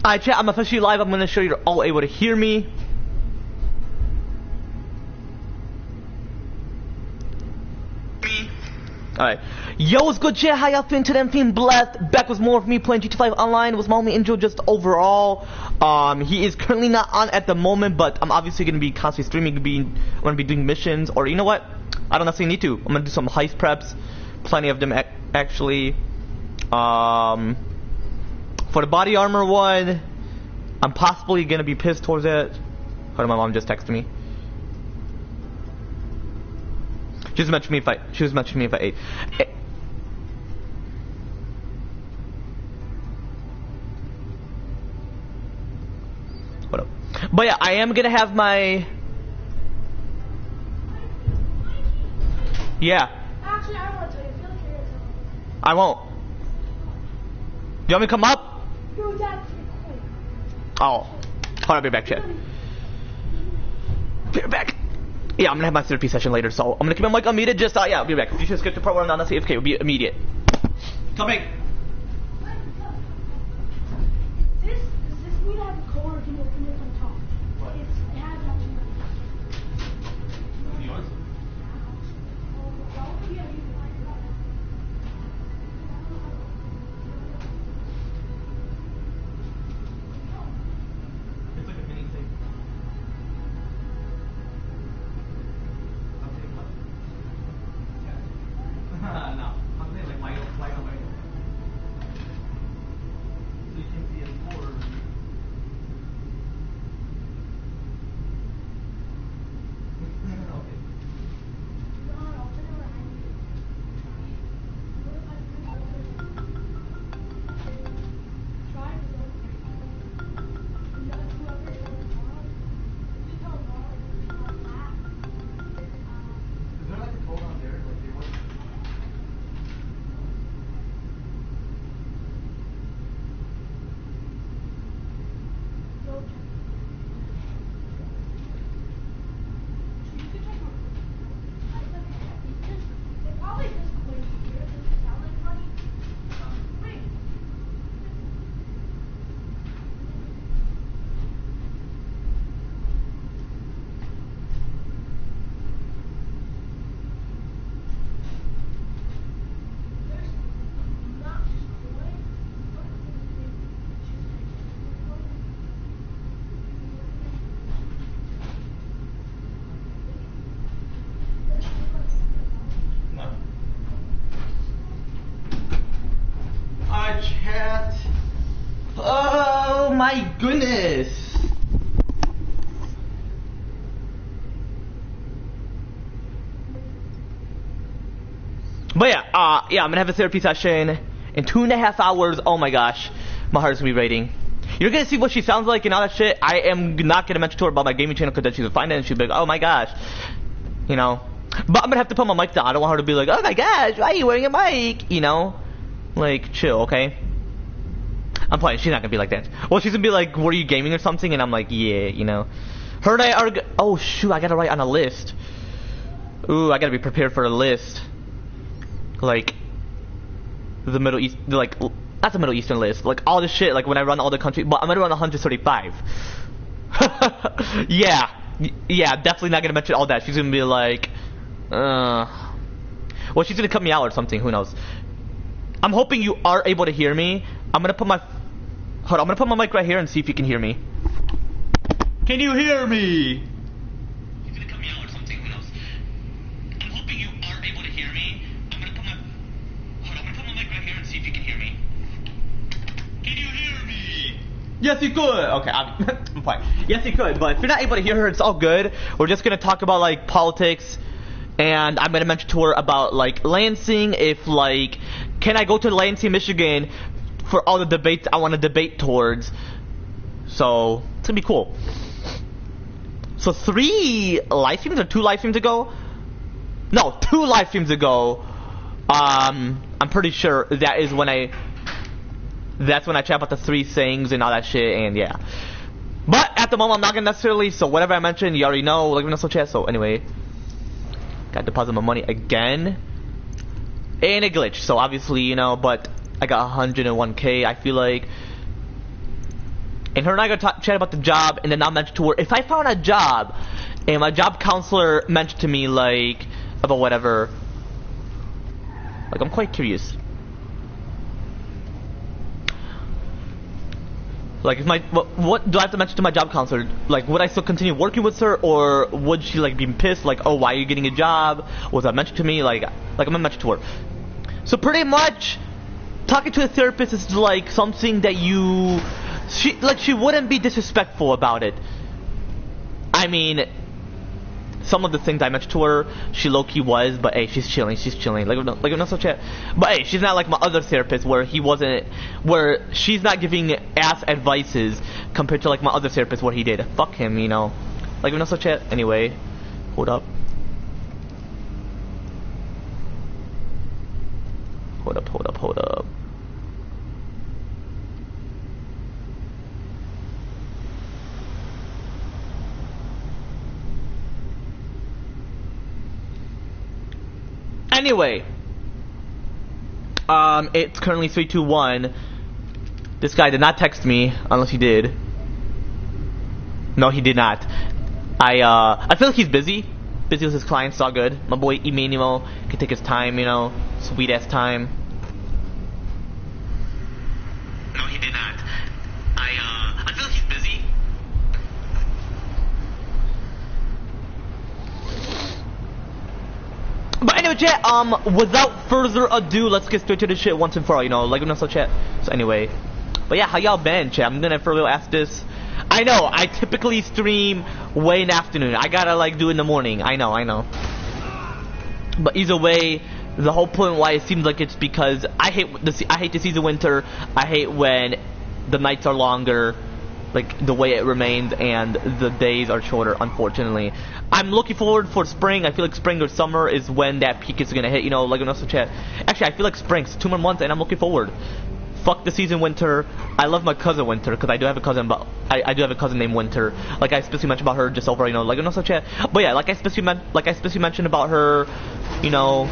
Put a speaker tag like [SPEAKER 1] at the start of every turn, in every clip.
[SPEAKER 1] Alright, chat, I'm officially live. I'm gonna show you're all able to hear me. Alright. Yo, what's good, chat? How y'all feeling today? I'm feeling blessed. Back with more of me playing GTA 5 Online with my homie Angel just overall. He is currently not on at the moment, but I'm obviously gonna be constantly streaming. I'm gonna be doing missions, or you know what? I don't necessarily need to. I'm gonna do some heist preps. Plenty of them, actually. For the body armor one, I'm possibly gonna be pissed towards it. Hold on, my mom just texted me. She was mentioning me if I ate. What up? But yeah, I am gonna have my. Yeah.
[SPEAKER 2] Actually, I don't want to tell you. I feel like you're
[SPEAKER 1] I won't. You want me to come up?
[SPEAKER 2] Your dad's quick.
[SPEAKER 1] Oh. Hold on, I'll be back, chat. Be back. Yeah, I'm gonna have my therapy session later, so I'm gonna keep my mic unmuted. Just yeah, I'll be back. You should skip the part where I'm not on CFK. It'll be immediate. Coming.
[SPEAKER 2] Does this mean I have a code, or can you open it on top?
[SPEAKER 1] What?
[SPEAKER 2] It has actually.
[SPEAKER 1] Yours? It's like a mini thing. No, I'm saying like light away. So you can see it forward. Okay. Is there like a code on there? Like they want? No. Chat. Oh my goodness. But yeah, I'm gonna have a therapy session in 2.5 hours. Oh my gosh, my heart's gonna be racing. You're gonna see what she sounds like and all that shit. I am not gonna mention to her about my gaming channel because then she's gonna find it and she'll be like, oh my gosh, you know. But I'm gonna have to put my mic down. I don't want her to be like, oh my gosh, why are you wearing a mic? You know, like chill, okay? I'm playing. She's not gonna be like that. Well, she's gonna be like, were you gaming or something? And I'm like, yeah, you know. Her and I are. Oh shoot, I gotta write on a list. Ooh, I gotta be prepared for a list. Like the Middle East, like not the Middle Eastern list. Like all this shit. Like when I run all the countries, but I'm gonna run 135. Yeah, definitely not gonna mention all that. She's gonna be like, well, she's gonna cut me out or something. Who knows? I'm hoping you are able to hear me. I'm gonna put my mic right here and see if you can hear me. Can you hear me? He's gonna cut me out or something. Who knows? I'm hoping you are able to hear me. I'm gonna put my mic right here and see if you can hear me. Can you hear me? Yes, you could. Okay, I'm fine. Yes, you could. But if you're not able to hear her, it's all good. We're just gonna talk about like politics. And I'm gonna mention to her about like Lansing, if like, can I go to Lansing, Michigan for all the debates I want to debate towards. So it's gonna be cool. So 3 live streams or 2 live streams ago? No, 2 live streams ago. I'm pretty sure that's when I chat about the 3 sayings and all that shit, and yeah. But at the moment I'm not gonna necessarily, so whatever I mentioned you already know, like in the chat. So anyway, got to deposit my money again. And it glitched, so obviously, you know, but I got 101k. I feel like And her and I got to chat about the job, and then I mentioned to her, if I found a job, and my job counselor mentioned to me, like, about whatever, like, I'm quite curious. Like, if what do I have to mention to my job counselor? Like, would I still continue working with her, or would she, like, be pissed, like, oh, why are you getting a job? Was that mentioned to me? Like, I'm gonna mention to her. So pretty much, talking to a therapist is, like, something that she wouldn't be disrespectful about it. I mean, some of the things I mentioned to her, she low-key was, but hey, she's chilling. Like not so chat. But hey, she's not like my other therapist where she's not giving ass advices compared to like my other therapist where he did. Fuck him, you know. Like not so chat. Anyway, hold up. Hold up. Anyway, it's currently 3:21. This guy did not text me, unless he did. No, he did not. I feel like he's busy with his clients. It's all good. My boy Emmanuel can take his time, you know, sweet ass time. No, he did not. I feel like he's busy. But anyway, chat, without further ado, let's get straight to the shit once and for all, you know, like, so chat. So anyway, but yeah, how y'all been, chat? I'm gonna for real ask this. I know, I typically stream way in the afternoon. I gotta, like, do it in the morning. I know. But either way, the whole point why it seems like it's because I hate the season winter. I hate when the nights are longer, like the way it remains, and the days are shorter, unfortunately. I'm looking forward for spring. I feel like spring or summer is when that peak is gonna hit, you know, like also chat. Actually, I feel like spring's 2 more months and I'm looking forward. Fuck the season winter. I love my cousin Winter, because I do have a cousin, but I do have a cousin named Winter. Like I especially mentioned about her just over, you know, like also chat. But yeah, like I especially mentioned about her, you know,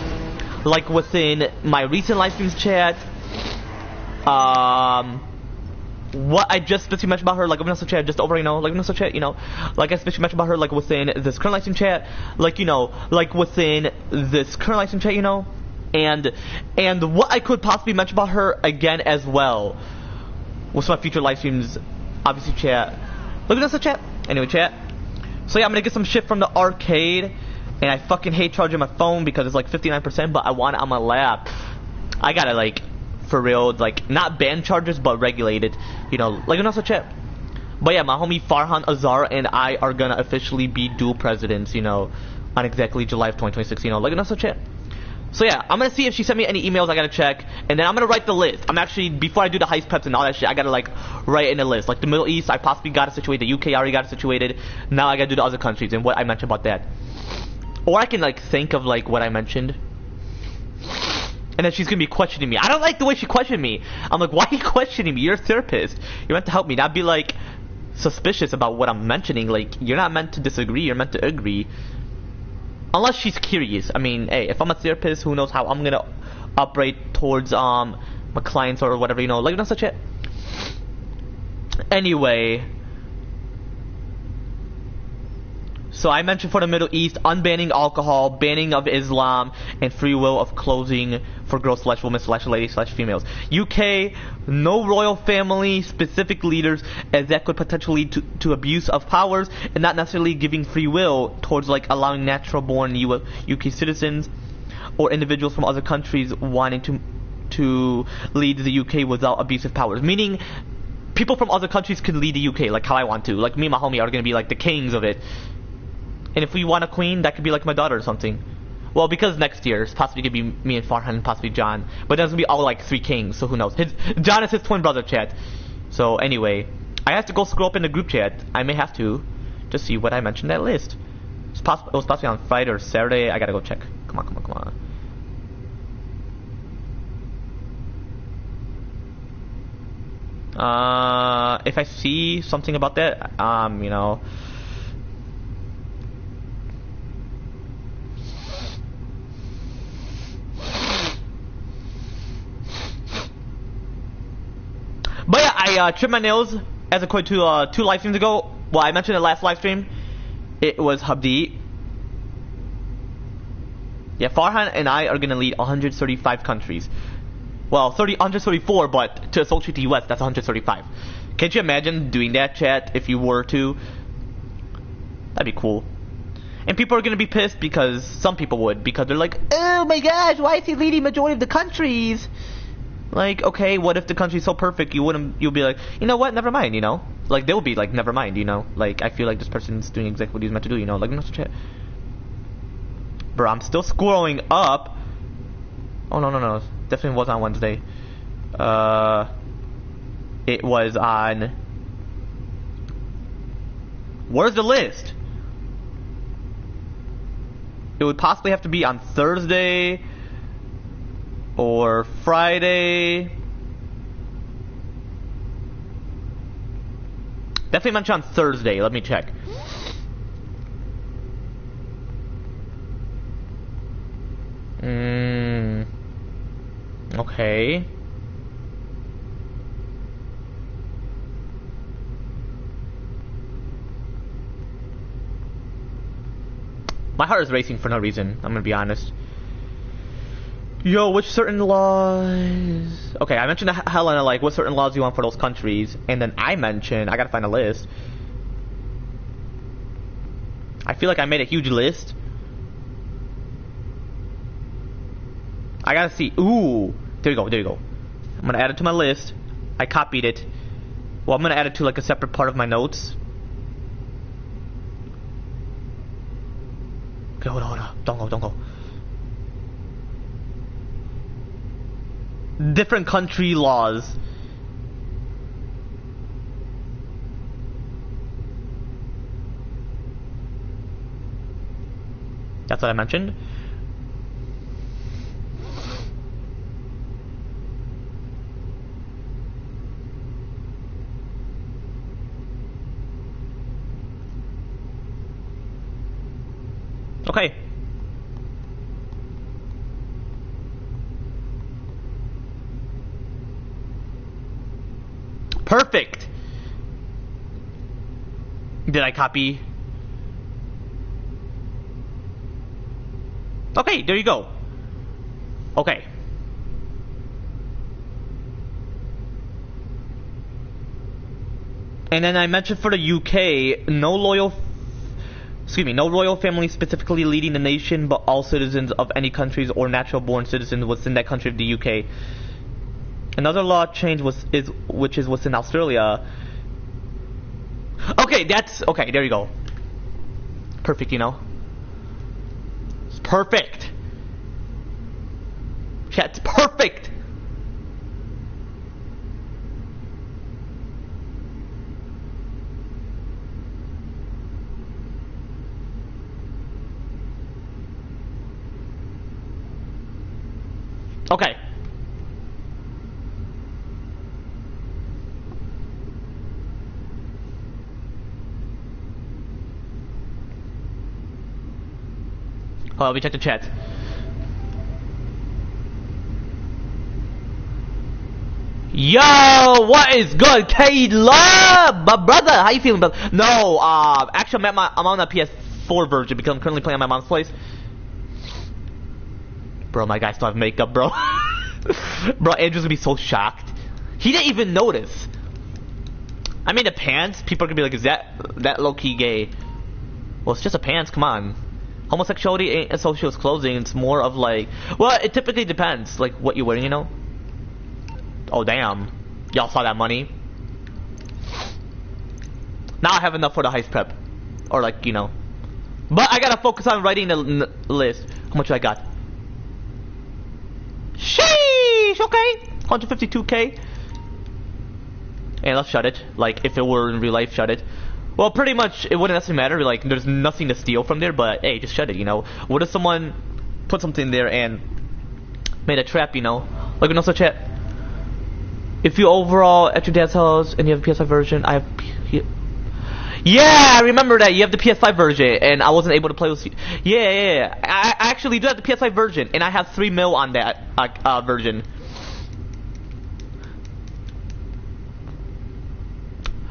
[SPEAKER 1] like within my recent live streams chat. What I just especially mentioned about her, like, also chat, just over, you know, like, also chat, you know, like, I especially mentioned about her, like, within this current live stream chat, like, you know, like, within this current live stream chat, you know, and what I could possibly mention about her again as well, with my future live streams, obviously, chat, like, also chat, anyway, chat, so yeah, I'm gonna get some shit from the arcade, and I fucking hate charging my phone because it's, like, 59%, but I want it on my lap. I gotta, like, for real, like, not band charges, but regulated, you know, like, also chat. But yeah, my homie Farhan Azar and I are gonna officially be dual presidents, you know, on exactly July of 2026, you know, like, also chat. So yeah, I'm gonna see if she sent me any emails. I gotta check, and then I'm gonna write the list. I'm actually, before I do the heist preps and all that shit, I gotta, like, write in a list. Like, the Middle East, I possibly got it situated, the UK already got it situated, now I gotta do the other countries, and what I mentioned about that. Or I can, like, think of, like, what I mentioned. And then she's gonna be questioning me. I don't like the way she questioned me. I'm like, why are you questioning me? You're a therapist. You're meant to help me, not be like suspicious about what I'm mentioning. Like, you're not meant to disagree. You're meant to agree. Unless she's curious. I mean, hey, if I'm a therapist, who knows how I'm gonna operate towards my clients or whatever, you know, like, not such it. Anyway. So I mentioned for the Middle East, unbanning alcohol, banning of Islam, and free will of clothing for girls / women / ladies / females. UK, no royal family specific leaders, as that could potentially lead to abuse of powers, and not necessarily giving free will towards, like, allowing natural born UK citizens or individuals from other countries wanting to lead the UK without abusive powers. Meaning, people from other countries can lead the UK like how I want to. Like, me and my homie are gonna be like the kings of it. And if we want a queen, that could be like my daughter or something. Well, because next year, it's possibly gonna be me and Farhan and possibly John. But there's gonna be all like 3 kings, so who knows. John is his twin brother, chat. So anyway, I have to go scroll up in the group chat. I may have to see what I mentioned in that list. It was possibly on Friday or Saturday. I gotta go check. Come on. If I see something about that, you know. But yeah, I trimmed my nails as according to 2 live streams ago, well, I mentioned the last live stream, it was Habdi. Yeah, Farhan and I are gonna lead 135 countries. Well, 134, but to associate the US, that's 135. Can't you imagine doing that, chat, if you were to? That'd be cool. And people are gonna be pissed because some people would, because they're like, oh my gosh, why is he leading majority of the countries? Like, okay, what if the country's so perfect, you'll be like, you know what, never mind, you know? Like, they'll be like, never mind, you know? Like, I feel like this person's doing exactly what he's meant to do, you know? Like, no chat. Bro, I'm still scrolling up. Oh, no. Definitely wasn't on Wednesday. It was on... Where's the list? It would possibly have to be on Thursday or Friday. Definitely mentioned on Thursday. Let me check. Okay. My heart is racing for no reason, I'm gonna be honest. Yo, which certain laws... Okay, I mentioned to Helena, like, what certain laws you want for those countries, and then I mentioned, I gotta find a list. I feel like I made a huge list. I gotta see, ooh, there you go. I'm gonna add it to my list. I copied it. Well, I'm gonna add it to, like, a separate part of my notes. Okay, hold on. Don't go. Different country laws. That's what I mentioned. Okay. Perfect. Did I copy? Okay, there you go. Okay. And then I mentioned for the UK, no royal family specifically leading the nation, but all citizens of any countries or natural-born citizens within that country of the UK. Another law change which is within Australia. Okay, there you go. Perfect, you know. It's perfect. Chat's perfect. Okay. Let me check the chat. Yo, what is good, K-Love? My brother, how you feeling, brother? No, actually I'm on the PS4 version because I'm currently playing at my mom's place. Bro, my guy still have makeup, bro. Bro, Andrew's gonna be so shocked. He didn't even notice. I mean, the pants, people are gonna be like, is that low-key gay? Well, it's just a pants, come on. Homosexuality ain't associated with clothing, it's more of like, well, it typically depends, like, what you're wearing, you know? Oh, damn. Y'all saw that money? Now I have enough for the heist prep. Or, like, you know. But I gotta focus on writing the list. How much I got? Sheesh, okay. 152k. And let's shut it. Like, if it were in real life, shut it. Well, pretty much, it wouldn't necessarily matter. Like, there's nothing to steal from there, but hey, just shut it, you know? What if someone put something there and made a trap, you know? Like, no such chat. If you overall at your dad's house and you have a PS5 version, I have... Yeah, I remember that. You have the PS5 version, and I wasn't able to play with you. Yeah. I actually do have the PS5 version, and I have 3 mil on that version.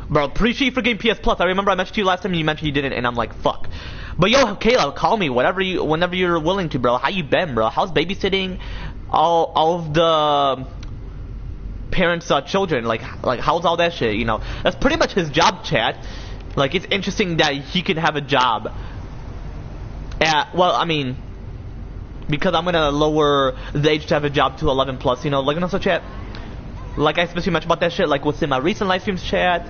[SPEAKER 1] Bro, appreciate you for getting PS Plus. I remember I mentioned to you last time and you mentioned you didn't, and I'm like, fuck. But yo, Kayla, call me whenever you're willing to, bro. How you been, bro? How's babysitting all of the parents' children? Like how's all that shit? You know, that's pretty much his job, chat. Like, it's interesting that he can have a job. Well, I mean, because I'm gonna lower the age to have a job to 11 plus. You know, like, also chat. Like, I especially mentioned about that shit, like what's in my recent live streams chat.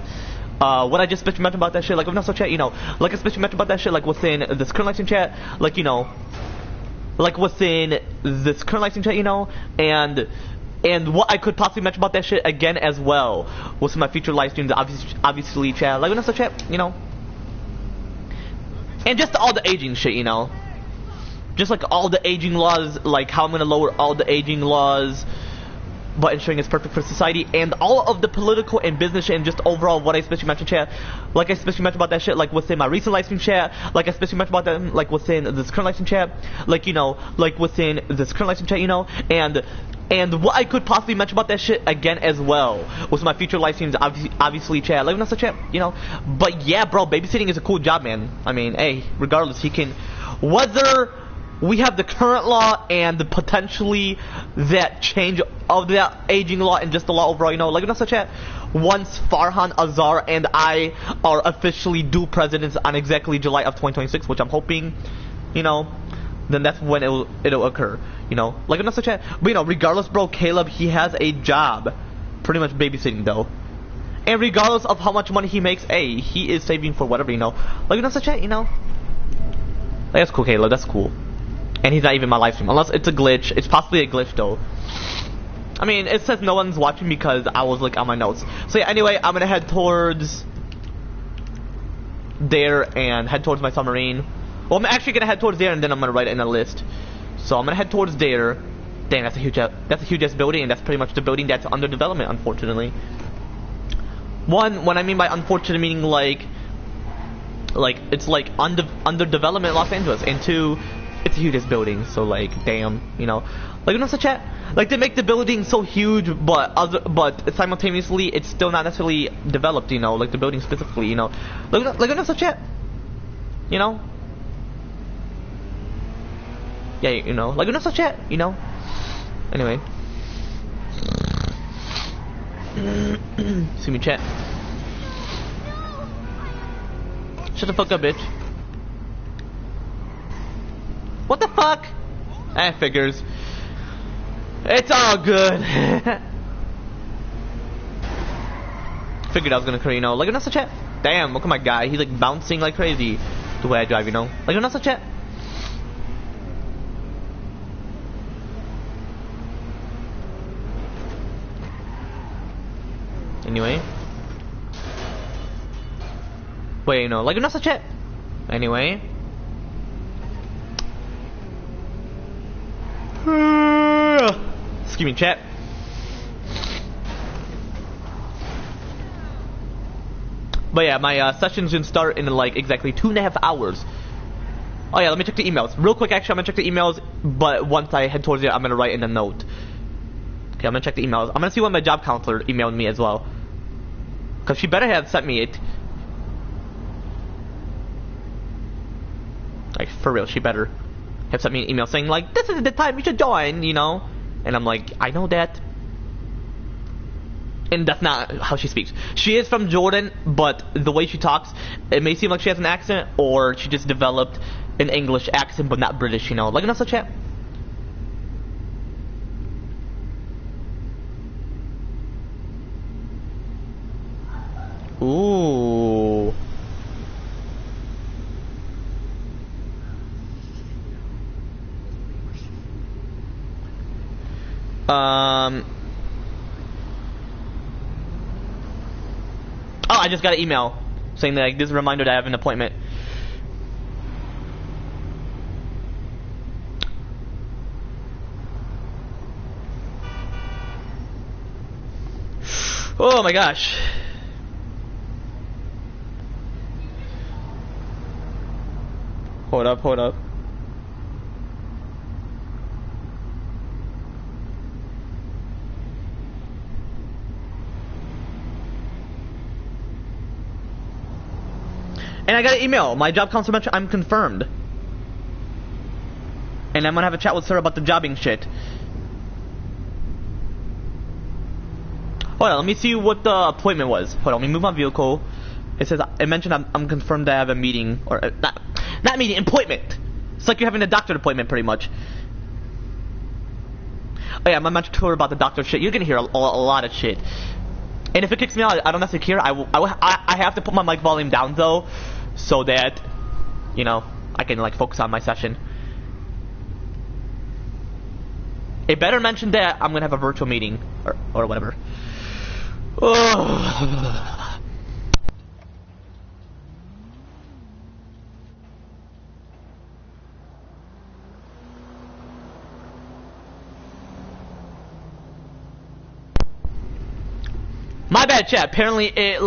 [SPEAKER 1] What I just especially mentioned about that shit, like, also chat, you know, like, I especially mentioned about that shit, like what's in this current live stream chat, like, you know, like what's in this current live stream chat, you know, and what I could possibly mention about that shit again as well. What's in my future live streams, obviously chat, like, also chat, you know, and just all the aging shit, you know, just like all the aging laws, like how I'm gonna lower all the aging laws, but ensuring it's perfect for society, and all of the political and business shit, and just overall what I especially mentioned chat, like I especially mentioned about that shit, like what's in my recent live stream chat, like I especially mentioned about that, like what's in this current live stream chat, like, you know, like what's in this current live stream chat, you know, and what I could possibly mention about that shit again as well, with my future live streams, obviously chat, like that's a chat, you know, but yeah, bro, babysitting is a cool job, man. I mean, hey, regardless, he can, whether we have the current law and the potentially that change of that aging law and just the law overall, you know, like in such chat, once Farhan Azar and I are officially due presidents on exactly July of 2026, which I'm hoping, you know, then that's when it'll occur, you know, like in such chat. But you know, regardless, bro, Caleb, he has a job, pretty much babysitting though, and regardless of how much money he makes, hey, he is saving for whatever, you know, like in such chat, you know, that's cool, Caleb, that's cool. And he's not even my live stream, unless it's a glitch. It's possibly a glitch though. I mean, it says no one's watching because I was like on my notes. So yeah, anyway, I'm gonna head towards there and head towards my submarine. Well, I'm actually gonna head towards there and then I'm gonna write it in a list. So I'm gonna head towards there. Dang, that's a huge ass building, and that's pretty much the building that's under development, unfortunately. When I mean by unfortunate, meaning like it's like under development Los Angeles, and two, it's a huge building, so like, damn, you know, like, you know, such chat, like, they make the building so huge, but simultaneously it's still not necessarily developed, you know, like the building specifically, you know, like, you know, such chat, you know, yeah, you know, like, you know, such chat, you know, anyway, see me chat, shut the fuck up, bitch. What the fuck? Figures. It's all good. Figured I was gonna, you know, like, another chat. Damn, look at my guy. He's like bouncing like crazy the way I drive, you know. Like, another chat. Anyway. Wait, you know, like, another chat. Anyway. Excuse me, chat. But yeah, my session's gonna start in like exactly 2.5 hours. Oh yeah, let me check the emails real quick. Actually, I'm gonna check the emails, but once I head towards it, I'm gonna write in a note. Okay, I'm gonna check the emails. I'm gonna see what my job counselor emailed me as well, cause she better have sent me it. Like, for real, she better have sent me an email saying like, this is the time you should join, you know, and I'm like, I know that, and that's not how she speaks. She is from Jordan, but the way she talks, it may seem like she has an accent, or she just developed an English accent but not British, you know, like, that's a chat. Ooh. Oh, I just got an email saying that, like, this is a reminder that I have an appointment. Oh my gosh. Hold up. And I got an email. My job confirmation. I'm confirmed. And I'm gonna have a chat with Sarah about the jobbing shit. Hold on, let me see what the appointment was. Hold on, let me move my vehicle. It says, it mentioned I'm confirmed to have a meeting, or not meeting, appointment. It's like you're having a doctor appointment, pretty much. Oh yeah, I'm gonna tell her about the doctor shit. You're gonna hear a lot of shit. And if it kicks me out, I don't necessarily care. I have to put my mic volume down though, so that, you know, I can like focus on my session. It better mention that I'm gonna have a virtual meeting, or whatever. Oh. My bad, chat. Apparently it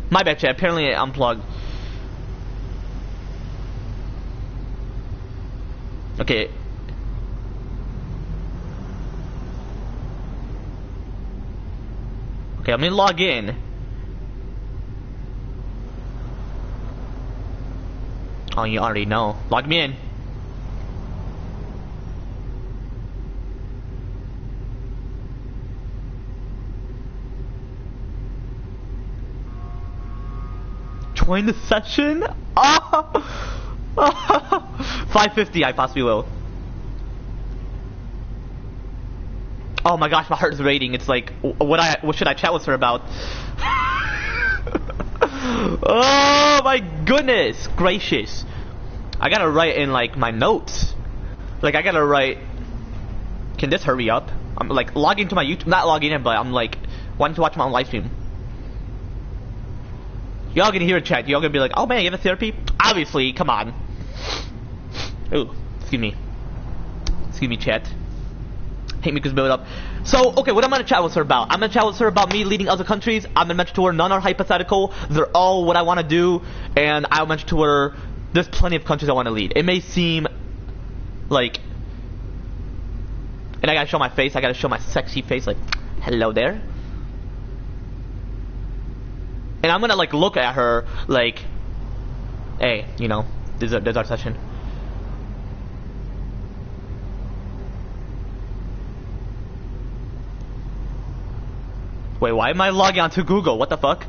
[SPEAKER 1] my bad, chat. Apparently it unplugged. Okay. Okay, let me log in. Oh, you already know. Log me in. Join the session? Oh! 550, I possibly will. Oh my gosh, my heart is racing. It's like, what should I chat with her about? Oh my goodness gracious. I gotta write in like my notes. Like I gotta write, can this hurry up? I'm like logging to my YouTube, not logging in, but I'm like wanting to watch my own live stream. Y'all gonna hear a chat. Y'all gonna be like, oh man, you have a therapy? Obviously, come on. Ooh, excuse me. Excuse me, chat. Hate me because build up. So, okay, what I'm gonna chat with her about? I'm gonna chat with her about me leading other countries. I'm gonna mention to her none are hypothetical. They're all what I wanna do. And I'll mention to her there's plenty of countries I wanna lead. It may seem like, and I gotta show my face. I gotta show my sexy face. Like, hello there. And I'm gonna like look at her like, hey, you know, there's our session. Wait, why am I logging onto Google? What the fuck?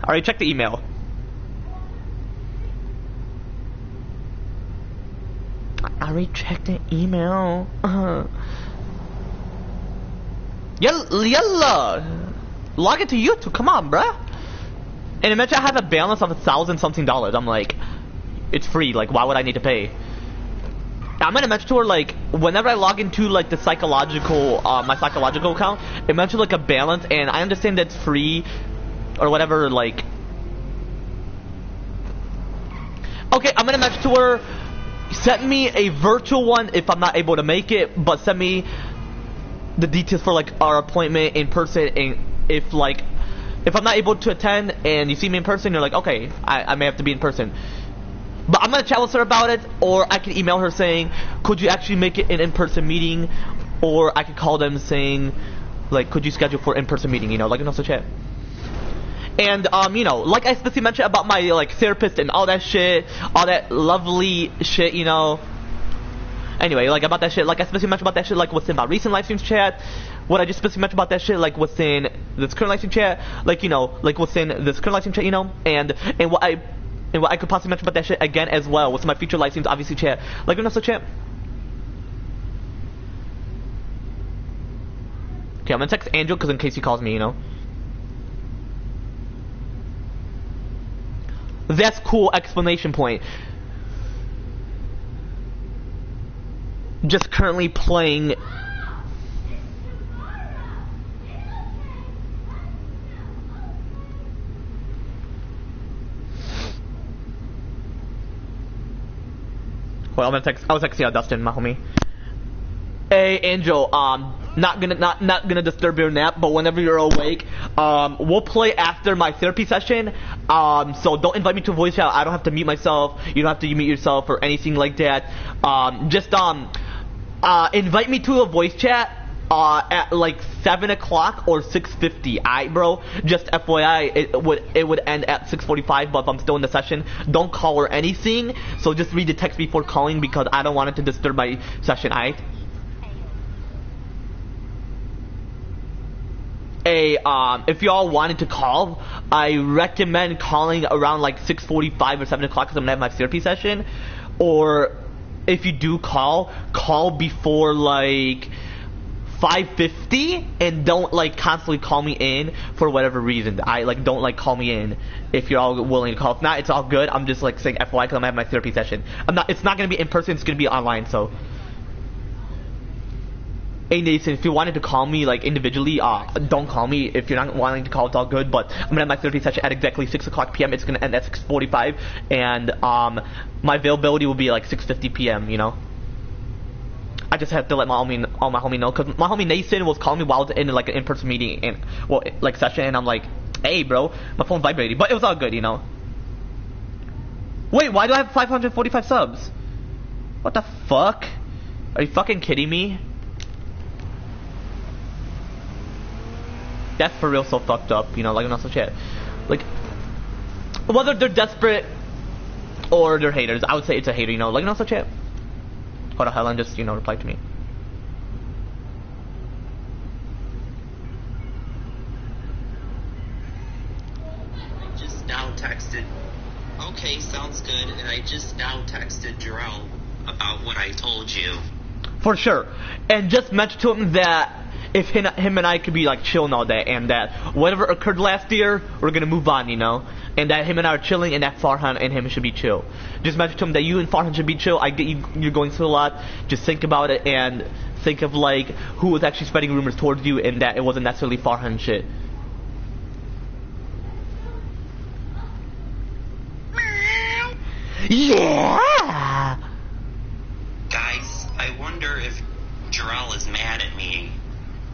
[SPEAKER 1] I already checked the email. I already checked the email. Yalla! Log into YouTube, come on, bruh. And imagine I have a balance of $1,000-something. I'm like, it's free, like why would I need to pay? I'm gonna mention to her like whenever I log into like the psychological my psychological account, it mentions like a balance, and I understand that's free or whatever. Like, okay, I'm gonna mention to her, send me a virtual one if I'm not able to make it, but send me the details for like our appointment in person. And if I'm not able to attend and you see me in person, you're like, okay, I may have to be in person. But I'm gonna chat with her about it, or I can email her saying, could you actually make it an in-person meeting? Or I could call them saying, like, could you schedule for in-person meeting, you know, like an also chat. And, you know, like I especially mentioned about my, like, therapist and all that shit, all that lovely shit, you know. Anyway, like, about that shit, like, I especially mentioned about that shit, like, within my recent live streams chat. What I just especially mentioned about that shit, like, within this current live stream chat, like, you know, like, within this current live stream chat, you know, and what I could possibly mention about that shit again as well with my future live streams, obviously chat. Like, also chat. Okay, I'm gonna text Andrew because in case he calls me, you know. That's cool! Explanation point. Just currently playing. Well, I was texting Dustin, my homie. Hey, Angel, not gonna disturb your nap, but whenever you're awake, we'll play after my therapy session. So don't invite me to a voice chat. I don't have to mute myself. You don't have to mute yourself or anything like that. Just invite me to a voice chat at like 7 o'clock or 6:50. Alright, bro. Just FYI, it would end at 6:45. But if I'm still in the session, don't call or anything. So just read the text before calling because I don't want it to disturb my session. Alright. If y'all wanted to call, I recommend calling around like 6:45 or 7 o'clock because I'm gonna have my therapy session. Or if you do call before like 5:50 and don't like constantly call me in for whatever reason. I like don't like call me in if you're all willing to call. If not, it's all good. I'm just like saying FYI because I'm gonna have my therapy session. It's not gonna be in person. It's gonna be online. So. Hey Nathan, if you wanted to call me like individually, don't call me. If you're not wanting to call, it's all good. But I'm gonna have my therapy session at exactly 6 o'clock p.m. It's gonna end at 6:45, and my availability will be like 6:50 p.m. You know, I just have to let all my homie know because my homie Nathan was calling me while I was in like an in-person meeting and like session, and I'm like, hey bro, my phone's vibrating, but it was all good, you know. Wait, why do I have 545 subs? What the fuck? Are you fucking kidding me? That's for real so fucked up, you know, like not so shit. Like, whether they're desperate or they're haters, I would say it's a hater, you know, like not so shit. Hold on, Helen just, you know, replied to me.
[SPEAKER 3] I just now texted, okay, sounds good, and I just now texted Jarrell about what I told you.
[SPEAKER 1] For sure. And just mention to him that if him and I could be like chilling all day, and that whatever occurred last year, we're gonna move on, you know, and that him and I are chilling, and that Farhan and him should be chill. Just mention to him that you and Farhan should be chill. I get you're going through a lot. Just think about it and think of like who was actually spreading rumors towards you, and that it wasn't necessarily Farhan shit. Yeah.
[SPEAKER 3] Guys, I wonder if Jarrell is mad at me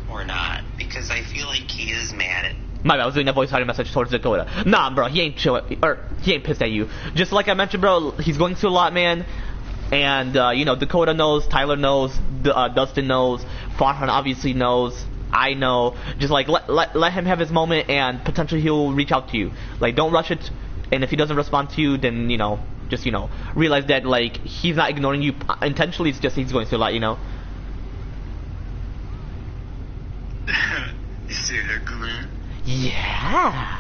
[SPEAKER 3] or not, because I feel like he is mad at.
[SPEAKER 1] My bad, I was doing that voice hiding message towards Dakota. Nah, bro, he ain't chilling, or he ain't pissed at you. Just like I mentioned, bro, he's going through a lot, man. And you know, Dakota knows, Tyler knows, Dustin knows, Farhan obviously knows, I know. Just like let him have his moment, and potentially he'll reach out to you. Like, don't rush it. And if he doesn't respond to you, then you know, just you know, realize that like he's not ignoring you intentionally. It's just he's going through a lot, you know. Yeah.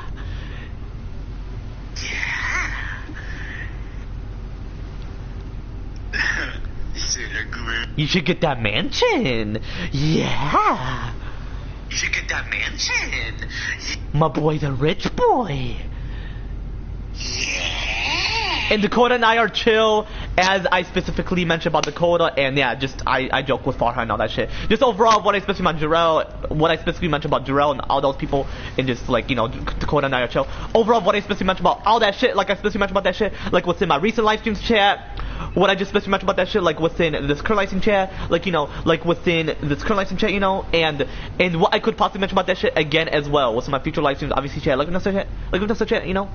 [SPEAKER 1] You should get that mansion. Yeah.
[SPEAKER 3] You should get that mansion.
[SPEAKER 1] My boy, the rich boy.
[SPEAKER 3] Yeah.
[SPEAKER 1] And Dakota and I are chill, as I specifically mentioned about Dakota, and yeah, just I joke with Farhan and all that shit. Just overall, what I specifically mentioned about Jarrell and all those people, and just like, you know, Dakota and I are chill. Overall, what I specifically mentioned about all that shit, like I specifically mentioned about that shit, like within my recent live streams chat, what I just specifically mentioned about that shit, like within this current live stream chat, like, you know, like within this current live stream chat, you know, and what I could possibly mention about that shit again as well, within my future live streams, obviously chat, like with that chat, you know.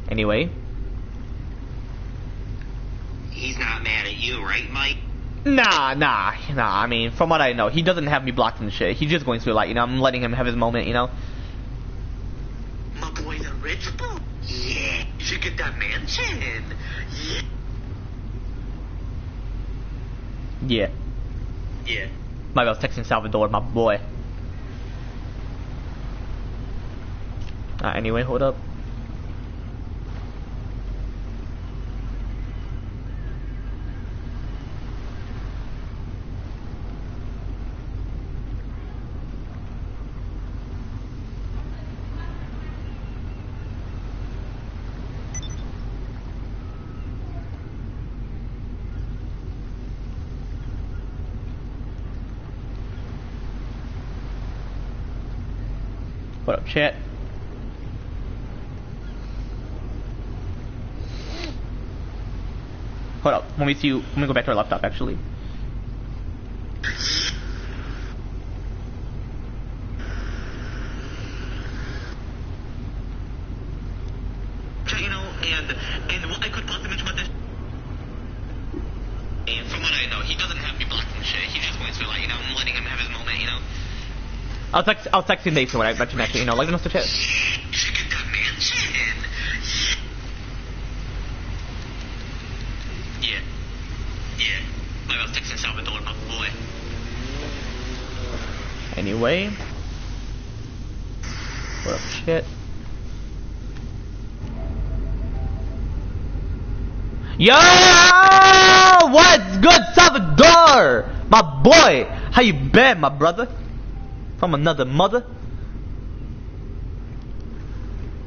[SPEAKER 1] Anyway.
[SPEAKER 3] He's not mad at you, right, Mike?
[SPEAKER 1] Nah. I mean, from what I know, he doesn't have me blocked and shit. He's just going through a lot, you know. I'm letting him have his moment, you know.
[SPEAKER 3] My boy, the rich boy. Yeah. You should get that mansion. Yeah.
[SPEAKER 1] Yeah. My bad, I was texting Salvador, my boy. Anyway, hold up. What up, chat? Hold up, let me go back to our laptop actually.
[SPEAKER 3] You know, and what I could possibly mention about this. From what I know, he doesn't have me blocked and shit. He just wants to, like, I'm letting him have his moment,
[SPEAKER 1] I was texting Nathan when I mentioned that, like the chat.
[SPEAKER 3] Look at that mansion. Yeah. Like I was texting Salvador, my boy.
[SPEAKER 1] Anyway. What up, shit? Yo! What's good, Salvador? My boy! How you been, my brother? From another mother?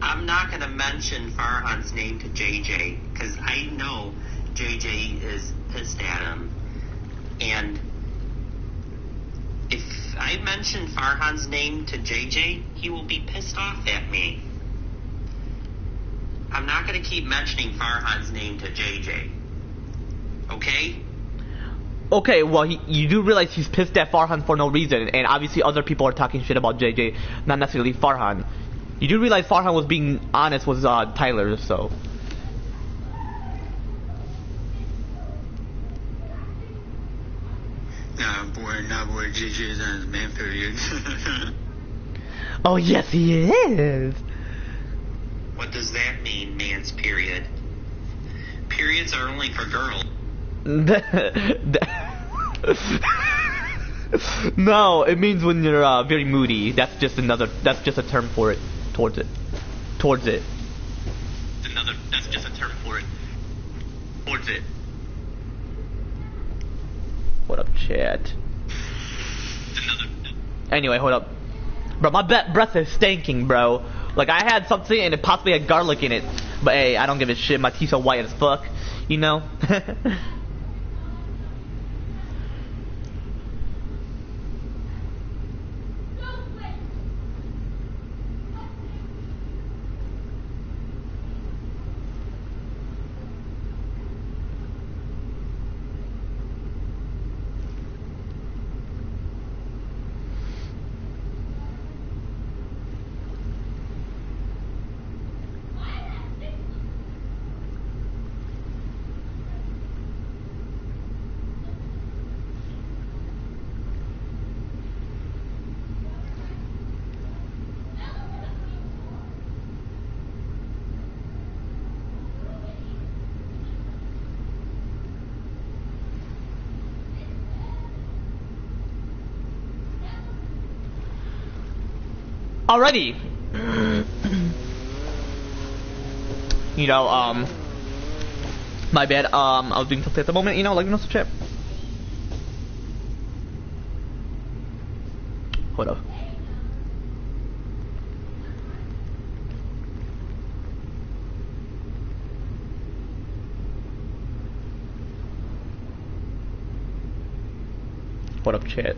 [SPEAKER 3] I'm not gonna mention Farhan's name to JJ, because I know JJ is pissed at him. And if I mention Farhan's name to JJ, he will be pissed off at me. I'm not gonna keep mentioning Farhan's name to JJ. Okay?
[SPEAKER 1] Okay, well, you do realize he's pissed at Farhan for no reason, and obviously other people are talking shit about JJ, not necessarily Farhan. You do realize Farhan was being honest with Tyler, so...
[SPEAKER 3] Nah, boy, JJ is on his man period.
[SPEAKER 1] Oh, yes, he is!
[SPEAKER 3] What does that mean, man's period? Periods are only for girls.
[SPEAKER 1] No, it means when you're very moody. That's just a term for it. Towards it.
[SPEAKER 3] That's just a term for it. Towards it.
[SPEAKER 1] What up, chat? Anyway, hold up. Bro, my breath is stinking, bro. Like, I had something and it possibly had garlic in it. But hey, I don't give a shit. My teeth are white as fuck. You know? Already. You know, my bad, I was doing something at the moment, like no chip. Hold up. What up, chat?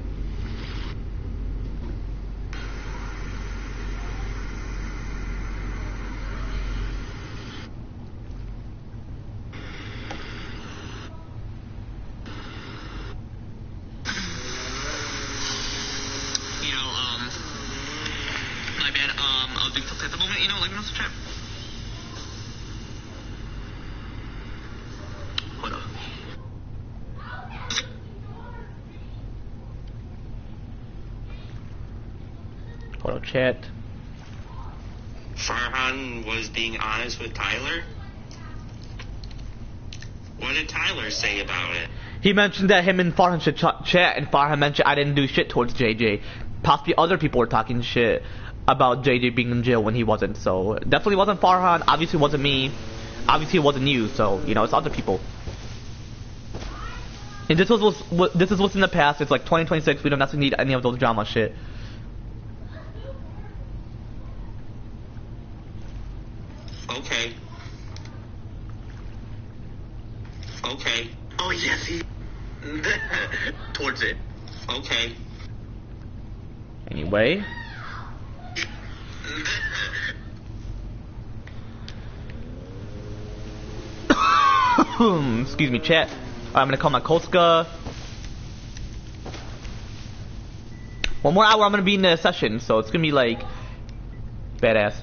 [SPEAKER 3] At the moment, like no trip. Hold up.
[SPEAKER 1] Hold up, chat.
[SPEAKER 3] Farhan was being honest with Tyler? What did Tyler say about it?
[SPEAKER 1] He mentioned that him and Farhan should chat, and Farhan mentioned I didn't do shit towards JJ. Possibly other people were talking shit about JJ being in jail when he wasn't, so definitely wasn't Farhan, obviously wasn't me, obviously it wasn't you, so, it's other people. And this is what's in the past. It's like 2026, we don't necessarily need any of those drama shit.
[SPEAKER 3] Okay. Oh, yes, he... towards it. Okay.
[SPEAKER 1] Anyway... Excuse me, chat. I'm gonna call my Kolska. 1 more hour, I'm gonna be in the session, so it's gonna be like badass.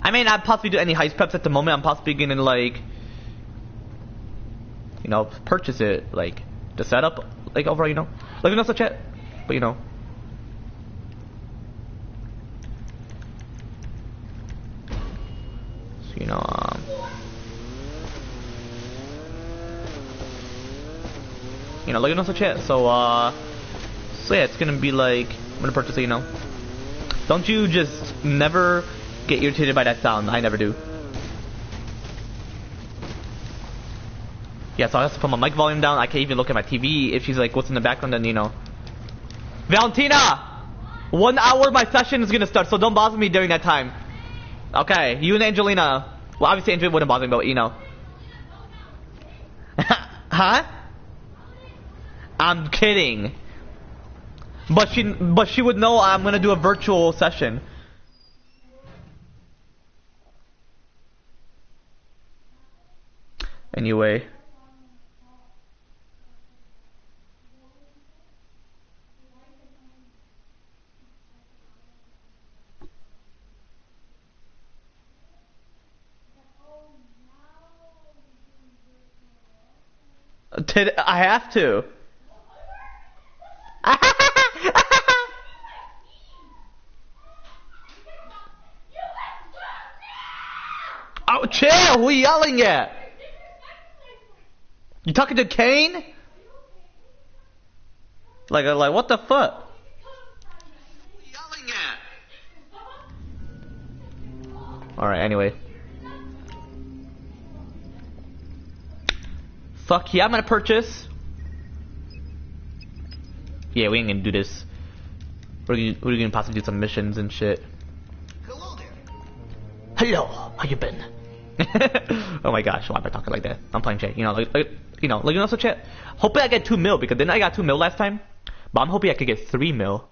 [SPEAKER 1] I may not possibly do any heist preps at the moment. I'm possibly gonna like you know, purchase it, like the setup, like overall, you know, like not such a, but you know. So, you know, like not such a, so yeah, it's gonna be like I'm gonna purchase it, you know. Don't you just never get irritated by that sound? I never do. Yeah, so I have to put my mic volume down. I can't even look at my TV. If she's like, what's in the background, then you know. Valentina! 1 hour my session is gonna start, so don't bother me during that time. Okay, you and Angelina. Well, obviously Angelina wouldn't bother me, but you know. Huh? I'm kidding. But she would know I'm gonna do a virtual session. Anyway. I have to. Oh, chill! Who are you yelling at? You talking to Kane? Like what the fuck? Who are you yelling at? Alright, anyway. Fuck yeah, I'm gonna purchase. Yeah, we ain't gonna do this. We're gonna possibly do some missions and shit. Hello there. Hello, how you been? Oh my gosh, why am I talking like that? I'm playing chat, you know, like also chat. Hopefully I get 2 mil because then I got 2 mil last time, but I'm hoping I could get 3 mil.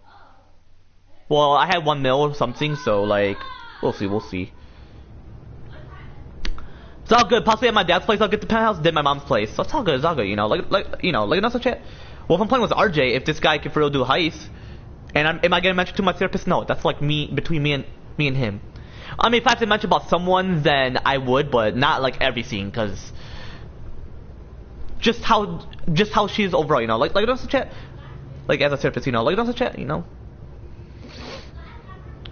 [SPEAKER 1] Well, I had 1 mil or something, so like, we'll see. It's all good. Possibly at my dad's place I'll get the penthouse, then my mom's place. So it's all good, you know, like also chat. Well, if I'm playing with RJ, if this guy can for real do heist, and am I gonna mention to my therapist? No, that's like between me and him. I mean, if I have to mention about someone, then I would, but not like every scene, cause just how she is overall, you know, like also chat, like as a therapist, you know, like also chat, you know.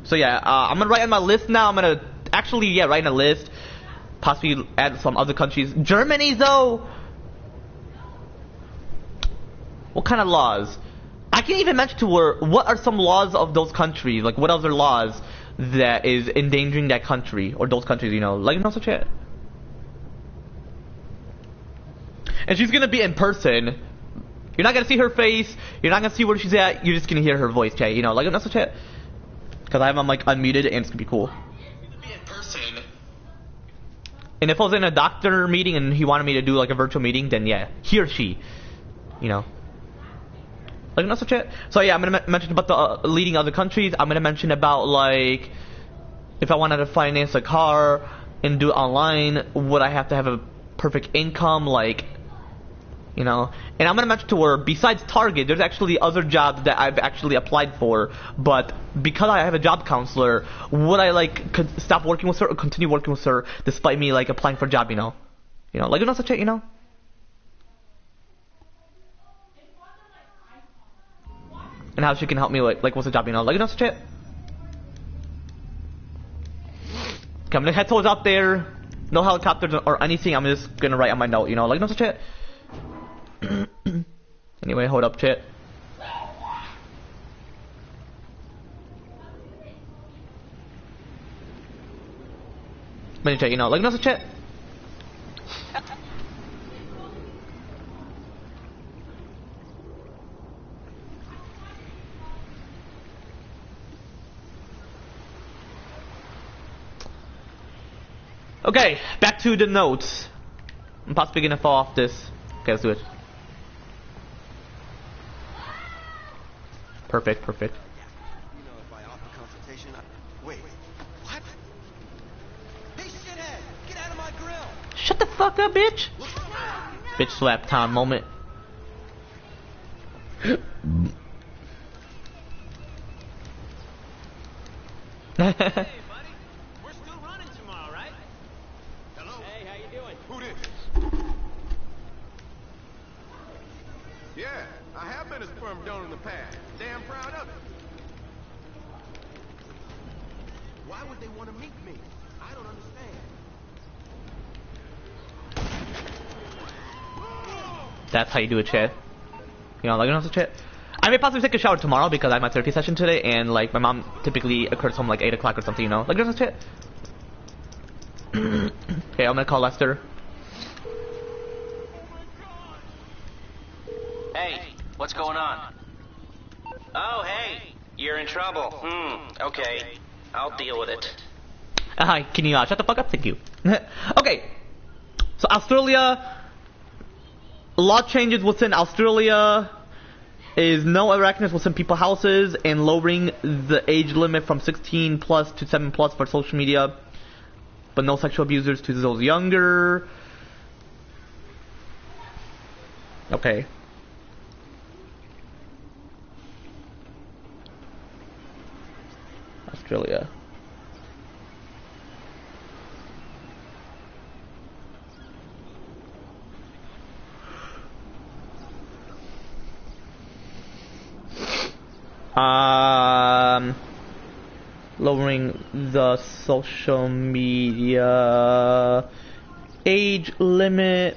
[SPEAKER 1] So yeah, I'm gonna write on my list now. I'm gonna actually write on a list, possibly add some other countries. Germany though. What kind of laws? I can't even mention to her what are some laws of those countries. Like what other laws that is endangering that country or those countries, you know, like also chat. And she's gonna be in person. You're not gonna see her face. You're not gonna see where she's at. You're just gonna hear her voice, chat. You know, like also chat. Because I have my mic unmuted and it's gonna be cool. She's gonna be in person. And if I was in a doctor meeting and he wanted me to do like a virtual meeting, then yeah, he or she, you know. Like not such a. So yeah, I'm gonna mention about the leading other countries. I'm gonna mention about like if I wanted to finance a car and do it online, would I have to have a perfect income, like, you know? And I'm gonna mention to her, besides Target, there's actually other jobs that I've actually applied for. But because I have a job counselor, would I like could stop working with her or continue working with her despite me like applying for a job? You know, like not such a, you know. And how she can help me, like what's the job, you know, like, such it. Okay, I'm gonna head towards out there. No helicopters or anything. I'm just gonna write on my note, you know, like, such it. Anyway, hold up, chat. Chat, you know, like, such it. Okay, back to the notes. I'm possibly gonna fall off this. Okay, let's do it. Perfect.
[SPEAKER 4] You know, if I offer consultation, wait, what? Hey, shithead! Get out of my grill!
[SPEAKER 1] Shut the fuck up, bitch! Bitch slap time moment.
[SPEAKER 5] Hey, buddy. We're still running tomorrow, right?
[SPEAKER 4] Hello?
[SPEAKER 5] Hey, how you doing?
[SPEAKER 4] Who this? Yeah, I have been a sperm donor in the past. Damn proud of it. Why would they want to meet me? I don't understand.
[SPEAKER 1] That's how you do it, chat. You know, like, chat. I may possibly take a shower tomorrow because I have my therapy session today, and like my mom typically occurs home like 8 o'clock or something. You know, like, chat. Okay, I'm gonna call Lester.
[SPEAKER 6] Hey, what's going on? Oh, hey, you're in trouble. Okay, I'll deal with it.
[SPEAKER 1] Hi, can you shut the fuck up? Thank you. Okay, so Australia, law changes within Australia is no arachnids within people's houses and lowering the age limit from 16 plus to 7 plus for social media, but no sexual abusers to those younger. Okay. Australia. Lowering the social media age limit.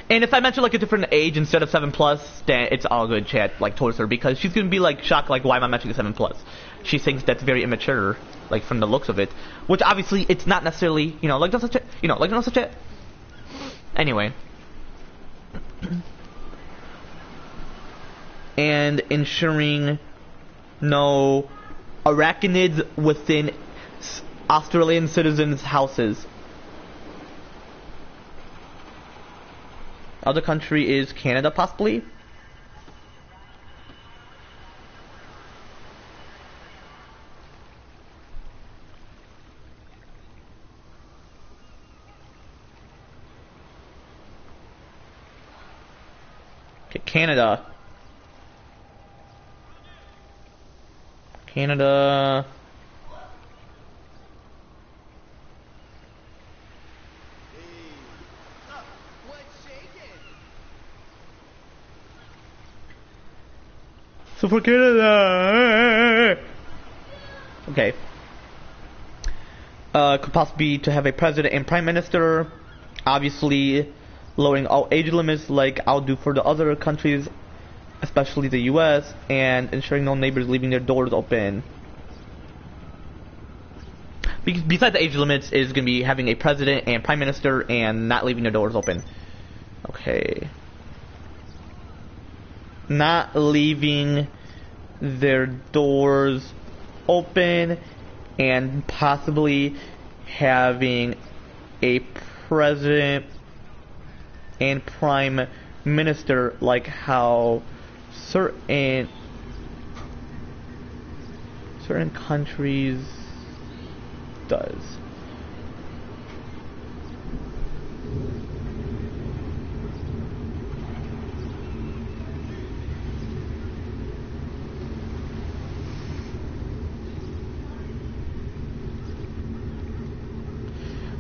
[SPEAKER 1] And if I mention like a different age instead of 7 plus, then it's all good, chat, like towards her, because she's gonna be like shocked, like, why am I mentioning 7 plus? She thinks that's very immature, like from the looks of it, which obviously it's not necessarily, you know, like no such, you know, like no such. Anyway, and ensuring no arachnids within Australian citizens' houses. Other country is Canada, possibly. Okay, Canada. Canada. So for Canada, okay, could possibly be to have a president and prime minister. Obviously, lowering all age limits, like I'll do for the other countries, especially the U.S., and ensuring no neighbors leaving their doors open. Besides the age limits, is going to be having a president and prime minister and not leaving their doors open. Okay. Not leaving their doors open and possibly having a president and prime minister like how certain countries does.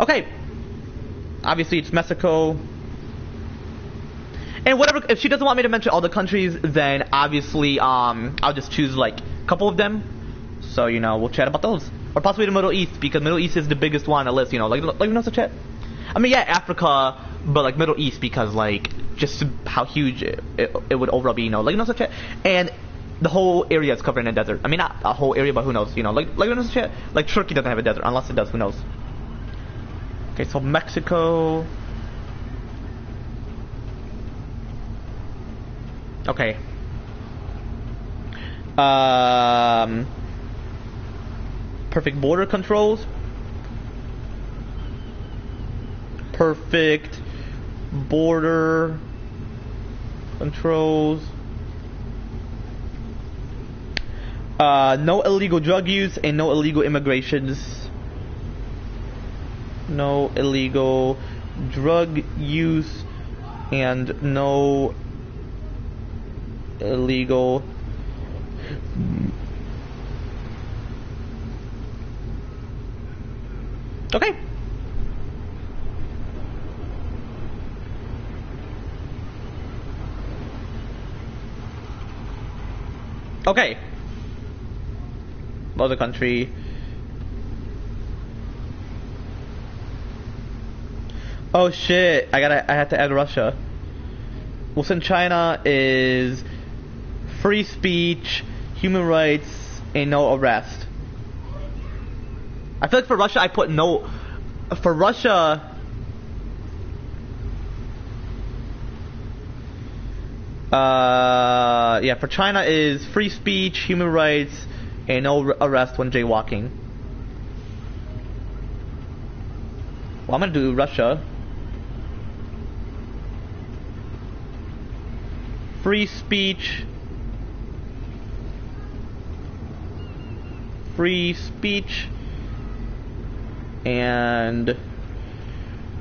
[SPEAKER 1] Okay, obviously it's Mexico, and whatever. If she doesn't want me to mention all the countries, then obviously I'll just choose like a couple of them. So you know, we'll chat about those, or possibly the Middle East, because Middle East is the biggest one on the list. You know, like no such chat. I mean, yeah, Africa, but like Middle East because like just how huge it would overall be. You know, like no such chat, and the whole area is covered in a desert. I mean, not a whole area, but who knows? You know, like no such chat. Like Turkey doesn't have a desert unless it does. Who knows? Okay, so Mexico. Okay. Perfect border controls. Perfect border controls. No illegal drug use and no illegal immigrations. No illegal drug use and no illegal okay. Okay. Other country. Oh shit! I had to add Russia. What's in China is free speech, human rights, and no arrest. I feel like for Russia I put no. For Russia. Yeah, for China is free speech, human rights, and no arrest when jaywalking. Well, I'm gonna do Russia. Free speech. Free speech. And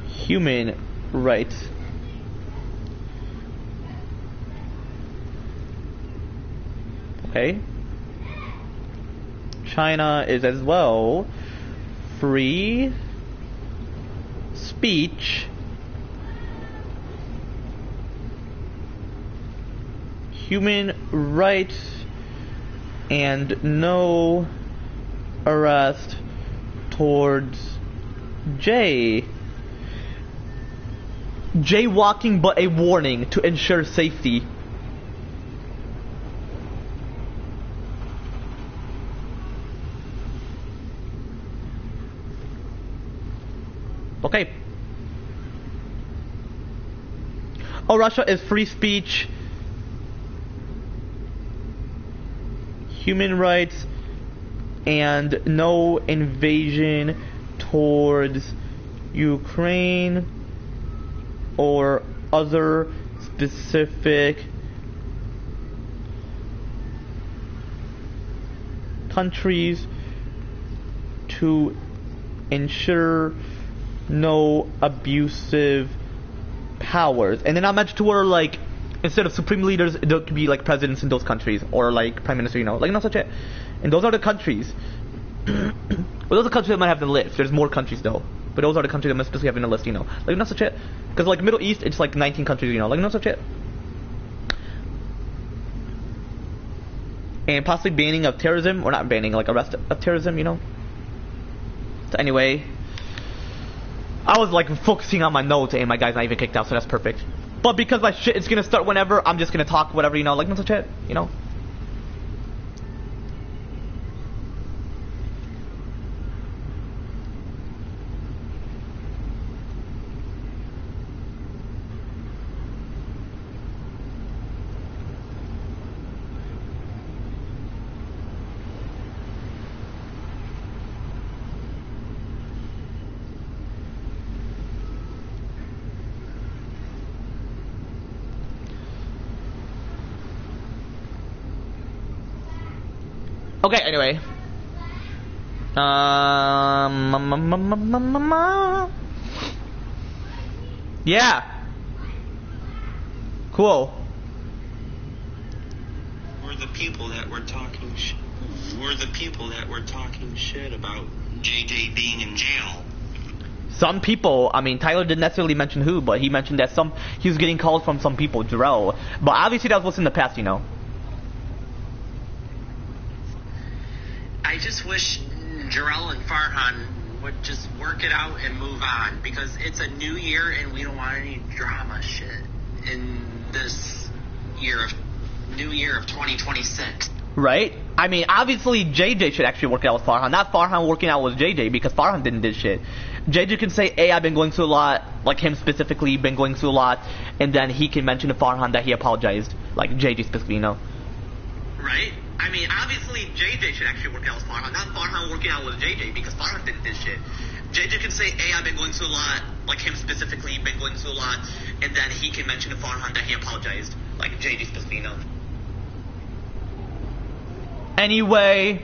[SPEAKER 1] human rights. Okay. China is as well free speech, human rights, and no arrest towards jaywalking, but a warning to ensure safety. Okay. Oh, Russia is free speech, human rights, and no invasion towards Ukraine or other specific countries to ensure no abusive powers. And then I mentioned to where, like, instead of supreme leaders, there could be like presidents in those countries, or like prime minister, you know, like, no such it. And those are the countries. Well, those are the countries that might have the list. There's more countries though, but those are the countries that might specifically have in the list, you know, like, not such it. Because like Middle East, it's like 19 countries, you know, like, no such it. And possibly banning of terrorism, or not banning, like arrest of terrorism, you know. So anyway, I was like focusing on my notes, and my guy's not even kicked out, so that's perfect. But because my shit is gonna start whenever, I'm just gonna talk whatever, you know, like, no such it, you know. Okay, anyway. Yeah. Cool.
[SPEAKER 3] We're the people that were talking shit about JJ being in jail.
[SPEAKER 1] Some people, I mean, Tyler didn't necessarily mention who, but he mentioned that he was getting calls from some people, Jarrell. But obviously that was what's in the past, you know.
[SPEAKER 3] I just wish Jarrell and Farhan would just work it out and move on, because it's a new year and we don't want any drama shit in this new year of 2026.
[SPEAKER 1] Right? I mean, obviously JJ should actually work it out with Farhan, not Farhan working out with JJ, because Farhan didn't do shit. JJ can say, hey, I've been going through a lot, like him specifically, been going through a lot, and then he can mention to Farhan that he apologized, like JJ specifically, you know.
[SPEAKER 3] Right? I mean, obviously, JJ should actually work out with Farhan, not Farhan working out with JJ, because Farhan didn't do shit. JJ can say, hey, I've been going through a lot, like him specifically, been going through a lot, and then he can mention to Farhan that he apologized, like JJ specifically, you know.
[SPEAKER 1] Anyway,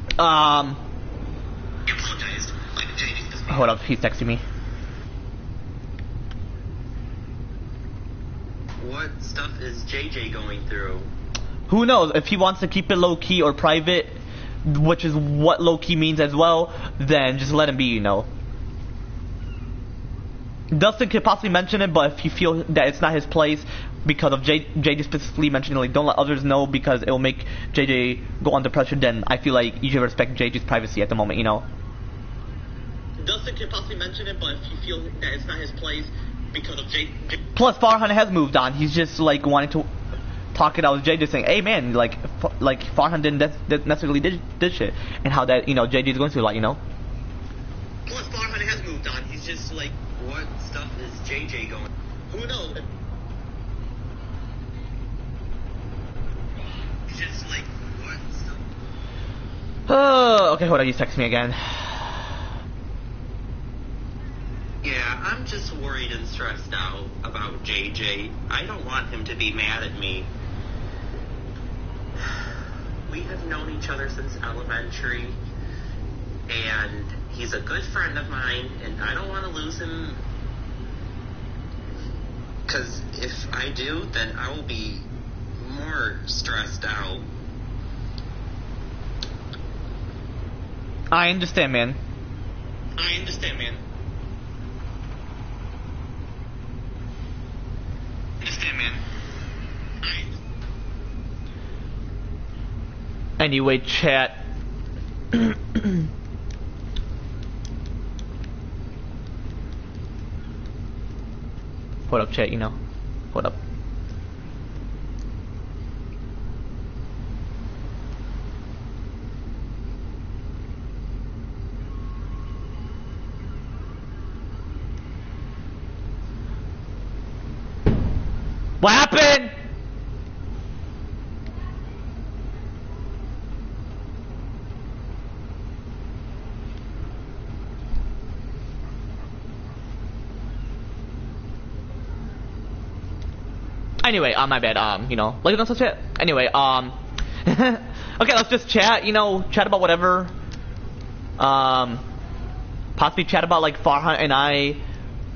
[SPEAKER 3] He apologized, like JJ specifically.
[SPEAKER 1] Hold up, he's texting me.
[SPEAKER 3] What stuff is JJ going through?
[SPEAKER 1] Who knows? If he wants to keep it low-key or private, which is what low-key means as well, then just let him be, you know. Dustin could possibly mention it, but if you feel that it's not his place, because of JJ specifically mentioning like don't let others know because it will make JJ go under pressure, then I feel like you should respect JJ's privacy at the moment, you know.
[SPEAKER 7] Dustin could possibly mention it, but if you feel that it's not his place because of JJ.
[SPEAKER 1] Plus, Farhan has moved on. He's just like wanting to talk it out with JJ, saying, "Hey man, like Farhan didn't necessarily did shit," and how that JJ is going through a lot, you know.
[SPEAKER 7] Plus, Farhan has moved on. He's just like,
[SPEAKER 3] What stuff is JJ going?
[SPEAKER 7] who knows?
[SPEAKER 3] He's just like, what stuff?
[SPEAKER 1] Oh, okay, hold on. You text me again.
[SPEAKER 3] Yeah, I'm just worried and stressed out about JJ. I don't want him to be mad at me. We have known each other since elementary, and he's a good friend of mine, and I don't want to lose him. Because if I do, then I will be more stressed out.
[SPEAKER 1] I understand, man.
[SPEAKER 7] I understand, man.
[SPEAKER 1] Anyway, chat. Hold up, chat, Hold up. What happened? Anyway, my bad, like that's it. Anyway, okay, let's just chat, chat about whatever. Possibly chat about, like, Farhan and I,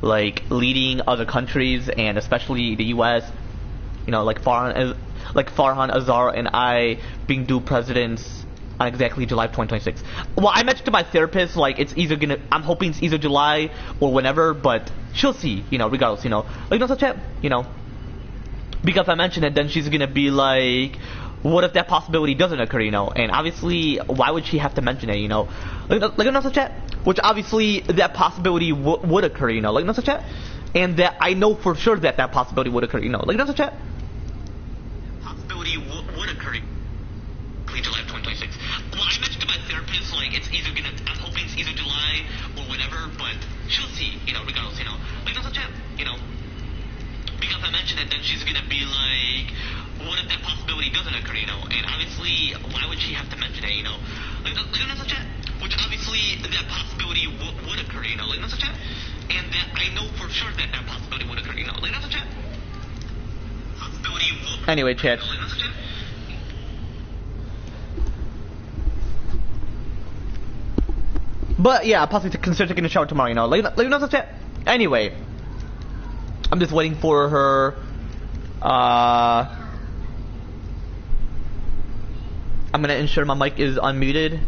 [SPEAKER 1] like, leading other countries, and especially the U.S., like Farhan, Azar, and I being due presidents on exactly July 2026. Well, I mentioned to my therapist, like, I'm hoping it's either July or whenever, but she'll see, regardless, like, that's a chat, because I mentioned it, then she's gonna be like, what if that possibility doesn't occur, and obviously, why would she have to mention it, like another chat, which obviously that possibility would occur, like another chat, and that I know for sure that possibility would occur, like another chat.
[SPEAKER 7] Possibility would occur. July 2026. Well, I mentioned to my therapist, like, I'm hoping it's either July or whenever, but she'll see, regardless, like that's a chat, because I mentioned it, then she's gonna be like, what if that possibility doesn't occur, and obviously, why would she have to mention it, like that's a chat, which obviously that possibility would occur, like that's a chat, and that I know for sure that possibility would occur, like that's a chat. Possibility would.
[SPEAKER 1] Anyway, chat.
[SPEAKER 7] Like that's a chat.
[SPEAKER 1] But yeah, I'll possibly consider taking a shower tomorrow, like that's a chat. Anyway, I'm just waiting for her. I'm gonna ensure my mic is unmuted.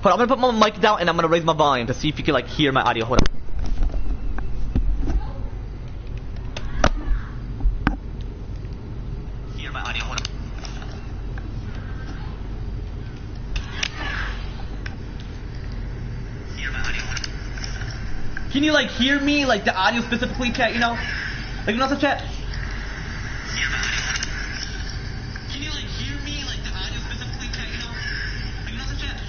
[SPEAKER 1] Hold on, I'm gonna put my mic down and I'm gonna raise my volume to see if you can, like, hear my audio. Hold on.
[SPEAKER 7] Hear my audio. Hold on. Hear my audio. Hold on.
[SPEAKER 1] Can you, like, hear me, like, the audio specifically, chat, like, not the chat?
[SPEAKER 7] Hear my audio. Hold on. Can you, like, hear me, like, the audio specifically, chat, like, not the chat?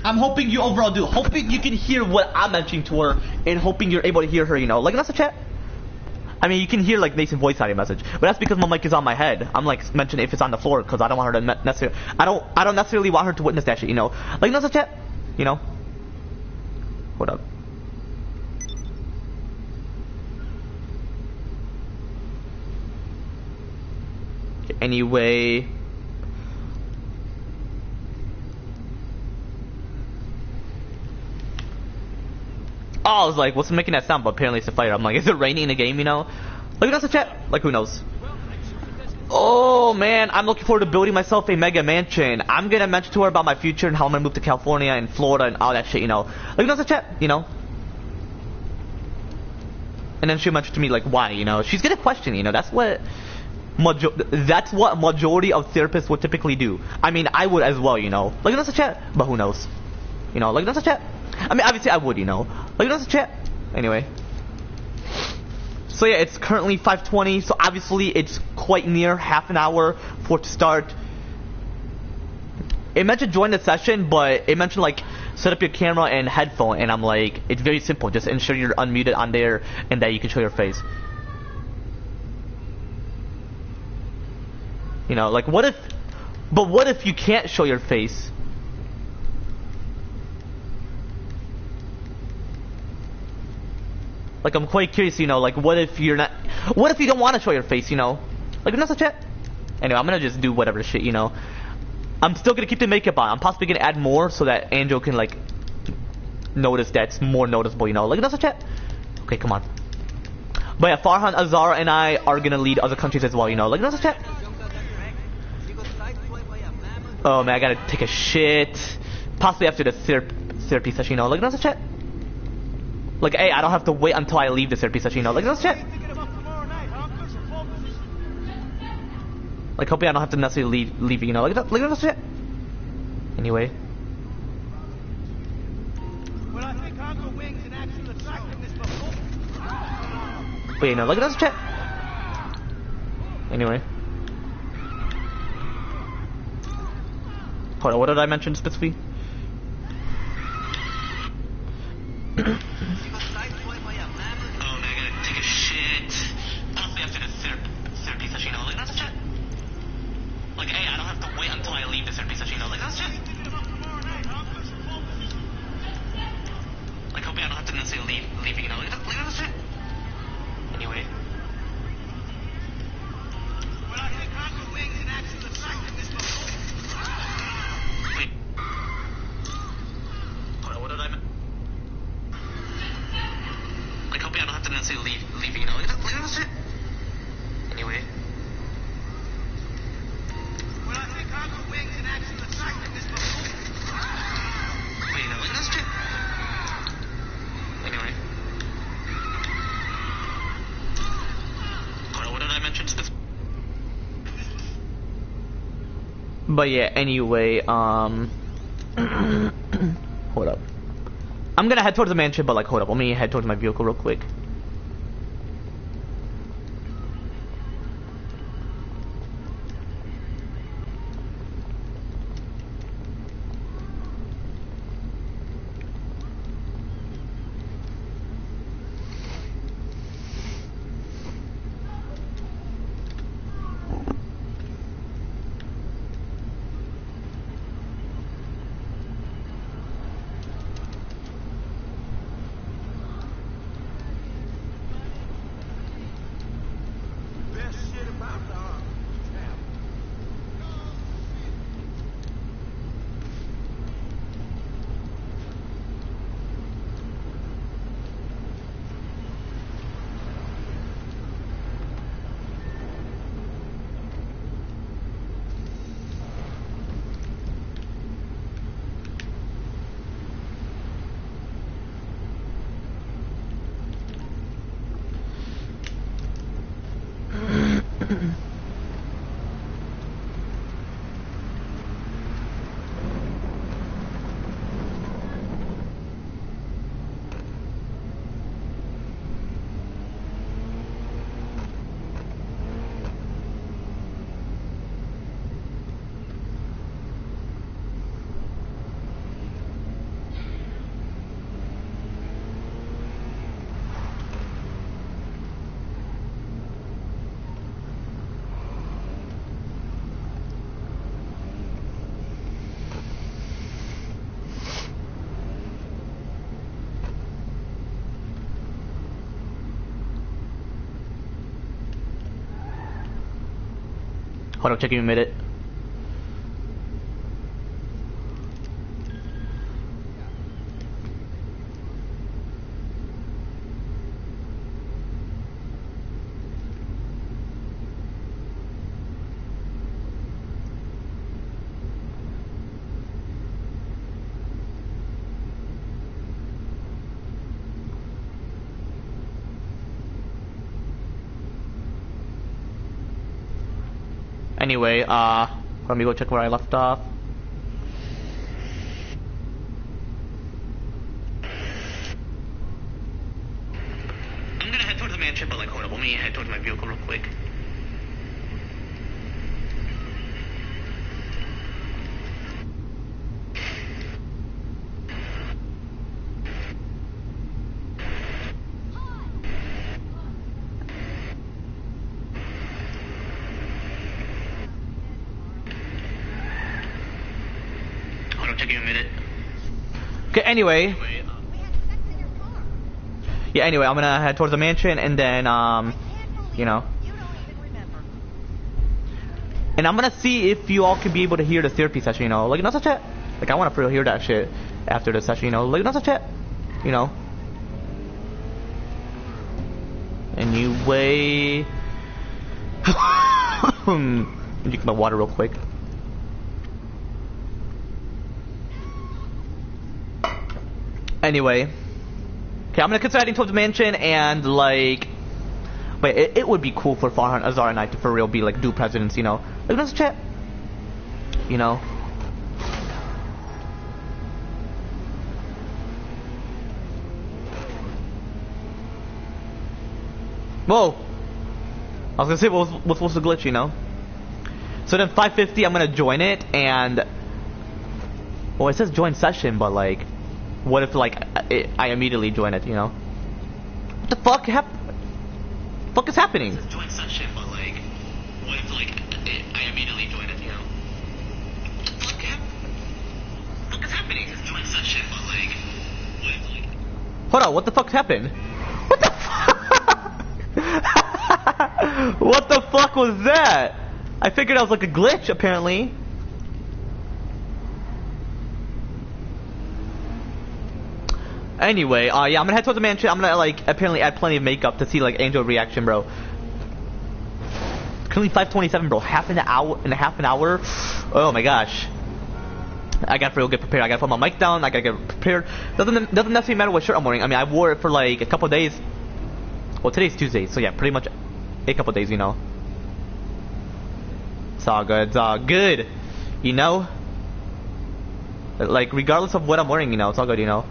[SPEAKER 1] I'm hoping you overall do. Hoping you can hear what I'm mentioning to her, and hoping you're able to hear her, like, that's the chat. I mean, you can hear, like, Nathan's voice audio message, but that's because my mic is on my head. I'm, like, mentioning if it's on the floor, because I don't want her to necessarily, I don't necessarily want her to witness that shit, like, that's the chat, Hold up. Anyway, oh, I was like, what's making that sound? But apparently it's a fire. I'm like, is it raining in the game, Like, that's a chat. Like, who knows? Oh, man, I'm looking forward to building myself a mega mansion. I'm gonna mention to her about my future and how I'm gonna move to California and Florida and all that shit, Like, that's a chat, And then she mentioned to me like why, you know. She's gonna question, you know. That's what majority of therapists would typically do. I mean, I would as well, you know. Like that's a chat, but who knows? You know, like that's a chat. I mean, obviously I would, you know. Like that's a chat. Anyway. So yeah, it's currently 5:20. So obviously it's quite near half an hour for it to start. It mentioned join the session, but it mentioned like set up your camera and headphone, and I'm like, it's very simple. Just ensure you're unmuted on there and that you can show your face. You know, like what if you can't show your face? Like I'm quite curious, you know, like what if you don't want to show your face, you know? Like that's a chat. Anyway, I'm gonna just do whatever shit, you know. I'm still gonna keep the makeup on. I'm possibly gonna add more so that Angel can like notice that's more noticeable, you know. Like that's a chat. Okay, come on. But yeah, Farhan, Azar, and I are gonna lead other countries as well, you know. Like that's a chat. Oh man, I gotta take a shit. Possibly after the therapy session, you know. Like that's a chat. Like, hey, I don't have to wait until I leave the therapy session, you know. Like that's a chat. Like, hopefully I don't have to necessarily leave, you know, like that's shit. Anyway.
[SPEAKER 5] Well, I think Hunger Wings and actual attractiveness before.
[SPEAKER 1] But you know, like that's shit. Anyway. Hold on, what did I mention specifically?
[SPEAKER 7] Oh man, I gotta take a shit. Possibly after the therapy session, you know, like that's a chat. Like, hey, I don't have to wait until I leave the therapy session, you know, like that's shit. Like, hopefully I don't have to necessarily leave, you know, like that's shit. Anyway.
[SPEAKER 5] Well, I think Hunger Wings and actual attractiveness before.
[SPEAKER 7] Wait. Hold on, what did I mention? Like, hopefully I don't have to necessarily leave, you know, like that's shit. Anyway.
[SPEAKER 5] Well, I think Hunger Wings and actual attractiveness before.
[SPEAKER 7] Wait, no, like that's shit. Anyway. Hold on, what did I mention specifically?
[SPEAKER 1] But yeah, anyway, hold up. I'm gonna head towards the mansion, but like, hold up. Let me head towards my vehicle real quick.
[SPEAKER 5] Best shit about the Hunger. Hold up, checking a minute.
[SPEAKER 1] Anyway, let me go check where I left off.
[SPEAKER 7] I'm gonna head towards the mansion, but like, hold up, let me head towards my vehicle real quick. Hold on, checking a minute.
[SPEAKER 1] Okay, anyway. Yeah, anyway, I'm gonna head towards the mansion and then, you know. And I'm gonna see if you all can be able to hear the therapy session, you know. Like, not such a, like, I wanna for real hear that shit after the session, you know. Like, not such a, you know. Anyway. Drink my water real quick. Anyway. Okay, I'm gonna consider heading towards the mansion and like, wait, it would be cool for Farhan, Azar, and I to for real be like dual presidents, you know. Like, let's chat, you know. Whoa! I was gonna say what's the glitch, you know. So then 5:50, I'm gonna join it, and well, it says join session, but like, what if like I immediately join it, you know? What the fuck fuck is happening?
[SPEAKER 7] It's join session, but like, what if like I immediately join it, you know? What the fuck is happening? It's join session, but like, what if like?
[SPEAKER 1] Hold on, what the fuck happened? What the fuck? What the fuck was that? I figured that was like a glitch, apparently. Anyway, yeah, I'm gonna head towards the mansion. I'm gonna like apparently add plenty of makeup to see like Angel reaction, bro. Currently 5:27, bro. Half an hour. Oh my gosh. I gotta real get prepared. I gotta put my mic down. I gotta get prepared. Doesn't necessarily matter what shirt I'm wearing. I mean, I wore it for like a couple days. Well, today's Tuesday, so yeah, pretty much a couple days, you know. It's all good. It's all good, you know. Like regardless of what I'm wearing, you know, it's all good, you know.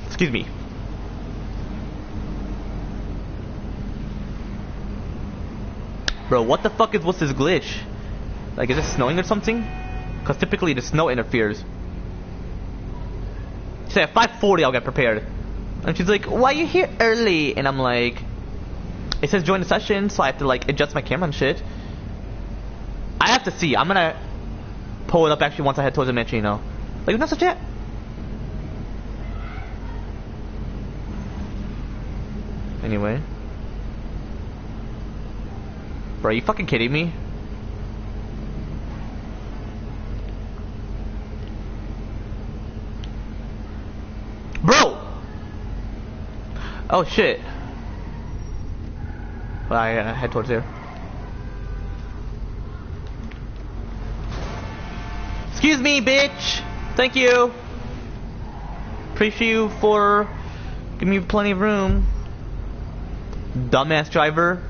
[SPEAKER 1] Excuse me. Bro, what the fuck what's this glitch? Like, is it snowing or something? Because typically the snow interferes. She said at 5:40 I'll get prepared. And she's like, why are you here early? And I'm like, it says join the session, so I have to like adjust my camera and shit. I have to see. I'm gonna pull it up actually once I head towards the mansion, you know. Like, that's such a... Anyway. Bro, are you fucking kidding me? Bro! Oh shit. Well, I gotta head towards there. Excuse me, bitch! Thank you! Appreciate you for giving me plenty of room. Dumbass driver.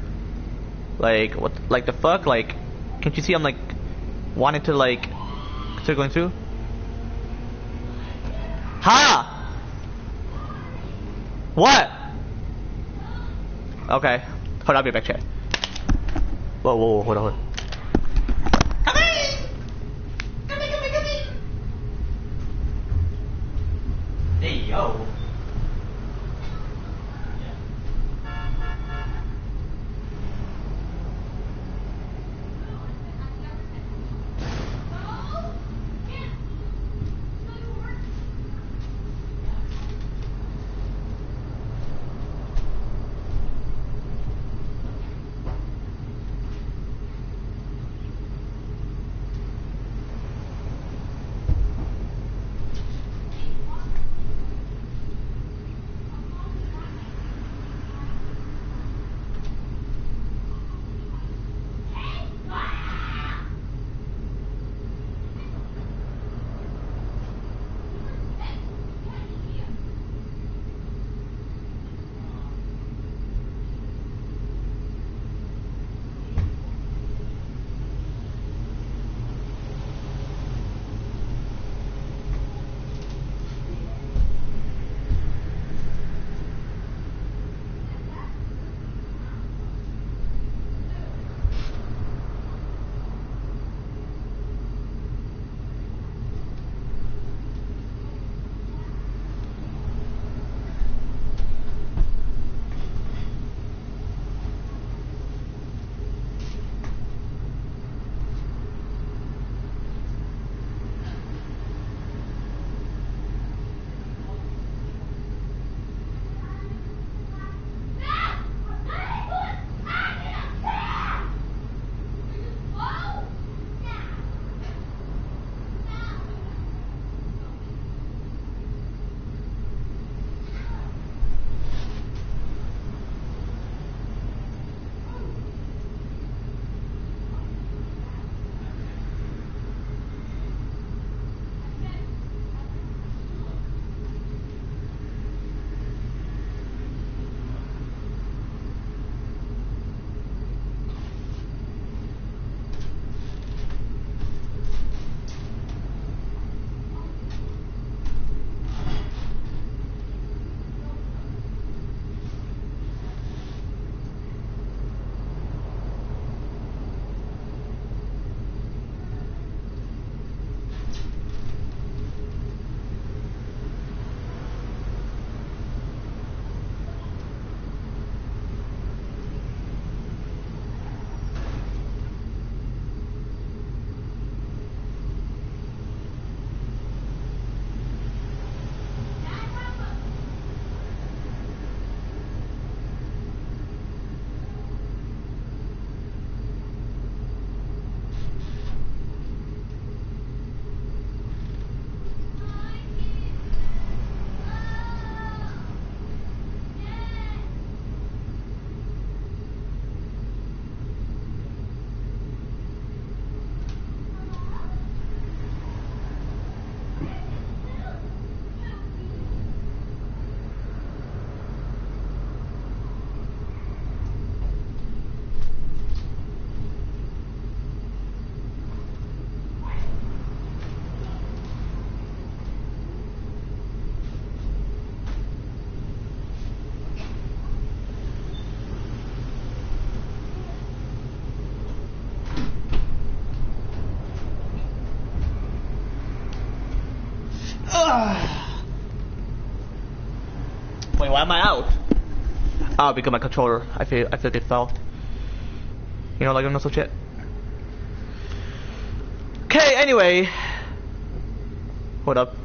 [SPEAKER 1] Like, what, like the fuck? Like, can't you see I'm like, wanting to like, consider going through? Ha! What? Okay. Hold on, I'll be back, chat. Whoa, whoa, hold on.
[SPEAKER 5] Come in! Come in.
[SPEAKER 1] Hey, yo. why am I out? Oh, because my controller. I feel like it fell. You know, like no such shit. Okay, anyway. Hold up.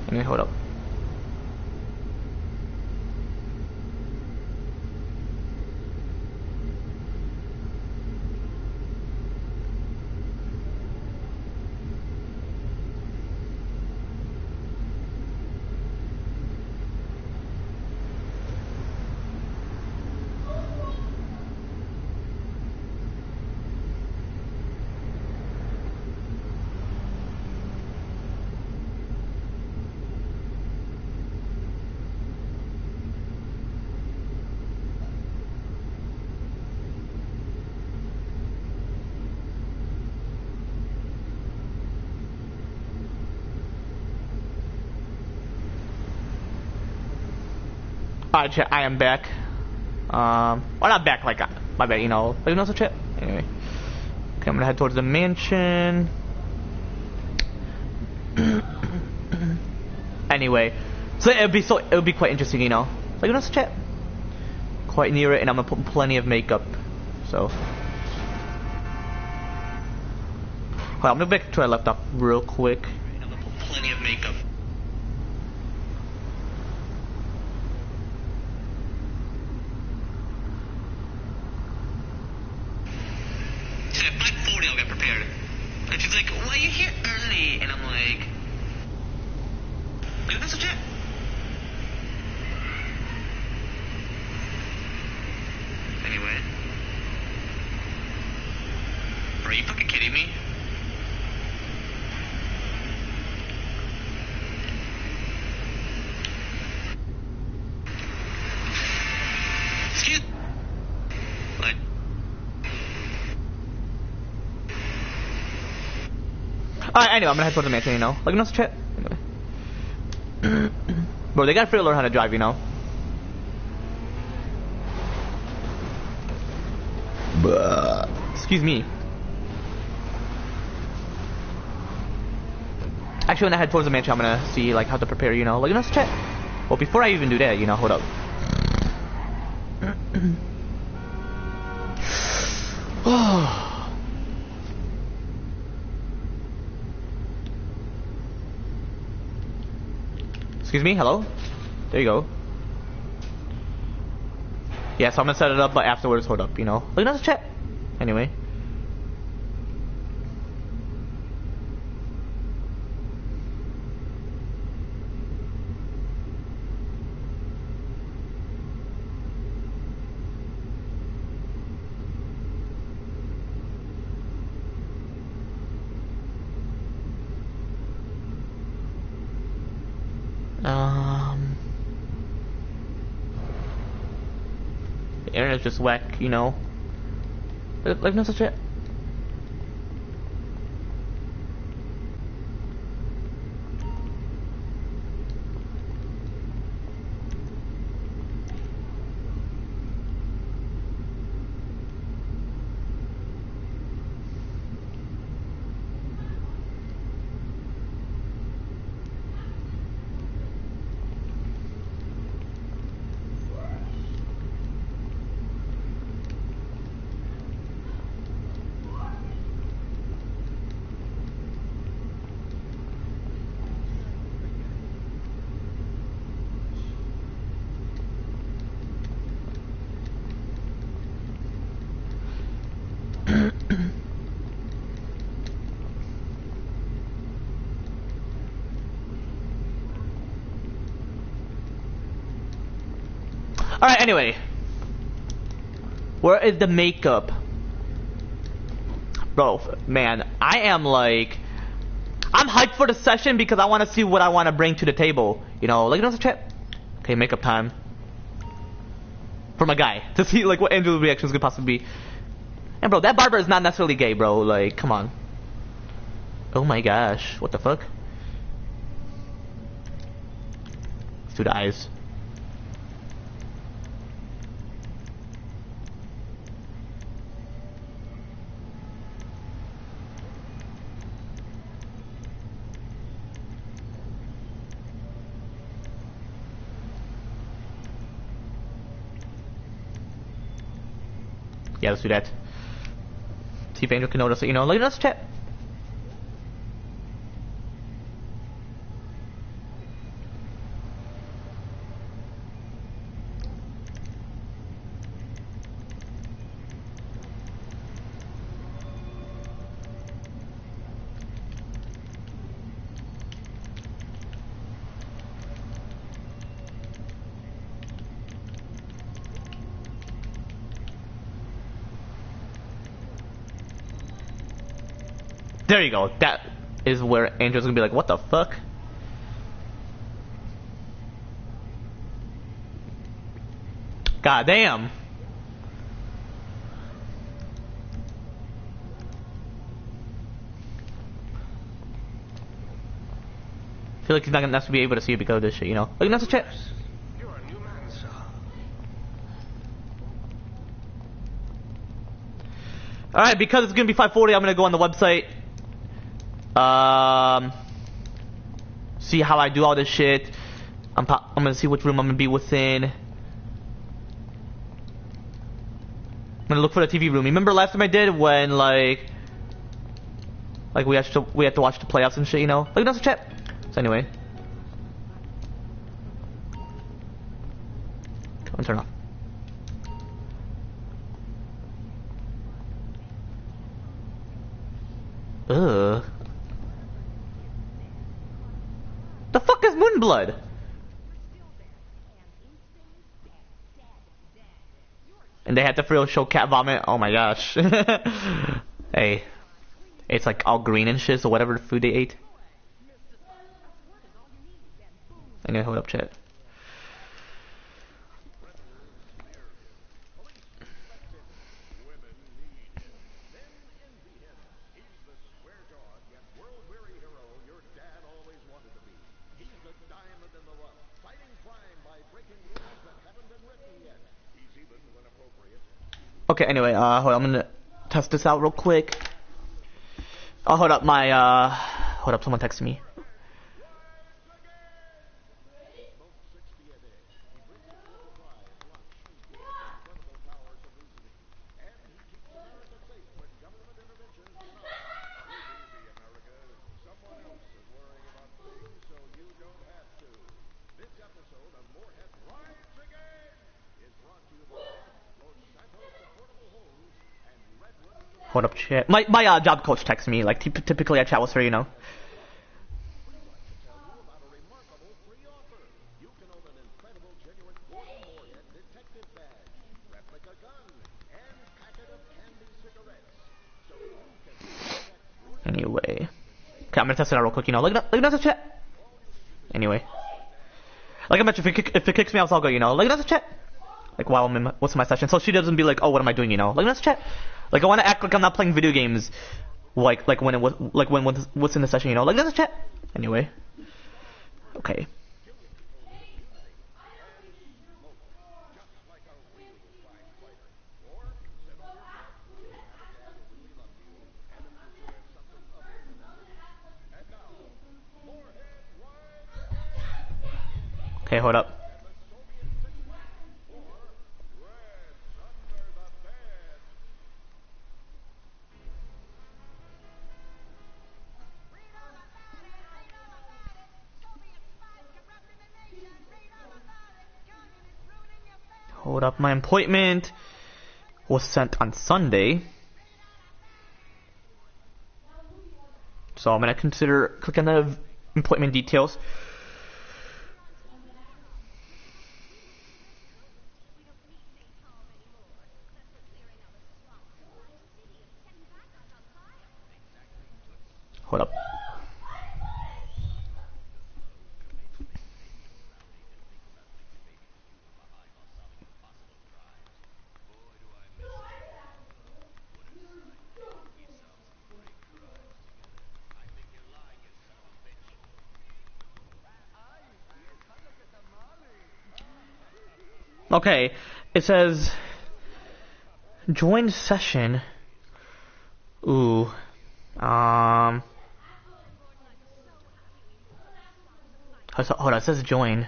[SPEAKER 1] Anyway, hold up. Alright, chat, I am back. Well, not back, like, my bad, you know, such shit. Anyway. Okay, I'm gonna head towards the mansion. Anyway. So it'll be quite interesting, you know. Like, such shit. Quite near it, and I'm gonna put plenty of makeup. So. Hold on, I'm gonna back to where I left off real quick. I'm gonna put plenty of makeup.
[SPEAKER 7] And she's like, why are you here early? And I'm like, dude, that's legit. Anyway. Bro, are you fucking kidding me? Excuse me. Like,
[SPEAKER 1] alright, anyway, I'm gonna head towards the mansion, you know. Like, no shit. Anyway. Bro, they gotta free learn how to drive, you know. Excuse me. Actually, when I head towards the mansion, I'm gonna see, like, how to prepare, you know. Like, no shit. Well, before I even do that, you know, hold up. Excuse me, hello? There you go. Yeah, so I'm gonna set it up, but afterwards, hold up, you know. Look, that's a chat. Anyway. The internet's just whack, you know. Like no such shit. Alright, anyway. Where is the makeup? Bro, man, I am like... I'm hyped for the session because I want to see what I want to bring to the table. You know, like, another chat. Okay, makeup time. For my guy. To see, like, what Andrew's reactions could possibly be. And, bro, that barber is not necessarily gay, bro. Like, come on. Oh my gosh. What the fuck? Let's do the eyes. Yeah, let's do that. See if Angel can notice it, you know. Like, let's chat. There you go. That is where Angel's gonna be like, what the fuck? God damn. I feel like he's not gonna necessarily be able to see it because of this shit, you know? Like, that's a chat.
[SPEAKER 4] You're a new man, sir.
[SPEAKER 1] Alright, because it's gonna be 5:40, I'm gonna go on the website. See how I do all this shit. I'm gonna see which room I'm gonna be within. I'm gonna look for the TV room. Remember last time I did when like we had to watch the playoffs and shit, you know? Like, that's a chat. So anyway, come on, turn off. Ugh. The fuck is Moonblood? And they had to throw show cat vomit. Oh my gosh. Hey, it's like all green and shit. So whatever food they ate. Okay, hold up, chat. Okay, anyway, hold on, I'm gonna test this out real quick. Oh, hold up, someone texted me. Hold up, chat. My job coach texts me. Like, typically I chat with her, you know. Anyway, okay, I'm gonna test it out real quick, you know. Like that's a chat. Anyway, like I mentioned, if it kicks me out, I'll go, you know. Like that's a chat. Like while I'm in what's my session, so she doesn't be like, oh, what am I doing, you know? Like that's a chat. Like I want to act like I'm not playing video games, like when it was like when what's in the session, you know. Like that's a chat. Anyway, okay. Okay, hold up. Hold up, my appointment was sent on Sunday. So I'm gonna click on the appointment details. Hold up. Okay, it says join session. Ooh. Hold on, it says join.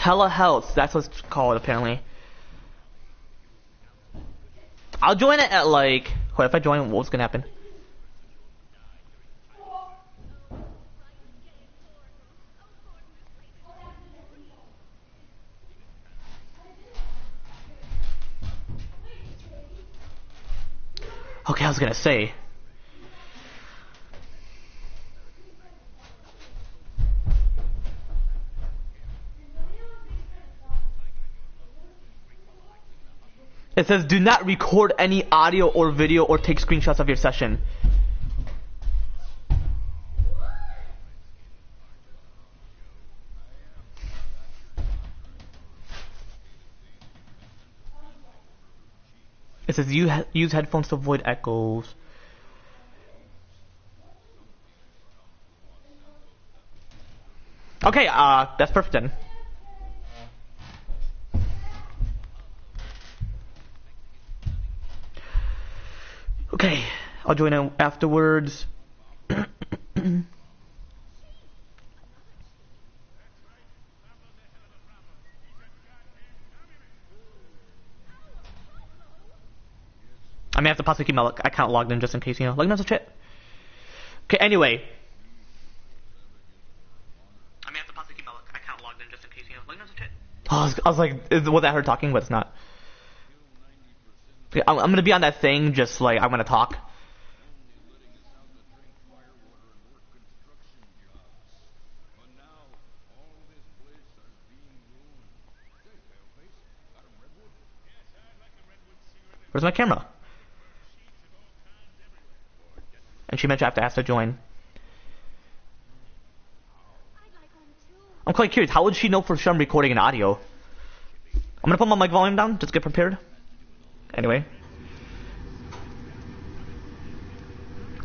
[SPEAKER 1] telehealth. That's what it's called apparently. I'll join it at like. What if I join? What's gonna happen? Okay, I was gonna say. It says do not record any audio or video or take screenshots of your session. It says use headphones to avoid echoes. Okay, that's perfect then. Okay, I'll join in afterwards. I may have to possibly keep my account logged in just in case, you know. Like, that's a shit. Okay, anyway. I may have to possibly keep my account logged in just in case, you know. Like, that's a shit. Oh, I was like, was that her talking? But it's not. Okay, I'm gonna be on that thing, just like, I'm gonna talk. Where's my camera? And she mentioned I have to ask to join. I'm quite curious, how would she know for sure I'm recording an audio? I'm gonna put my mic volume down, just get prepared. Anyway.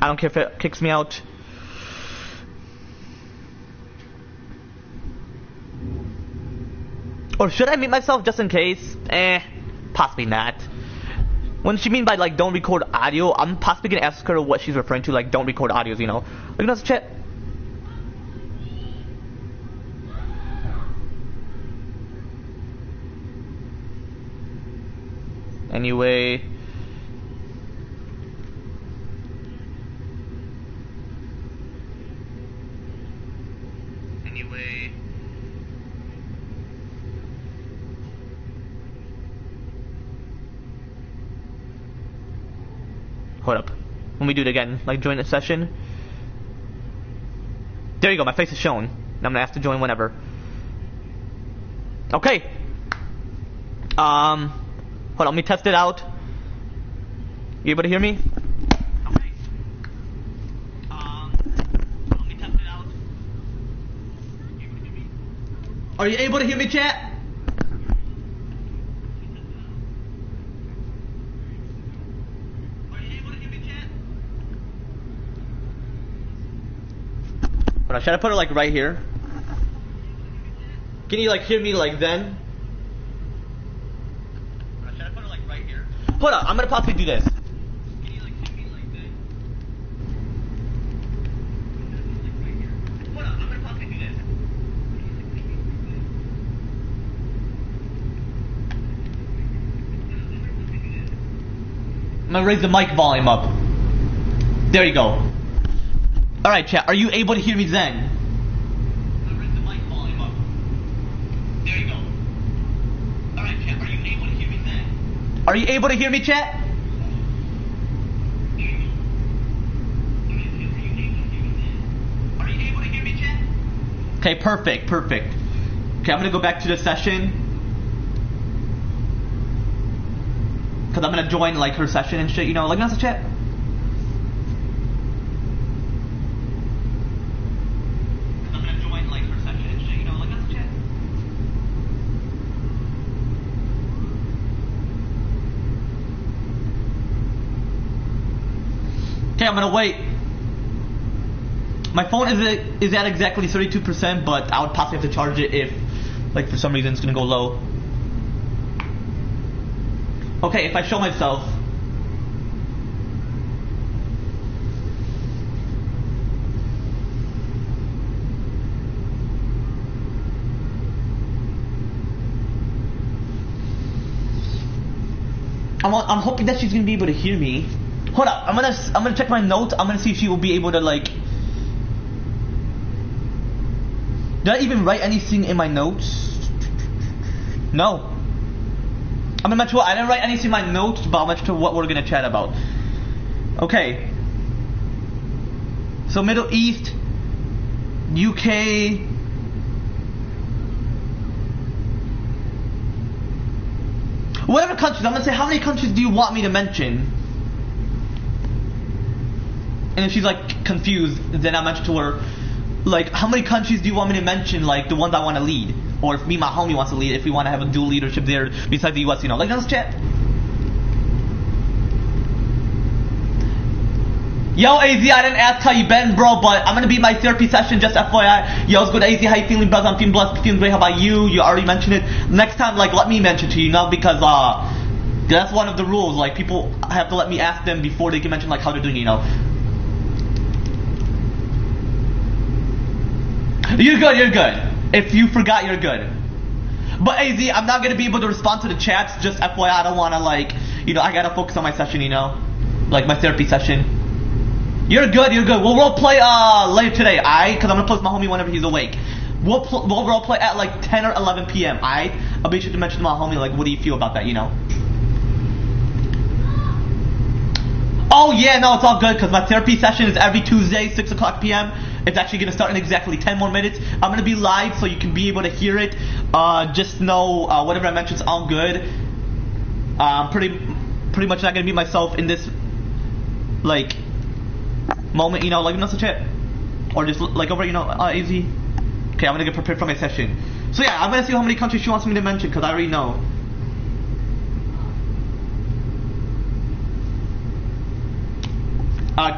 [SPEAKER 1] I don't care if it kicks me out. Or should I mute myself just in case? Possibly not. When she mean by like don't record audio, I'm possibly gonna ask her what she's referring to, like don't record audios, you know. Look at this chat. Anyway. Hold up. Let me do it again. Like join a session. There you go. My face is shown. Now I'm gonna have to join whenever. Okay. Hold on. Let me test it out. You able to hear me? Okay. Let me test it out. You able to hear me? Are you able to hear me, chat? Should I put it like right here? Can you like hear me like then? Should I put it like right here? Hold on, I'm gonna possibly do this. Can you like hear me like then? Hold on, I'm gonna possibly do this. I'm gonna raise the mic volume up. There you go. Alright, chat, are you able to hear me then? I'll raise the mic volume up. There you go. Alright, chat, are you able to hear me then? Are you able to hear me, chat? There you go. Alright, chat, are you able to hear me then? Are you able to hear me, chat? Okay, perfect. Okay, I'm gonna go back to the session. Cause I'm gonna join like her session and shit, you know, like that's a chat. Okay, I'm gonna wait. My phone is at exactly 32%, but I would possibly have to charge it if, like, for some reason it's gonna go low. Okay, if I show myself. I'm hoping that she's gonna be able to hear me. Hold up, I'm gonna check my notes. I'm gonna see if she will be able to like. Did I even write anything in my notes? No. I'm gonna mention what I didn't write anything in my notes, but I'll mention what we're gonna chat about. Okay. So Middle East, UK. Whatever countries, I'm gonna say how many countries do you want me to mention? And if she's like confused, then I'll mention to her, like, how many countries do you want me to mention, like the ones I want to lead? Or if me and my homie wants to lead, if we want to have a dual leadership there besides the US, you know, like, let's chat. Yo, AZ, I didn't ask how you been, bro, but I'm gonna be in my therapy session, just FYI. Yo, it's good, AZ, how you feeling, brother? I'm feeling blessed, feeling great. How about you? You already mentioned it. Next time, like, let me mention to you, you know, because, that's one of the rules. Like, people have to let me ask them before they can mention, like, how they're doing, you know. You're good, you're good. If you forgot, you're good. But AZ, I'm not gonna be able to respond to the chats, just FYI, I don't wanna, like, you know, I gotta focus on my session, you know? Like, my therapy session. You're good, you're good. We'll role play later today, aight? Because I'm gonna play with my homie whenever he's awake. We'll role play at like 10 or 11 p.m., aight? I'll be sure to mention to my homie, like, what do you feel about that, you know? Oh yeah, no, it's all good, because my therapy session is every Tuesday, 6 o'clock p.m. It's actually gonna start in exactly 10 more minutes. I'm gonna be live, so you can be able to hear it. Just know, whatever I mentioned is all good. Pretty much not gonna mute myself in this, like, moment, you know, like, not such it, or just like over, you know, easy. Okay, I'm gonna get prepared for my session. So yeah, I'm gonna see how many countries she wants me to mention, because I already know.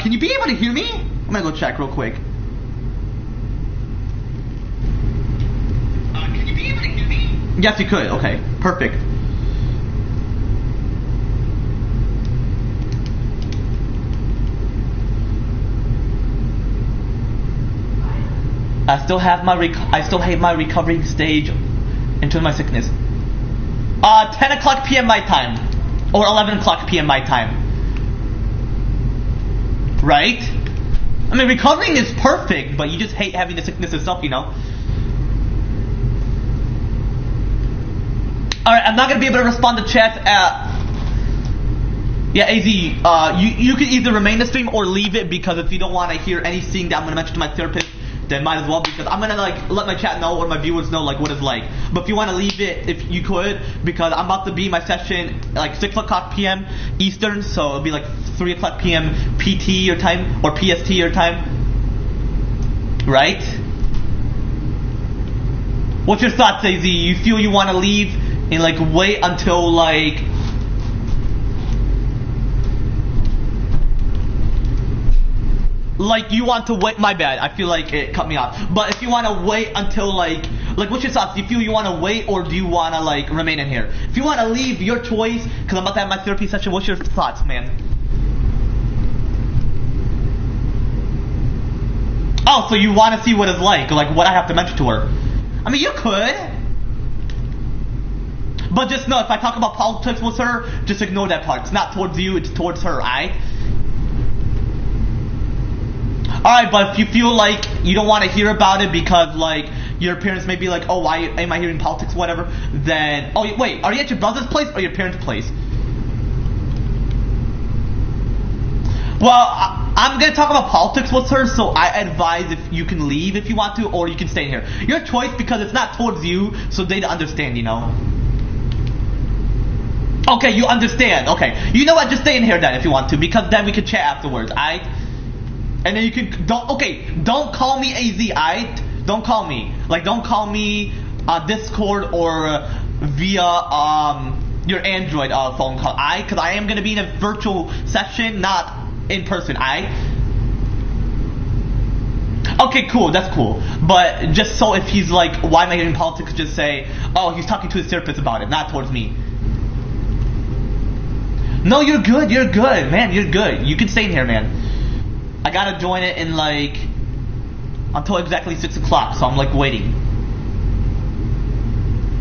[SPEAKER 1] Can you be able to hear me? I'm gonna go check real quick. Can you be able to hear me? Yes, you could. Okay, perfect. I still have my recovery stage into my sickness. 10 o'clock p.m. my time, or 11 o'clock p.m. my time. Right? I mean, recovering is perfect, but you just hate having the sickness itself, you know. All right, I'm not gonna be able to respond to chats at. Yeah, AZ, you can either remain in the stream or leave it, because if you don't want to hear anything that I'm gonna mention to my therapist, then might as well, because I'm gonna like let my chat know or my viewers know like what it's like. But if you want to leave it, if you could, because I'm about to be in my session like 6 o'clock p.m. Eastern, so it'll be like 3 o'clock p.m. PT your time or PST your time, right? What's your thoughts, AZ? You feel you want to leave and like wait until like? Like, you want to wait, my bad, I feel like it cut me off. But if you want to wait until, like, what's your thoughts? Do you feel you want to wait, or do you want to, like, remain in here? If you want to leave, your choice, because I'm about to have my therapy session. What's your thoughts, man? Oh, so you want to see what it's like what I have to mention to her. I mean, you could. But just know, if I talk about politics with her, just ignore that part. It's not towards you, it's towards her, aight? Alright, but if you feel like you don't want to hear about it because, like, your parents may be like, oh, why am I hearing politics, whatever, then... Oh, wait, are you at your brother's place or your parents' place? Well, I'm going to talk about politics with her, so I advise if you can leave if you want to, or you can stay in here. Your choice, because it's not towards you, so they'd understand, you know? Okay, you understand. Okay. You know what? Just stay in here then if you want to, because then we can chat afterwards, aight? And then you can, don't call me AZ, aight? Don't call me. Like, don't call me Discord or via your Android phone call, aight? Because I am going to be in a virtual session, not in person, aight? Okay, cool, that's cool. But just so if he's like, why am I hearing politics, just say, oh, he's talking to his therapist about it, not towards me. No, you're good, man, you're good. You can stay in here, man. I gotta join it in like until exactly 6 o'clock, so I'm like waiting.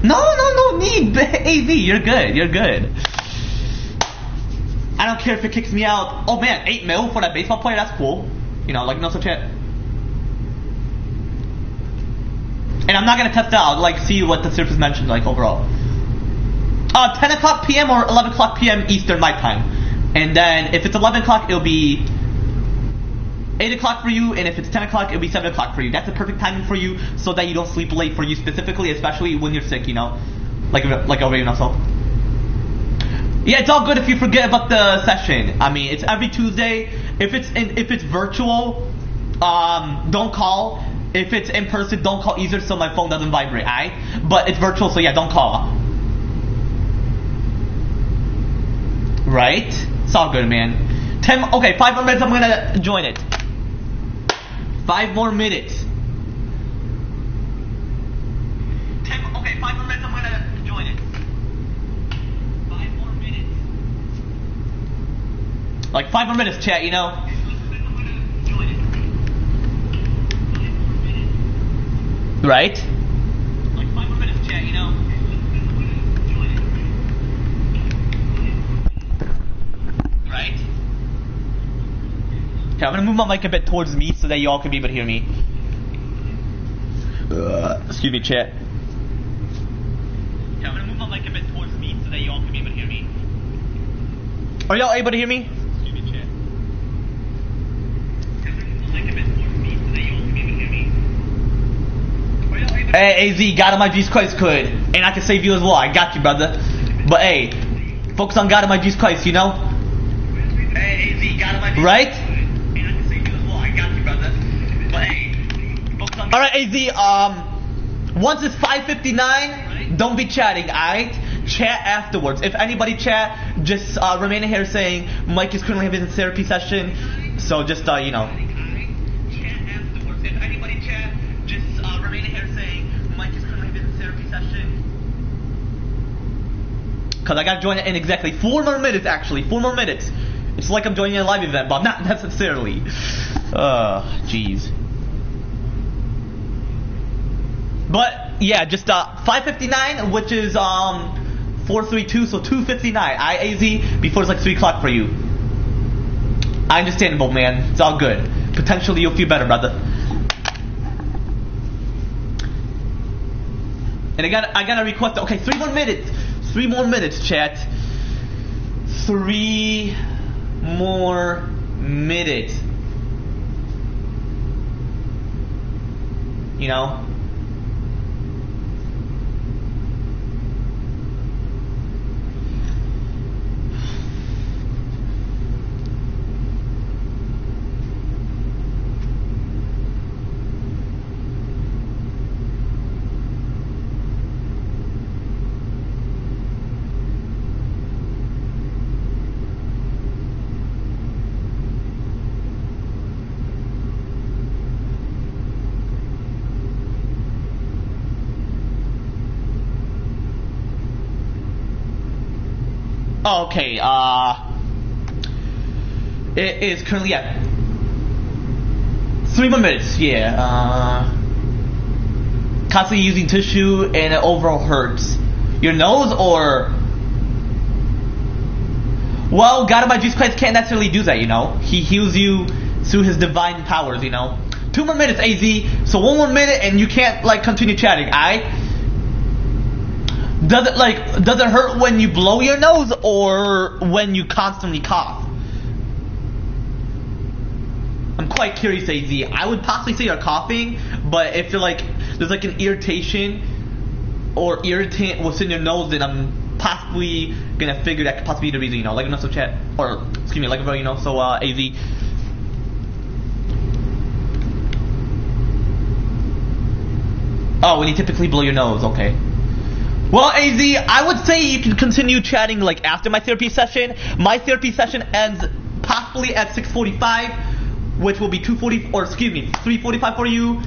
[SPEAKER 1] No need, AZ, you're good. I don't care if it kicks me out. Oh man, 8 mil for that baseball player, that's cool. You know, like no such chat. And I'm not gonna test out, like see what the surface mentioned, like overall. 10 o'clock PM or 11 o'clock PM Eastern my time. And then if it's 11 o'clock, it'll be 8 o'clock for you, and if it's 10 o'clock, it'll be 7 o'clock for you. That's the perfect timing for you, so that you don't sleep late for you specifically, especially when you're sick, you know? Like over, you know, so. Yeah, it's all good if you forget about the session. I mean, it's every Tuesday. If it's virtual, don't call. If it's in person, don't call either, so my phone doesn't vibrate, alright? But it's virtual, so yeah, don't call. Right? It's all good, man. 5 more minutes, I'm gonna join it. 5 more minutes. 5 more minutes, I'm gonna join it. 5 more minutes. Like 5 more minutes, chat, you know? Right? Like 5 more minutes, chat, you know? Right? Okay, I'm gonna move my mic a bit towards me so that y'all can be able to hear me. Excuse me, chat. Okay, I'm gonna move my mic a bit towards me so that y'all can be able to hear me. Are y'all able to hear me? Excuse me, chat. Okay, I'm gonna move my mic a bit towards me so that y'all can be able to hear me. Are y'all able to hear me? Hey, AZ, God of my Jesus Christ could. And I can save you as well. I got you, brother. But hey, focus on God of my Jesus Christ, you know? Hey, AZ, God of my Jesus Christ. Right? Alright, AZ, once it's 5:59, don't be chatting, alright? Chat afterwards. If anybody chat, just remain here saying Mike is currently having a therapy session, so just, you know. Chat afterwards. If anybody chat, just remain here saying Mike is currently having a therapy session. Because I gotta join it in exactly 4 more minutes, actually. 4 more minutes. It's like I'm joining a live event, but not necessarily. Jeez. But yeah, just 5:59, which is 4:32, so 2:59. AZ before it's like 3 o'clock for you. Understandable, man. It's all good. Potentially you'll feel better, brother. And I gotta request. Okay, 3 more minutes. 3 more minutes, chat. 3 more minutes. You know? Oh, okay, it is currently at 3 more minutes, yeah, constantly using tissue and it overall hurts. Your nose or... Well, God of my Jesus Christ can't necessarily do that, you know? He heals you through his divine powers, you know? 2 more minutes, AZ, so 1 more minute and you can't, like, continue chatting, alright? Does it hurt when you blow your nose or when you constantly cough? I'm quite curious, AZ. I would possibly say you're coughing, but if you're like, there's like an irritation or irritant within your nose, then I'm possibly gonna figure that could possibly be the reason, you know, like enough chat, or excuse me, like you know, so AZ. Oh, when you typically blow your nose, okay. Well, AZ, I would say you can continue chatting like after my therapy session. My therapy session ends possibly at 6:45, which will be 3:45 for you.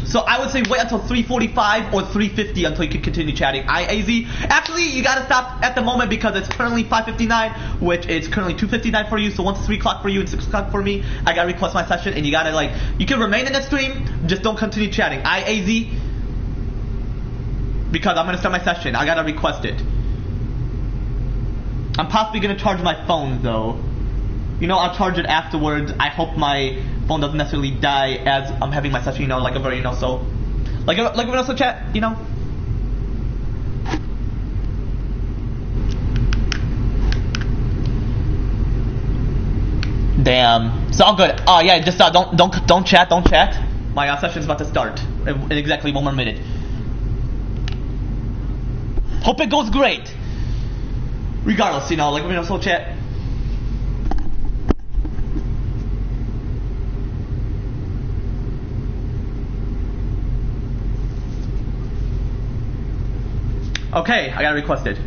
[SPEAKER 1] So I would say wait until 3:45 or 3:50 until you can continue chatting. AZ, actually you gotta stop at the moment because it's currently 5:59, which is currently 2:59 for you. So once it's 3 o'clock for you and 6 o'clock for me, I gotta request my session, and you gotta like, you can remain in the stream, just don't continue chatting. AZ. Because I'm gonna start my session. I gotta request it. I'm possibly gonna charge my phone though. You know, I'll charge it afterwards. I hope my phone doesn't necessarily die as I'm having my session, you know, like a very, you know, so... Like a also chat, you know? Damn. It's all good. Oh yeah, just don't chat. My session's about to start in exactly 1 more minute. Hope it goes great. Regardless, you know, like we're also chat. Okay, I got requested.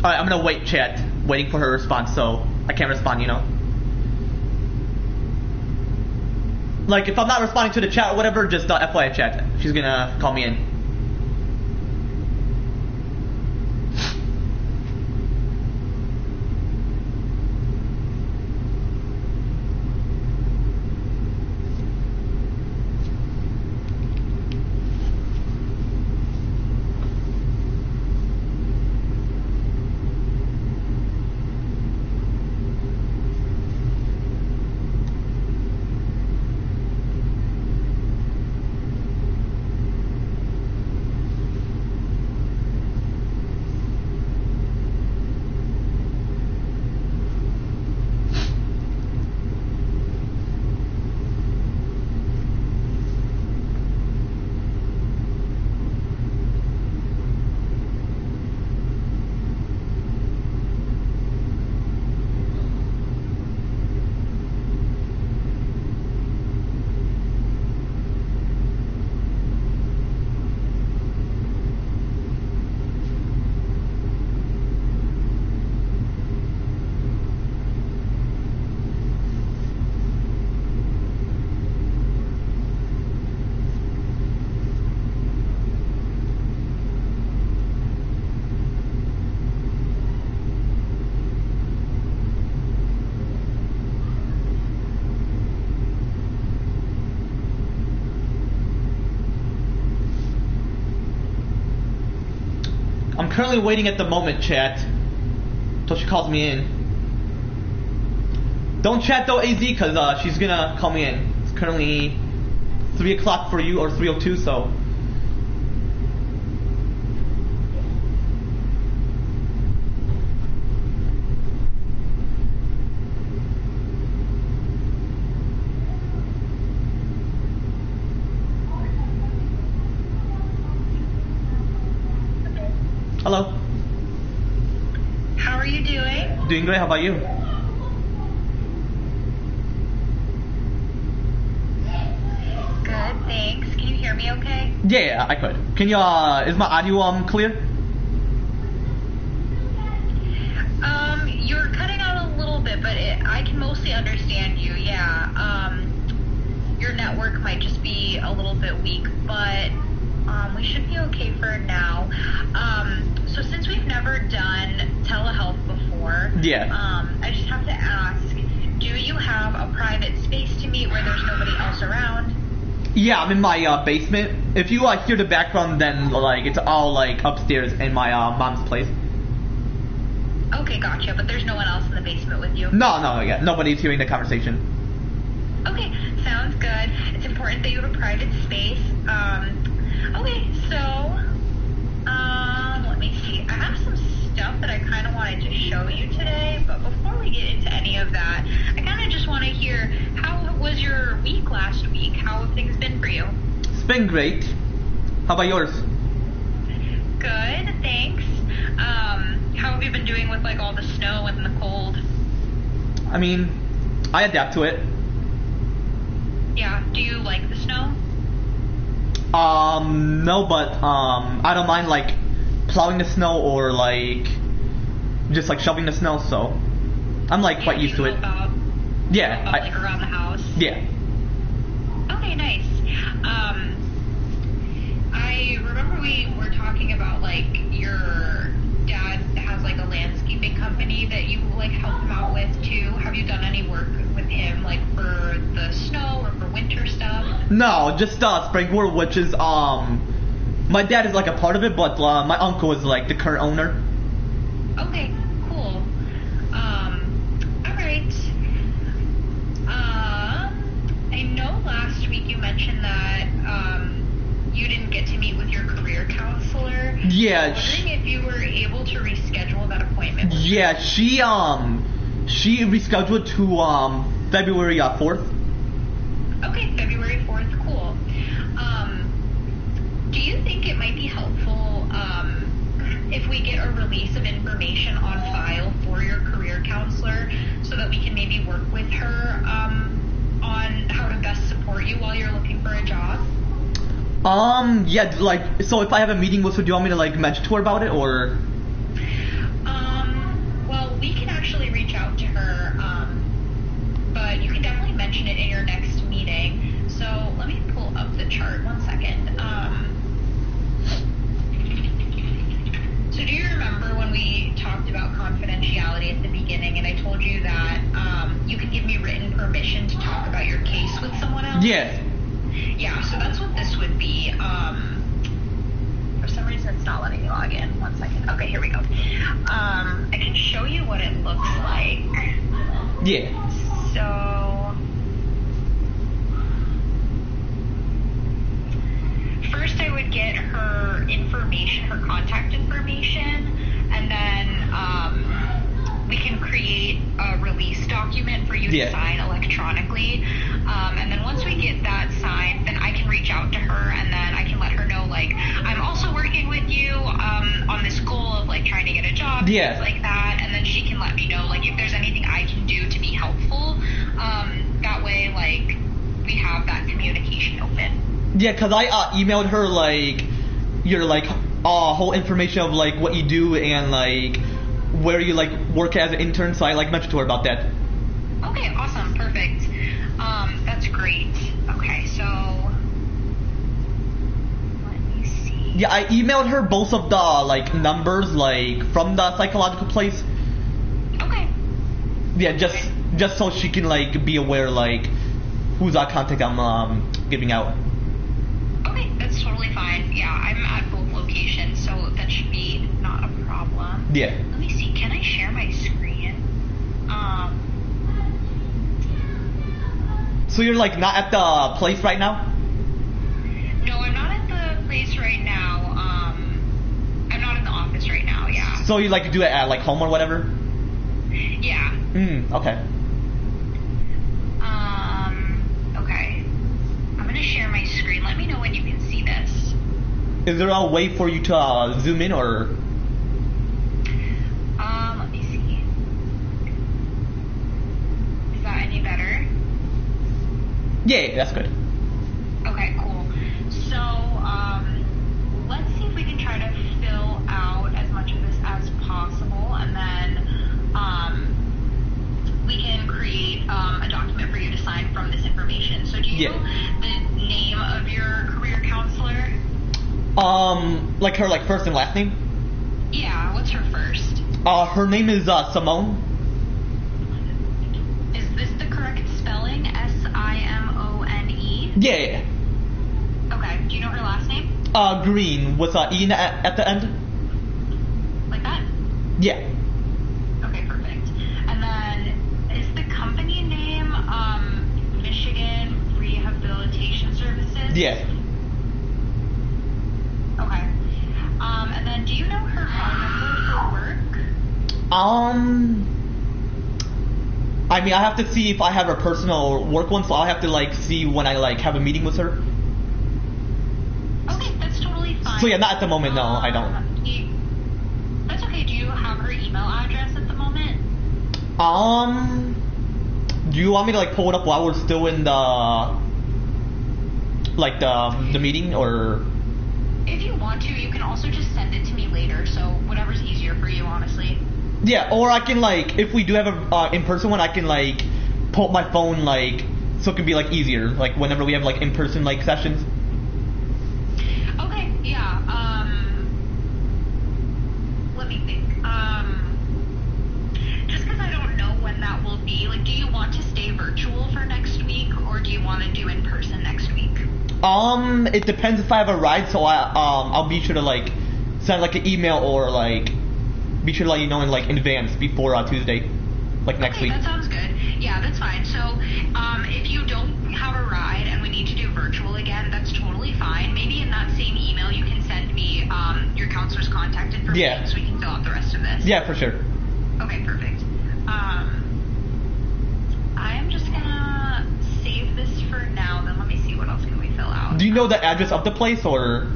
[SPEAKER 1] Alright, I'm gonna wait, chat. Waiting for her response, so I can't respond, you know? Like, if I'm not responding to the chat or whatever, just FYI chat. She's gonna call me in. I'm currently waiting at the moment, chat, until she calls me in. Don't chat though, AZ, because she's gonna call me in. It's currently 3 o'clock for you, or 3:02, so... Hello.
[SPEAKER 8] How are you doing?
[SPEAKER 1] Doing great, how about you?
[SPEAKER 8] Good, thanks. Can you hear me okay?
[SPEAKER 1] Yeah, I could. Can you, is my audio, clear?
[SPEAKER 8] You're cutting out a little bit, but I can mostly understand you, yeah. Your network might just be a little bit weak, but we should be okay for now. So since we've never done telehealth before,
[SPEAKER 1] Yeah.
[SPEAKER 8] I just have to ask, do you have a private space to meet where there's nobody else around?
[SPEAKER 1] Yeah, I'm in my basement. If you hear the background, then like it's all like upstairs in my mom's place.
[SPEAKER 8] Okay, gotcha. But there's no one else in the basement with you?
[SPEAKER 1] No, yeah, nobody's hearing the conversation.
[SPEAKER 8] Okay, sounds good. It's important that you have a private space. Okay, so, let me see. I have some stuff that I kind of wanted to show you today, but before we get into any of that, I kind of just want to hear, how was your week last week? How have things been for you?
[SPEAKER 1] It's been great. How about yours?
[SPEAKER 8] Good. good, thanks. How have you been doing with like all the snow and the cold?
[SPEAKER 1] I mean, I adapt to it.
[SPEAKER 8] Yeah, do you like the snow?
[SPEAKER 1] No, but I don't mind like plowing the snow or like just like shoveling the snow, so I'm like quite used to it. Yeah,
[SPEAKER 8] like around the house.
[SPEAKER 1] Yeah.
[SPEAKER 8] Okay, nice. I remember we were talking about like your dad has like a landscaping company that you like help him out with too. Have you done any work with him like for the snow or for winter stuff?
[SPEAKER 1] No, just spring work, which is my dad is like a part of it, but my uncle is like the current owner.
[SPEAKER 8] Okay, cool. Alright. I know last week you mentioned that you didn't get to meet with your career counselor.
[SPEAKER 1] Yeah.
[SPEAKER 8] I'm wondering if you were able to reschedule that appointment with
[SPEAKER 1] Yeah,
[SPEAKER 8] her.
[SPEAKER 1] she rescheduled to February 4th.
[SPEAKER 8] Okay, February 4th, cool. Do you think it might be helpful if we get a release of information on file for your career counselor so that we can maybe work with her on how to best support you while you're looking for a job?
[SPEAKER 1] Yeah, like, so if I have a meeting with her, do you want me to like mention to her about it, or?
[SPEAKER 8] Well, we can actually reach out to her, but you can definitely mention it in your next meeting. So let me pull up the chart, 1 second. So do you remember when we talked about confidentiality at the beginning and I told you that you can give me written permission to talk about your case with someone else?
[SPEAKER 1] Yeah.
[SPEAKER 8] Yeah, so that's what this would be. For some reason it's not letting me log in. 1 second. Okay, here we go. I can show you what it looks like.
[SPEAKER 1] Yeah.
[SPEAKER 8] So first I would get her information, her contact information, and then we can create a release document for you to sign electronically. And then once we get that signed, then I can reach out to her and then I can let her know, like, I'm also working with you on this goal of, like, trying to get a job, things like that. And then she can let me know, like, if there's anything I can do to be helpful. That way, like, we have that communication open.
[SPEAKER 1] Yeah, because I emailed her, like, your, like, whole information of, like, what you do and, like, where you, like, work as an intern, so I, like, mentioned to her about that.
[SPEAKER 8] Okay, awesome, perfect. That's great. Okay, so let me see.
[SPEAKER 1] Yeah, I emailed her both of the, like, numbers, like, from the psychological place.
[SPEAKER 8] Okay.
[SPEAKER 1] Yeah, just so she can, like, be aware, like, whose contact I'm giving out.
[SPEAKER 8] Okay, that's totally fine. Yeah, I'm at both locations, so that should be not a problem.
[SPEAKER 1] Yeah.
[SPEAKER 8] Let me see, can I share my screen?
[SPEAKER 1] So you're, like, not at the place right now?
[SPEAKER 8] No, I'm not at the place right now. I'm not in the office right now, yeah.
[SPEAKER 1] So you, like, do it at, like, home or whatever?
[SPEAKER 8] Yeah.
[SPEAKER 1] Okay.
[SPEAKER 8] Okay. I'm gonna share my screen. Let me know when you can see this.
[SPEAKER 1] Is there a way for you to zoom in, or?
[SPEAKER 8] Let me see. Is that any better?
[SPEAKER 1] Yeah, that's good.
[SPEAKER 8] Okay, cool. So, let's see if we can try to fill out as much of this as possible, and then, we can create, a document for you to sign from this information. So do you know the name of your career counselor?
[SPEAKER 1] Like her, like, first and last name?
[SPEAKER 8] Yeah, what's her first?
[SPEAKER 1] Her name is, Simone.
[SPEAKER 8] Is this the correct spelling? Simone?
[SPEAKER 1] Yeah.
[SPEAKER 8] Okay, do you know her last name?
[SPEAKER 1] Green, with E at the end?
[SPEAKER 8] Like that?
[SPEAKER 1] Yeah.
[SPEAKER 8] Okay, perfect. And then, is the company name, Michigan Rehabilitation Services?
[SPEAKER 1] Yeah.
[SPEAKER 8] Okay. And then do you know her phone number for work?
[SPEAKER 1] I mean, I have to see if I have her personal or work one, so I'll have to, like, see when I, like, have a meeting with her.
[SPEAKER 8] Okay, that's totally fine.
[SPEAKER 1] So yeah, not at the moment, no, I don't.
[SPEAKER 8] email address at the moment?
[SPEAKER 1] Do you want me to like pull it up while we're still in the the meeting, or?
[SPEAKER 8] If you want to, you can also just send it to me later, so whatever's easier for you, honestly.
[SPEAKER 1] Yeah, or I can like, if we do have a in-person one, I can like pull up my phone like so it can be like easier, like whenever we have like in-person like sessions.
[SPEAKER 8] Okay, yeah. Let me think. Just because I don't know when that will be, like, do you want to stay virtual for next week, or do you want to do in person next week?
[SPEAKER 1] It depends if I have a ride, so I'll be sure to like send like an email or like be sure to let you know in like in advance before Tuesday, like next week.
[SPEAKER 8] That sounds good. Yeah, that's fine. So, if you don't have a ride and we need to do virtual again, that's totally fine. Maybe in that same email you can send me your counselor's contact information so we can fill out the rest of this.
[SPEAKER 1] Yeah, for sure.
[SPEAKER 8] Okay, perfect. I am just gonna save this for now, then let me see what else can we fill out.
[SPEAKER 1] Do you know the address of the place, or?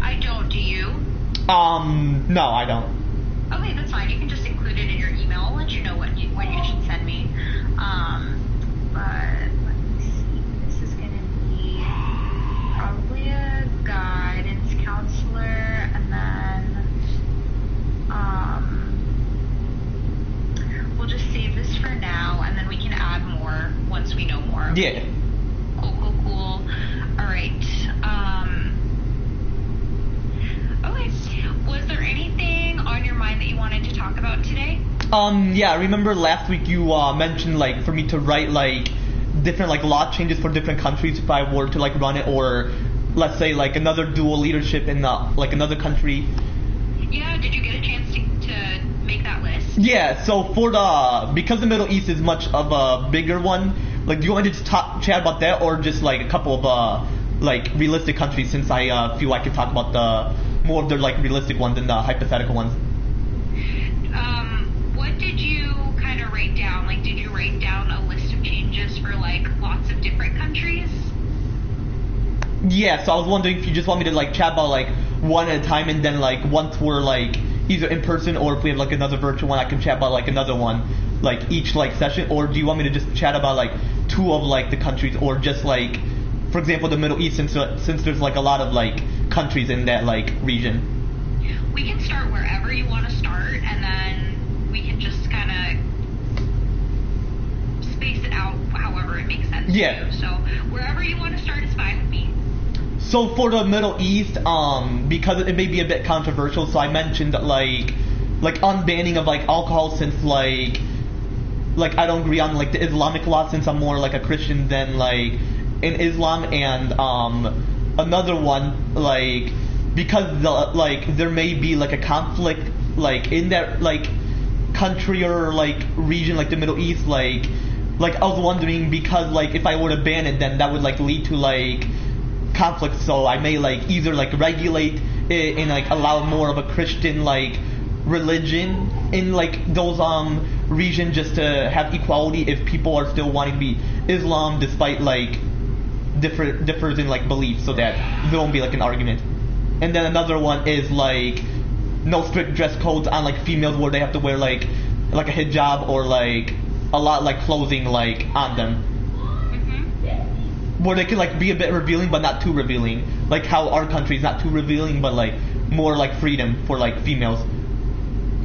[SPEAKER 8] I don't, do you?
[SPEAKER 1] No, I don't.
[SPEAKER 8] Okay, that's fine. You can just include it in your email. I'll let you know when you should send me. But let me see. This is gonna be probably a guidance counselor, and then we'll just save this for now, and then we can add more once we know more.
[SPEAKER 1] Yeah.
[SPEAKER 8] Cool. All right. Okay. Was there anything on your mind that you wanted to talk about today?
[SPEAKER 1] Yeah, I remember last week you mentioned like for me to write like different like law changes for different countries if I were to like run it, or let's say like another dual leadership in like another country.
[SPEAKER 8] Yeah, did you get a chance to make that list?
[SPEAKER 1] Yeah, so for because the Middle East is much of a bigger one, like do you want me to just chat about that, or just like a couple of like realistic countries, since I feel I could talk about the more of the like realistic ones than the hypothetical ones.
[SPEAKER 8] What did you kind of write down? Like, did you write down a list of changes for like lots of different countries?
[SPEAKER 1] Yeah, so I was wondering if you just want me to like chat about like one at a time, and then like once we're like either in person, or if we have like another virtual one, I can chat about like another one, like each like session, or do you want me to just chat about like two of like the countries, or just like, for example, the Middle East, since there's like a lot of like countries in that like region?
[SPEAKER 8] We can start wherever you want to start, and then we can just kind of space it out however it makes sense to you. So wherever you want to start is fine with me.
[SPEAKER 1] So for the Middle East, because it may be a bit controversial, so I mentioned like unbanning of like alcohol, since like I don't agree on like the Islamic law, since I'm more like a Christian than like in Islam, and another one like because there may be like a conflict like in that like country or like region, like the Middle East, like I was wondering, because like if I were to ban it, then that would like lead to like conflict, so I may like either like regulate it and like allow more of a Christian like religion in like those regions, just to have equality if people are still wanting to be Islam despite like differs in like beliefs, so that there won't be like an argument. And then another one is like no strict dress codes on like females, where they have to wear like a hijab or like a lot like clothing like on them, where they can like be a bit revealing but not too revealing, like how our country is not too revealing but like more like freedom for like females.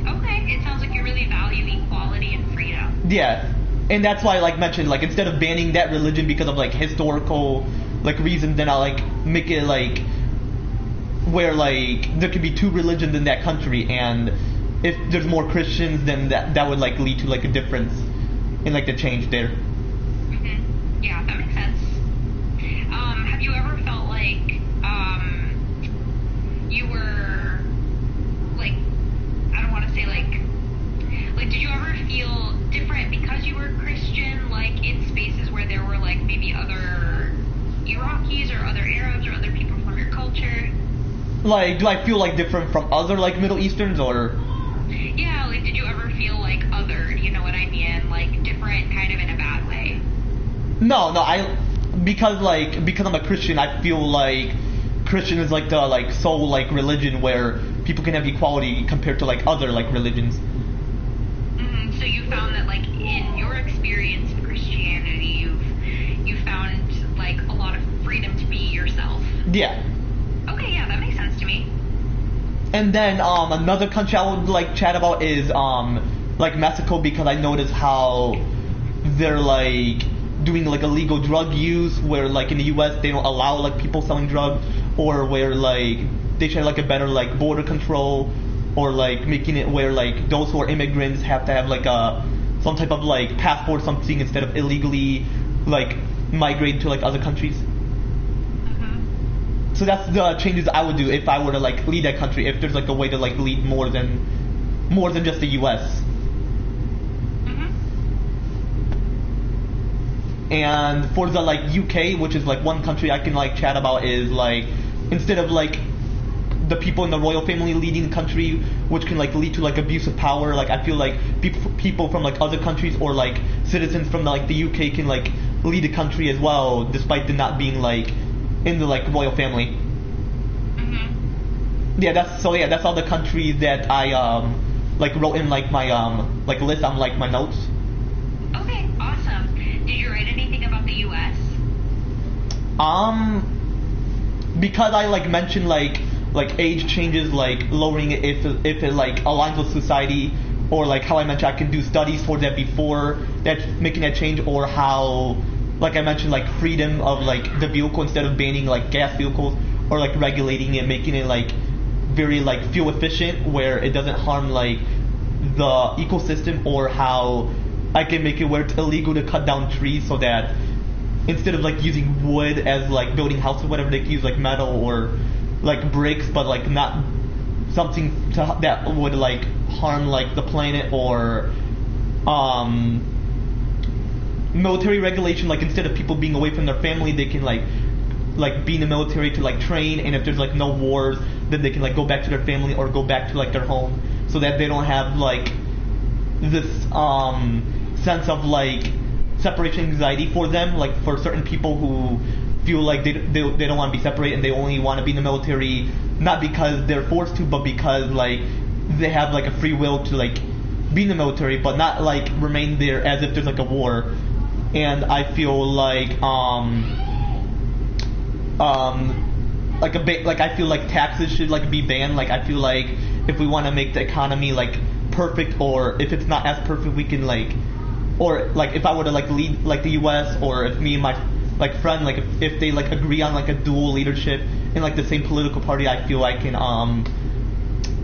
[SPEAKER 8] Okay, it sounds like you really value equality and freedom.
[SPEAKER 1] Yeah, and that's why I like mentioned like instead of banning that religion because of like historical like reasons, then I like make it like where like there could be two religions in that country, and if there's more Christians, then that would like lead to like a difference in like the change there.
[SPEAKER 8] Yeah, that makes sense. Have you ever felt like you were like, I don't want to say like did you ever feel different because you were Christian, like in spaces where there were like maybe other Iraqis or other Arabs or other people from your culture?
[SPEAKER 1] Like, do I feel like different from other like Middle Easterns, or?
[SPEAKER 8] Yeah, like did you ever feel like othered, you know what I mean? Like different kind of in a bad way?
[SPEAKER 1] No, because I'm a Christian, I feel like Christian is like the like sole like religion where people can have equality compared to like other like religions.
[SPEAKER 8] So you found that, like, in your experience in Christianity, you found, like, a lot of freedom to be yourself.
[SPEAKER 1] Yeah.
[SPEAKER 8] Okay, yeah, that makes sense to me.
[SPEAKER 1] And then another country I would like chat about is like Mexico, because I noticed how they're like doing like illegal drug use, where like in the US they don't allow like people selling drugs, or where like they try like a better like border control, or like making it where like those who are immigrants have to have like a some type of like passport or something instead of illegally like migrate to like other countries. So that's the changes I would do if I were to like lead that country, if there's like a way to like lead more than just the US. And for the like UK, which is like one country I can like chat about, is like instead of like the people in the royal family leading the country, which can like lead to like abuse of power, like I feel like people from like other countries or like citizens from like the UK can like lead the country as well, despite them not being like in the like royal family. Yeah, that's all the countries that I like wrote in like my like list on like my notes.
[SPEAKER 8] Okay, awesome. Did you write anything about the US?
[SPEAKER 1] Because I like mentioned like age changes, like lowering it if it like aligns with society, or like how I mentioned I can do studies for that before that making that change, or how like I mentioned like freedom of like the vehicle instead of banning like gas vehicles, or like regulating it, making it like very like fuel efficient where it doesn't harm like the ecosystem, or how I can make it where it's illegal to cut down trees, so that instead of like using wood as like building houses or whatever, they can use like metal or like bricks, but like not something that would like harm like the planet, or military regulation, like instead of people being away from their family, they can like be in the military to like train, and if there's like no wars, then they can like go back to their family or go back to like their home, so that they don't have like this sense of like separation anxiety for them, like for certain people who feel like they don't want to be separated and they only want to be in the military, not because they're forced to, but because like they have like a free will to like be in the military, but not like remain there as if there's like a war. And I feel like like a bit like I feel like taxes should like be banned. Like I feel like if we want to make the economy like perfect, or if it's not as perfect, we can like, or like if I were to like lead like the US, or if me and my like friend, like if they like agree on like a dual leadership in like the same political party, I feel I can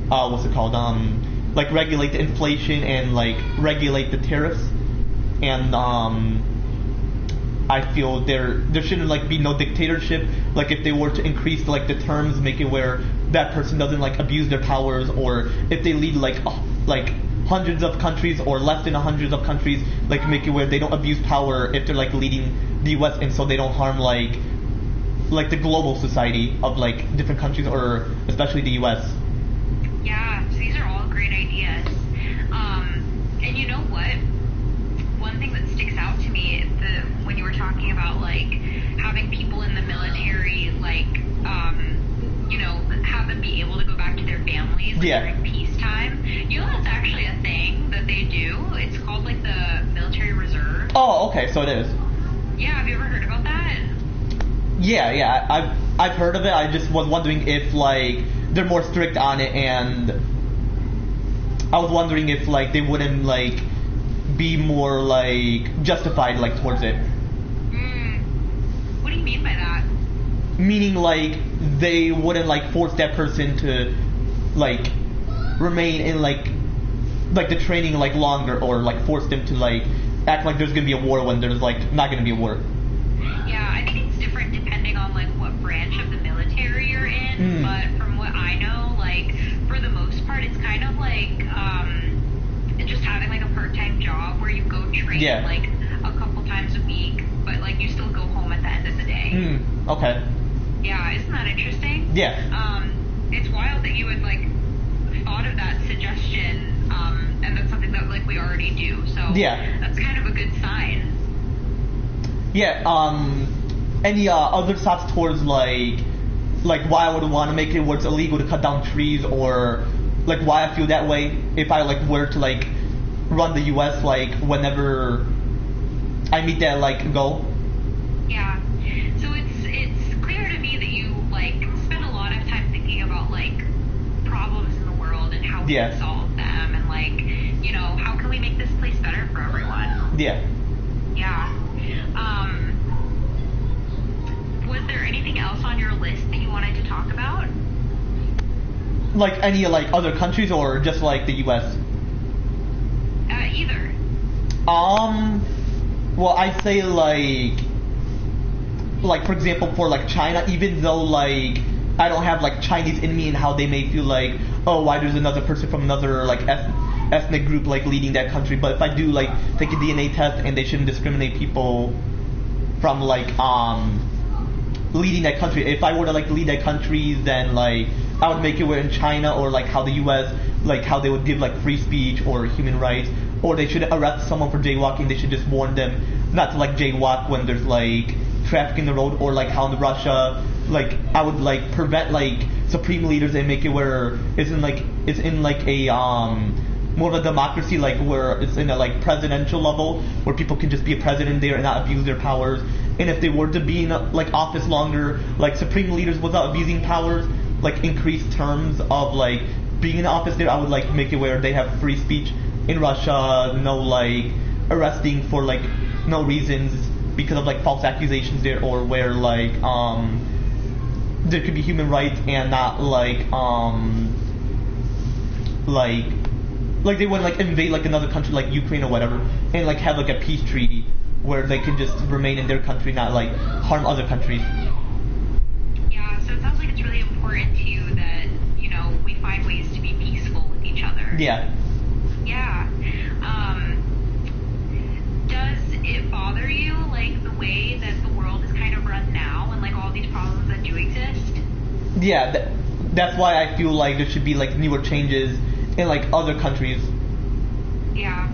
[SPEAKER 1] what's it called, like regulate the inflation and like regulate the tariffs, and I feel there shouldn't like be no dictatorship. Like if they were to increase like the terms, make it where that person doesn't like abuse their powers, or if they lead like hundreds of countries or less than hundreds of countries, like make it where they don't abuse power if they're like leading the US, and so they don't harm like the global society of like different countries, or especially the US.
[SPEAKER 8] Yeah, so these are all great ideas. And you know what? One thing that sticks out to me is when you were talking about like having people in the military, like you know, have them be able to go back to their families like, during peacetime. You know, that's actually a thing that they do. It's called like the military reserve.
[SPEAKER 1] Oh, okay, so it is.
[SPEAKER 8] Yeah, have you ever heard about that?
[SPEAKER 1] Yeah, I've heard of it. I just was wondering if like they're more strict on it, and I was wondering if like they wouldn't like be more like justified like towards it.
[SPEAKER 8] What do you mean by that?
[SPEAKER 1] Meaning like they wouldn't like force that person to like remain in like the training like longer, or like force them to like act like there's gonna be a war when there's like not gonna be a war.
[SPEAKER 8] Yeah, I think it's different depending on like what branch of the military you're in, but from what I know, like for the most part, it's kind of like just having like a part-time job where you go train like a couple times a week, but like you still go home at the end of the day.
[SPEAKER 1] Okay.
[SPEAKER 8] Yeah, isn't that interesting?
[SPEAKER 1] Yeah.
[SPEAKER 8] It's wild that you had like thought of that suggestion, and that's something that like we already do. So that's kind of a good sign.
[SPEAKER 1] Yeah. Any other thoughts towards like why I would want to make it where it's illegal to cut down trees, or like why I feel that way if I like were to like run the U.S. like whenever I meet that like goal.
[SPEAKER 8] Yeah. So it's clear to me that you like spend a lot of time thinking about like problems in the world and how we
[SPEAKER 1] Yeah.
[SPEAKER 8] can solve them and like, you know, how can we make this place better for everyone?
[SPEAKER 1] Yeah.
[SPEAKER 8] Yeah. Was there anything else on your list that you wanted to talk about?
[SPEAKER 1] Like any like other countries or just like the U.S.
[SPEAKER 8] Either.
[SPEAKER 1] Well, I'd say like for example, for like China, even though like I don't have like Chinese in me and how they may feel like, oh, why there's another person from another like ethnic group like leading that country, but if I do like take a DNA test and they shouldn't discriminate people from like leading that country. If I were to like lead that country, then like I would make it where in China or like how the U.S. like how they would give like free speech or human rights, or they should arrest someone for jaywalking. They should just warn them not to like jaywalk when there's like traffic in the road, or like how in Russia, like I would like prevent like supreme leaders and make it where it's in like a more of a democracy, like where it's in a like presidential level where people can just be a president there and not abuse their powers. And if they were to be in like office longer, like supreme leaders without abusing powers, like increased terms of like being in office there, I would like make it where they have free speech in Russia, no like arresting for like no reasons because of like false accusations there, or where like there could be human rights and not like like they wouldn't like invade like another country like Ukraine or whatever, and like have like a peace treaty where they can just remain in their country, not like harm other countries.
[SPEAKER 8] Yeah, so it sounds like it's really important to you that, you know, we find ways to be peaceful with each other.
[SPEAKER 1] Yeah.
[SPEAKER 8] Yeah. Does it bother you, like, the way that the world is kind of run now and, like, all these problems that do exist?
[SPEAKER 1] Yeah, that's why I feel like there should be like newer changes in like other countries.
[SPEAKER 8] Yeah.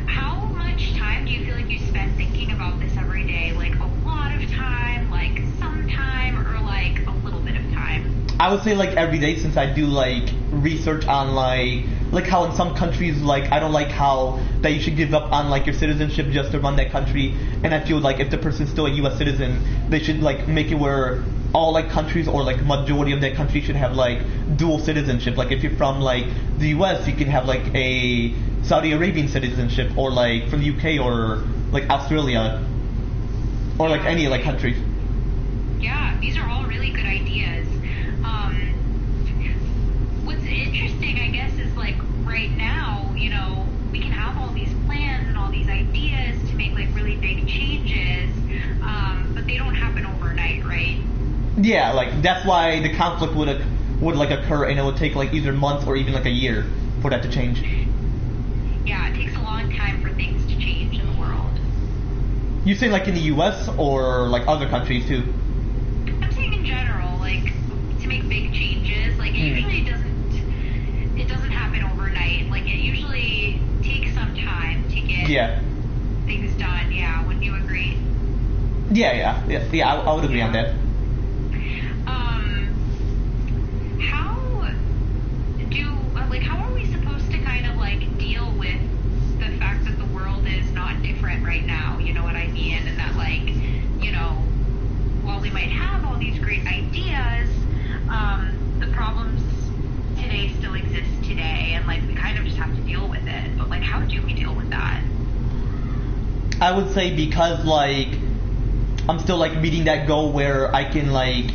[SPEAKER 8] How much time do you feel like you spend thinking about this every day? Like a lot of time, like some time, or like a little bit of time?
[SPEAKER 1] I would say like every day, since I do like research on like how in some countries like I don't like how that you should give up on like your citizenship just to run that country, and I feel like if the person's still a U.S. citizen, they should like make it where all like countries or like majority of that country should have like dual citizenship. Like if you're from like the U.S., you can have like a Saudi Arabian citizenship, or like from the UK or like Australia, or like any like country.
[SPEAKER 8] Yeah, these are all really good ideas. What's interesting, I guess, is like right now, you know, we can have all these plans and all these ideas to make like really big changes, but they don't happen overnight, right?
[SPEAKER 1] Yeah, like that's why the conflict would like occur, and it would take like either months or even like a year for that to change.
[SPEAKER 8] Yeah, it takes a long time for things to change in the world.
[SPEAKER 1] You say like in the U.S. or like other countries too?
[SPEAKER 8] I'm saying in general, like to make big changes, like it usually doesn't happen overnight. Like it usually takes some time to get things done. Yeah, wouldn't you agree?
[SPEAKER 1] Yeah, I would agree on that.
[SPEAKER 8] How are we supposed to kind of like deal with the fact that the world is not different right now? You know what I mean? And that like, you know, while we might have all these great ideas, the problems today still exist today, and like we kind of just have to deal with it. But like, how do we deal with that?
[SPEAKER 1] I would say because like I'm still like meeting that goal where I can like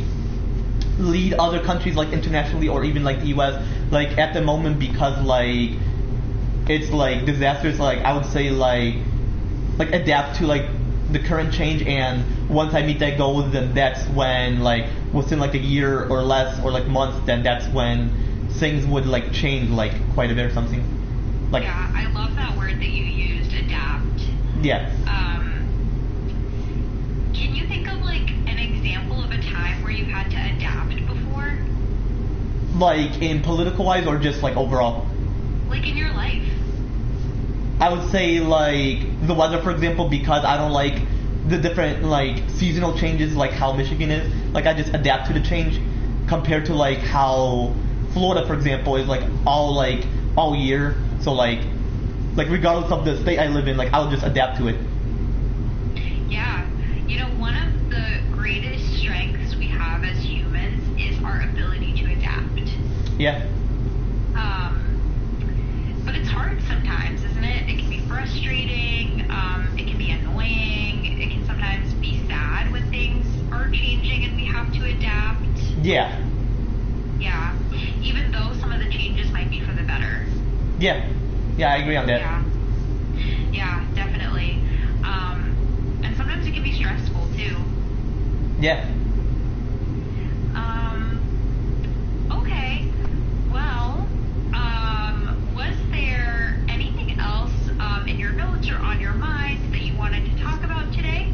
[SPEAKER 1] lead other countries like internationally or even like the US, like at the moment, because like it's like disastrous, like I would say like adapt to like the current change, and once I meet that goal, then that's when like within like a year or less or like months, then that's when things would like change like quite a bit or something. Like
[SPEAKER 8] yeah, I love that word that you used, adapt.
[SPEAKER 1] Yeah.
[SPEAKER 8] Can you think of like an example of a time where you had to adapt before?
[SPEAKER 1] Like in political wise or just like overall?
[SPEAKER 8] Like in your life.
[SPEAKER 1] I would say like the weather, for example, because I don't like the different like seasonal changes like how Michigan is. Like I just adapt to the change compared to like how Florida, for example, is like all year. So like like regardless of the state I live in, like I'll just adapt to it.
[SPEAKER 8] Yeah. You know, one of the greatest strengths we have as humans is our ability to adapt.
[SPEAKER 1] Yeah.
[SPEAKER 8] But it's hard sometimes, isn't it? It can be frustrating, it can be annoying, it can sometimes be sad when things are changing and we have to adapt.
[SPEAKER 1] Yeah.
[SPEAKER 8] Yeah. Even though some of the changes might be for the better.
[SPEAKER 1] Yeah. Yeah, I agree on that.
[SPEAKER 8] Yeah. Yeah, definitely. And sometimes it can be stressful too.
[SPEAKER 1] Yeah.
[SPEAKER 8] Okay. Well, was there anything else in your notes or on your mind that you wanted to talk about today?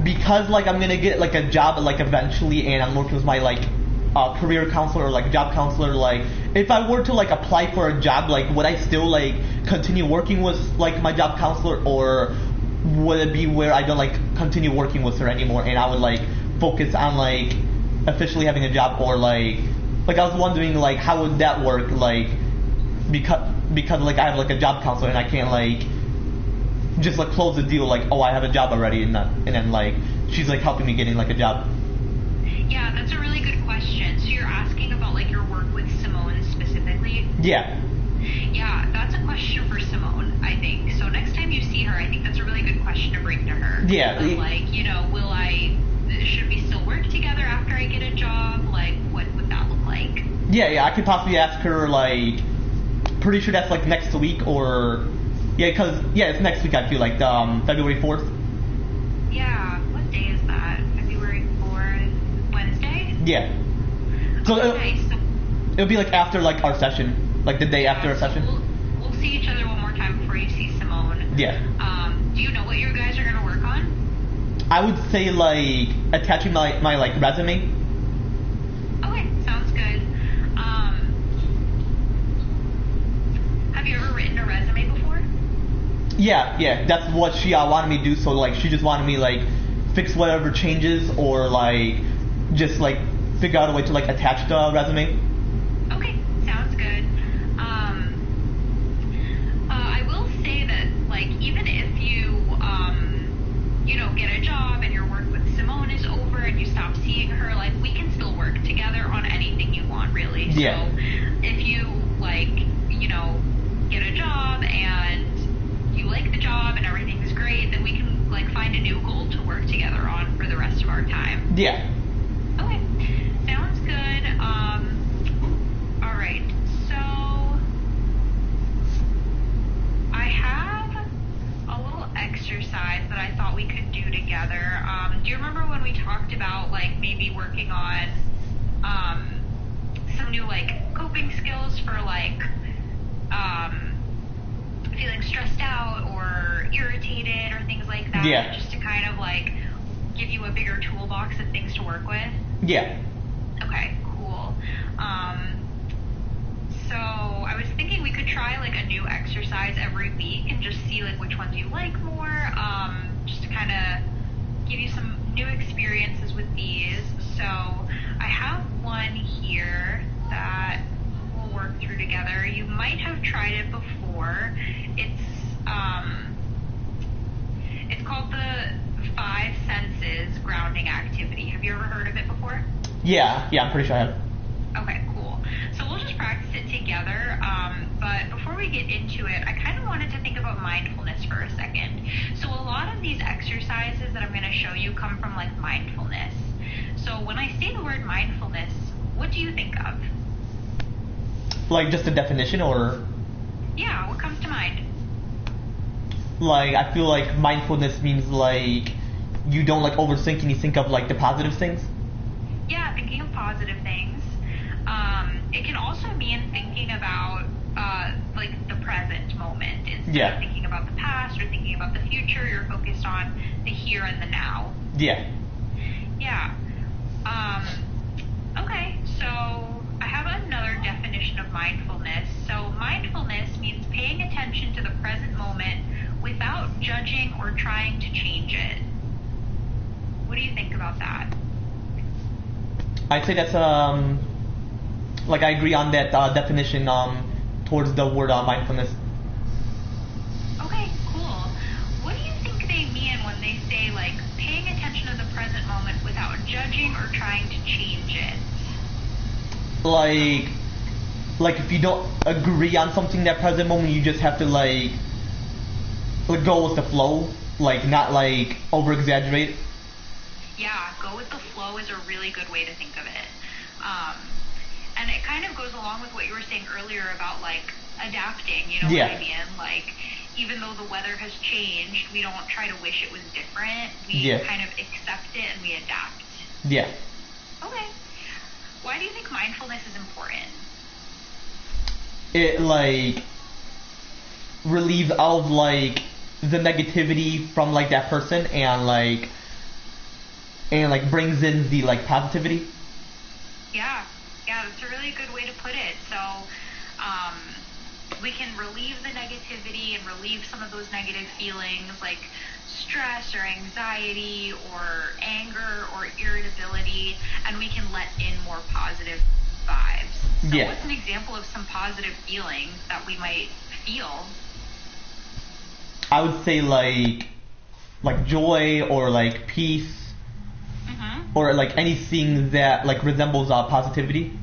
[SPEAKER 1] Because like I'm gonna get like a job like eventually, and I'm working with my like career counselor or like job counselor. Like if I were to like apply for a job, like would I still like continue working with like my job counselor, or would it be where I don't like continue working with her anymore and I would like focus on like officially having a job, or like I was wondering like how would that work, like because like I have like a job counselor and I can't like just like close the deal like, oh, I have a job already, and then like she's like helping me getting like a job.
[SPEAKER 8] Yeah, that's a really good question. So you're asking about like your work with Simone specifically?
[SPEAKER 1] Yeah.
[SPEAKER 8] Yeah, that's a question for Simone, I think. So next time you see her, I think that's a really good question to bring to her.
[SPEAKER 1] Yeah.
[SPEAKER 8] Like, you know, should we still work together after I get a job? Like, what would that look like?
[SPEAKER 1] Yeah, I could possibly ask her, like, pretty sure that's like next week, or it's next week. I feel like February 4th.
[SPEAKER 8] Yeah, what day is that? February 4th, Wednesday?
[SPEAKER 1] Yeah. So
[SPEAKER 8] okay,
[SPEAKER 1] it'll be like after like our session, like the day after our session.
[SPEAKER 8] We'll see each other one more time before you see Simone.
[SPEAKER 1] Yeah.
[SPEAKER 8] Do you know what you guys are gonna work on?
[SPEAKER 1] I would say like attaching my like resume.
[SPEAKER 8] Okay, sounds good. Have you ever written a resume before?
[SPEAKER 1] Yeah, that's what she wanted me to do. So like she just wanted me like fix whatever changes, or like just like figure out a way to like attach the resume.
[SPEAKER 8] Okay, sounds good. I will say that like even if you get a job and your work with Simone is over and you stop seeing her, like we can still work together on anything you want, really.
[SPEAKER 1] Yeah.
[SPEAKER 8] So if you like, get a job and you like the job and everything's great, then we can like find a new goal to work together on for the rest of our time.
[SPEAKER 1] Yeah.
[SPEAKER 8] Okay, sounds good. All right. So I have a little exercise that I thought we could do together. Do you remember when we talked about like maybe working on some new like coping skills for like feeling stressed out or irritated or things like that?
[SPEAKER 1] Yeah.
[SPEAKER 8] Just to kind of like give you a bigger toolbox of things to work with?
[SPEAKER 1] Yeah.
[SPEAKER 8] Okay, cool. So I was thinking we could try like a new exercise every week and just see like which ones you like more, just to kind of give you some new experiences with these. So I have one here that we'll work through together. You might have tried it before. It's called the 5 Senses grounding activity. Have you ever heard of it before?
[SPEAKER 1] Yeah, I'm pretty sure I have.
[SPEAKER 8] Okay, cool. So we'll just practice it together. But before we get into it, I kind of wanted to think about mindfulness for a second. So a lot of these exercises that I'm going to show you come from like mindfulness. So when I say the word mindfulness, what do you think of?
[SPEAKER 1] Like just a definition, or?
[SPEAKER 8] Yeah, what comes to mind?
[SPEAKER 1] Like I feel like mindfulness means like you don't like overthink and you think of like the positive things.
[SPEAKER 8] Yeah, thinking of positive things. It can also mean thinking about like the present moment instead of thinking about the past or thinking about the future. You're focused on the here and the now.
[SPEAKER 1] Yeah.
[SPEAKER 8] Yeah. Okay, so I have another definition of mindfulness. So mindfulness means paying attention to the present moment without judging or trying to change it. What do you think about that?
[SPEAKER 1] I'd say that's like I agree on that definition. towards the word mindfulness.
[SPEAKER 8] Okay, cool. What do you think they mean when they say, like, paying attention to the present moment without judging or trying to change it?
[SPEAKER 1] Like if you don't agree on something in that present moment, you just have to like go with the flow, like not like over exaggerate.
[SPEAKER 8] Yeah, go with the flow is a really good way to think of it. And it kind of goes along with what you were saying earlier about like adapting, you know
[SPEAKER 1] Yeah.
[SPEAKER 8] what I mean? Like, even though the weather has changed, we don't try to wish it was different. We
[SPEAKER 1] Yeah.
[SPEAKER 8] kind of accept it and we adapt.
[SPEAKER 1] Yeah.
[SPEAKER 8] Okay. Why do you think mindfulness is important?
[SPEAKER 1] It like relieves all of like the negativity from like that person and like brings in the like positivity.
[SPEAKER 8] Yeah, that's a really good way to put it. So, we can relieve the negativity and relieve some of those negative feelings like stress or anxiety or anger or irritability, and we can let in more positive vibes. So
[SPEAKER 1] Yeah.
[SPEAKER 8] what's an example of some positive feelings that we might feel?
[SPEAKER 1] I would say like joy or like peace or like anything that like resembles positivity.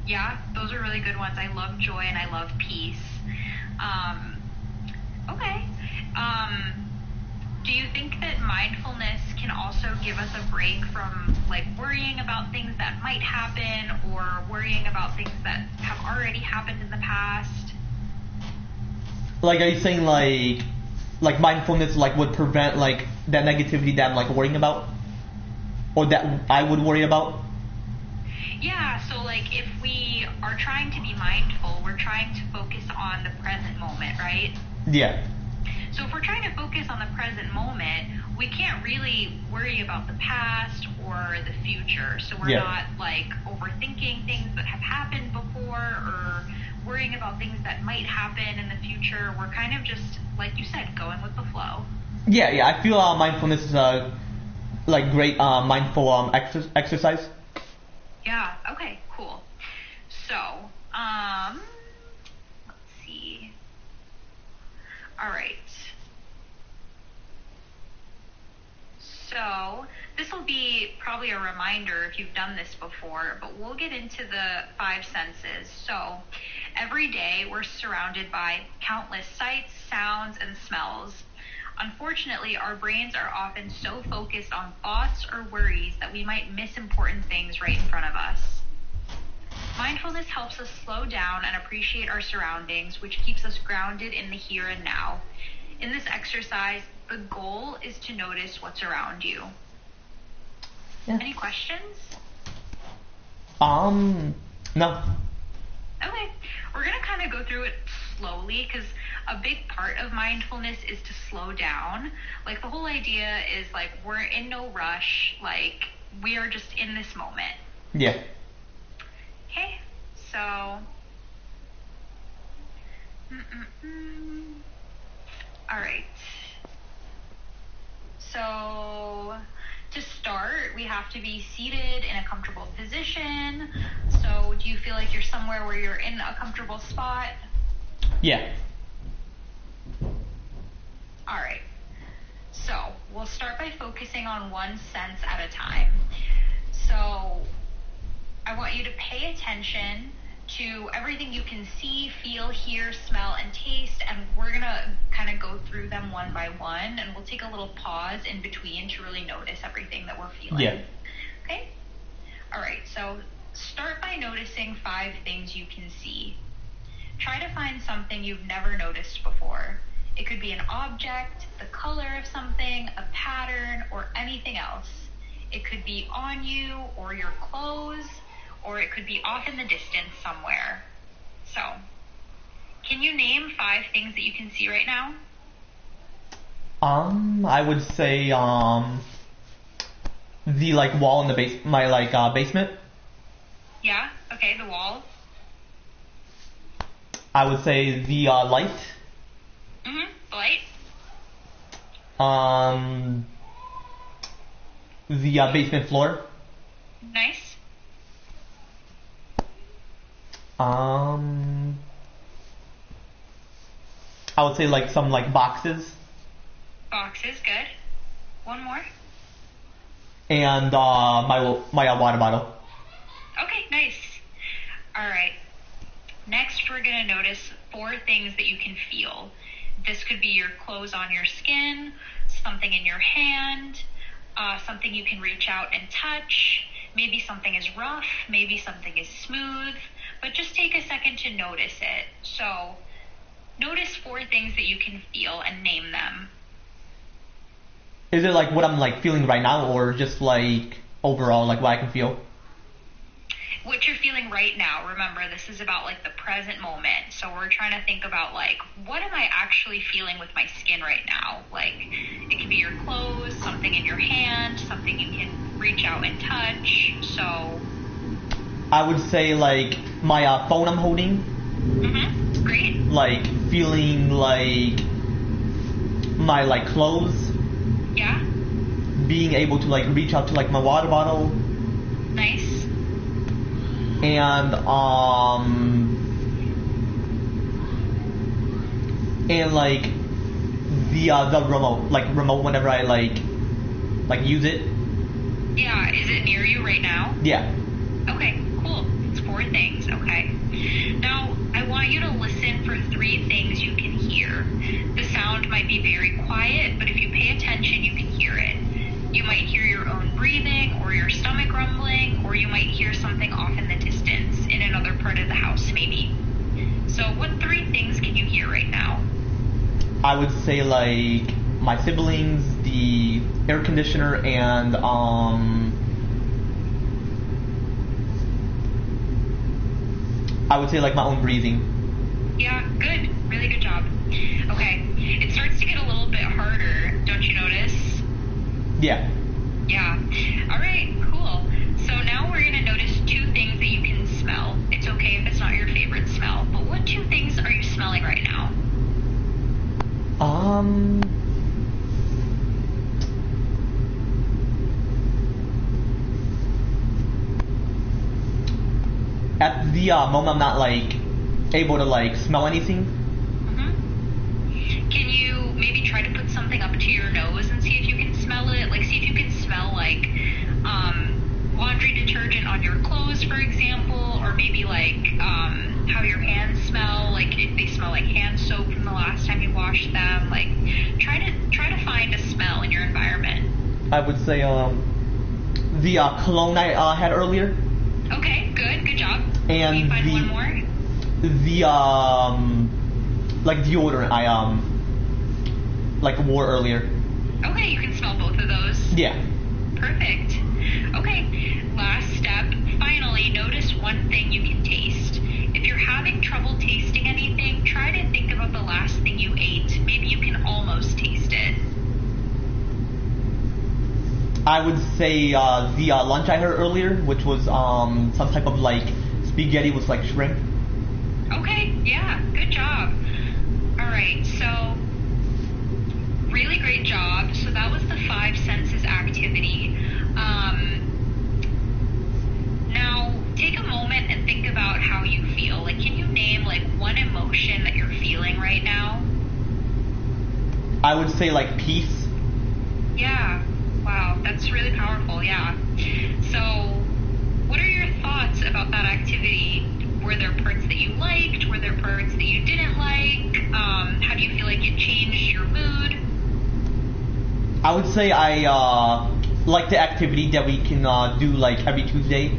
[SPEAKER 8] Yeah, those are really good ones. I love joy and I love peace. Okay. Do you think that mindfulness can also give us a break from like worrying about things that might happen or worrying about things that have already happened in the past?
[SPEAKER 1] Like, are you saying like mindfulness like would prevent like that negativity that I'm like worrying about, or that I would worry about?
[SPEAKER 8] Yeah, so like if we are trying to be mindful, we're trying to focus on the present moment, right?
[SPEAKER 1] Yeah.
[SPEAKER 8] So if we're trying to focus on the present moment, we can't really worry about the past or the future. So we're
[SPEAKER 1] Yeah.
[SPEAKER 8] not like overthinking things that have happened before or worrying about things that might happen in the future. We're kind of just, like you said, going with the flow.
[SPEAKER 1] Yeah. I feel mindfulness is like great mindful exercise.
[SPEAKER 8] Yeah, okay, cool. So, let's see. All right. So, this will be probably a reminder if you've done this before, but we'll get into the 5 senses. So, every day we're surrounded by countless sights, sounds, and smells. Unfortunately, our brains are often so focused on thoughts or worries that we might miss important things right in front of us. Mindfulness helps us slow down and appreciate our surroundings, which keeps us grounded in the here and now. In this exercise, the goal is to notice what's around you.
[SPEAKER 1] Yeah.
[SPEAKER 8] Any questions?
[SPEAKER 1] No.
[SPEAKER 8] Okay, we're going to kind of go through it slowly because a big part of mindfulness is to slow down. Like, the whole idea is like we're in no rush, like we are just in this moment.
[SPEAKER 1] Yeah.
[SPEAKER 8] Okay, so all right. So to start, we have to be seated in a comfortable position. So do you feel like you're somewhere where you're in a comfortable spot?
[SPEAKER 1] Yeah.
[SPEAKER 8] All right. So we'll start by focusing on one sense at a time. So I want you to pay attention to everything you can see, feel, hear, smell, and taste, and we're going to kind of go through them one by one, and we'll take a little pause in between to really notice everything that we're feeling.
[SPEAKER 1] Yeah.
[SPEAKER 8] Okay? All right, so start by noticing 5 things you can see. Try to find something you've never noticed before. It could be an object, the color of something, a pattern, or anything else. It could be on you or your clothes, or it could be off in the distance somewhere. So, can you name 5 things that you can see right now?
[SPEAKER 1] I would say the like wall in the basement.
[SPEAKER 8] Yeah, okay, the wall.
[SPEAKER 1] I would say the light.
[SPEAKER 8] The light.
[SPEAKER 1] The basement floor.
[SPEAKER 8] Nice.
[SPEAKER 1] I would say like some like boxes.
[SPEAKER 8] Boxes, good. One more.
[SPEAKER 1] And my water bottle.
[SPEAKER 8] Okay, nice. Alright. Next, we're going to notice 4 things that you can feel. This could be your clothes on your skin, something in your hand, something you can reach out and touch. Maybe something is rough, maybe something is smooth, but just take a second to notice it. So, notice 4 things that you can feel and name them.
[SPEAKER 1] Is it like what I'm like feeling right now, or just like overall like what I can feel?
[SPEAKER 8] What you're feeling right now. Remember, this is about like the present moment. So we're trying to think about like, what am I actually feeling with my skin right now? Like, it can be your clothes, something in your hand, something you can reach out and touch. So
[SPEAKER 1] I would say like my phone I'm holding.
[SPEAKER 8] Mm-hmm. Great.
[SPEAKER 1] Like feeling like my like clothes.
[SPEAKER 8] Yeah.
[SPEAKER 1] Being able to like reach out to like my water bottle.
[SPEAKER 8] Nice.
[SPEAKER 1] And like the remote whenever I like use it.
[SPEAKER 8] Yeah, is it near you right now?
[SPEAKER 1] Yeah.
[SPEAKER 8] Okay, cool. It's 4 things, okay. Now, I want you to listen for 3 things you can hear. The sound might be very quiet, but if you pay attention, you can hear it. You might hear your own breathing, or your stomach rumbling, or you might hear something off in the distance, in another part of the house, maybe. So what 3 things can you hear right now?
[SPEAKER 1] I would say like my siblings, the air conditioner, and I would say like my own breathing.
[SPEAKER 8] Yeah, good. Really good job. Okay, it starts to get a little bit harder, don't you notice?
[SPEAKER 1] Yeah.
[SPEAKER 8] Yeah. Alright, cool. So now we're going to notice 2 things that you can smell. It's okay if it's not your favorite smell, but what 2 things are you smelling right now?
[SPEAKER 1] At the moment I'm not like able to like smell anything.
[SPEAKER 8] Mm-hmm. Can you maybe try to put something up to your nose and see if you can smell it? Like, see if you can smell like laundry detergent on your clothes, for example, or maybe like how your hands smell, like if they smell like hand soap from the last time you washed them. Like, try to find a smell in your environment.
[SPEAKER 1] I would say the cologne I had earlier.
[SPEAKER 8] Okay, good job.
[SPEAKER 1] And
[SPEAKER 8] can you find one more?
[SPEAKER 1] The like deodorant I like wore earlier.
[SPEAKER 8] Okay, you can smell both of those.
[SPEAKER 1] Yeah.
[SPEAKER 8] Perfect. Okay, last step. Finally, notice one thing you can taste. If you're having trouble tasting anything, try to think about the last thing you ate. Maybe you can almost taste it.
[SPEAKER 1] I would say the lunch I had earlier, which was some type of like spaghetti with like shrimp.
[SPEAKER 8] Okay, yeah, good job. Alright, so really great job. So that was the 5 senses activity. Now, take a moment and think about how you feel. Like, can you name like one emotion that you're feeling right now?
[SPEAKER 1] I would say like peace.
[SPEAKER 8] Yeah. Wow, that's really powerful, yeah. So, what are your thoughts about that activity? Were there parts that you liked? Were there parts that you didn't like? How do you feel like it changed your mood?
[SPEAKER 1] I would say I like the activity that we can do like every Tuesday.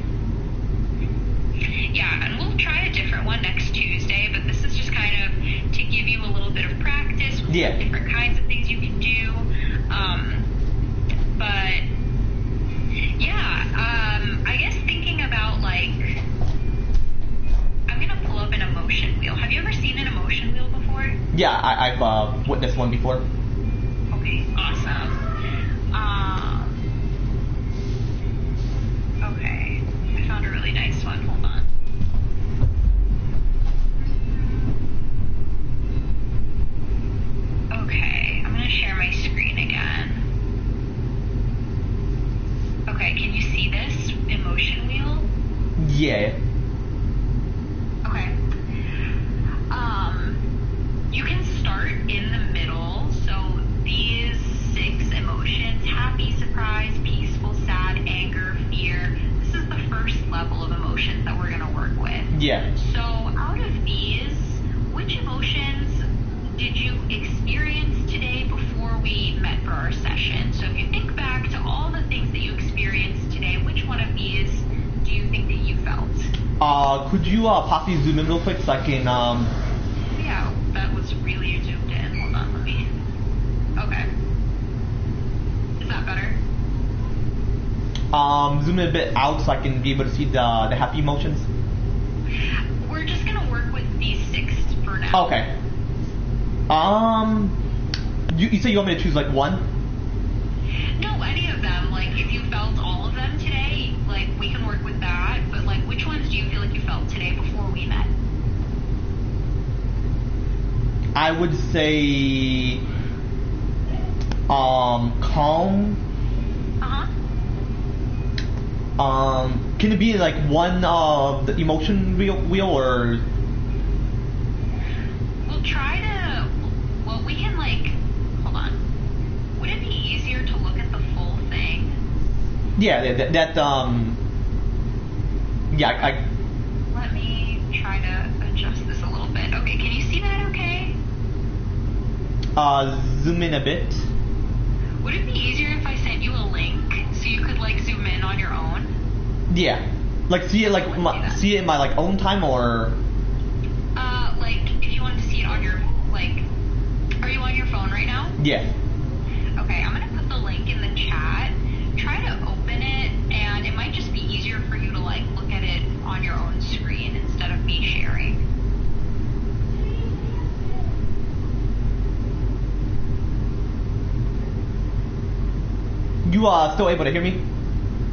[SPEAKER 8] Yeah, and we'll try a different one next Tuesday, but this is just kind of to give you a little bit of practice with different kinds of things you can do. But yeah, I guess thinking about like, I'm gonna pull up an emotion wheel. Have you ever seen an emotion wheel before?
[SPEAKER 1] Yeah, I've witnessed one before.
[SPEAKER 8] Okay, awesome. Okay, I found a really nice one. Hold on. Okay, I'm gonna share my screen again. Okay, can you see this emotion wheel?
[SPEAKER 1] Yeah.
[SPEAKER 8] Okay. You can start emotions that we're gonna work with.
[SPEAKER 1] Yeah.
[SPEAKER 8] So out of these, which emotions did you experience today before we met for our session? So if you think back to all the things that you experienced today, which one of these do you think that you felt?
[SPEAKER 1] Could you possibly zoom in real quick so I can
[SPEAKER 8] Yeah, that was really zoomed in. Hold on, let me. Okay. Is that better?
[SPEAKER 1] zoom in a bit out so I can be able to see the happy emotions?
[SPEAKER 8] We're just gonna work with these 6 for now.
[SPEAKER 1] Okay. You say you want me to choose like one?
[SPEAKER 8] No, any of them. Like, if you felt all of them today, like, we can work with that. But, like, which ones do you feel like you felt today before we met?
[SPEAKER 1] I would say, calm. Can it be like one of the emotion wheel or?
[SPEAKER 8] We'll try to. Well, we can like. Hold on. Would it be easier to look at the full thing?
[SPEAKER 1] Yeah, yeah,
[SPEAKER 8] Let me try to adjust this a little bit. Okay, can you see that okay?
[SPEAKER 1] Zoom in a bit.
[SPEAKER 8] Would it be easier if I sent you a link so you could like zoom in on your own?
[SPEAKER 1] Yeah, like see it see it in my like own time or.
[SPEAKER 8] Like if you wanted to see it on your like, are you on your phone right now?
[SPEAKER 1] Yeah.
[SPEAKER 8] Okay, I'm gonna put the link in the chat. Try to open it, and it might just be easier for you to like look at it on your own screen instead of me sharing.
[SPEAKER 1] You still able to hear me?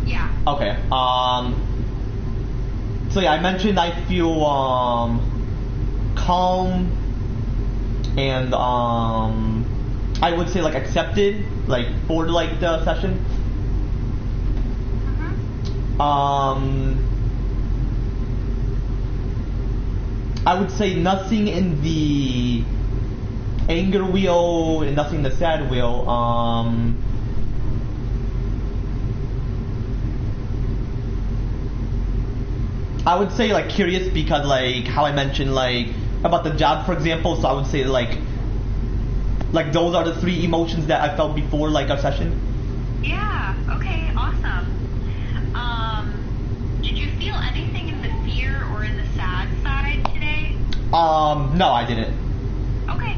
[SPEAKER 8] Yeah.
[SPEAKER 1] Okay. So yeah, I mentioned I feel calm and I would say like accepted like for like the session. I would say nothing in the anger wheel and nothing in the sad wheel. I would say like curious because like how I mentioned like about the job for example, so I would say like those are the 3 emotions that I felt before like our session.
[SPEAKER 8] Yeah, okay, awesome. Did you feel anything in the fear or in the sad side today?
[SPEAKER 1] No, I didn't.
[SPEAKER 8] Okay.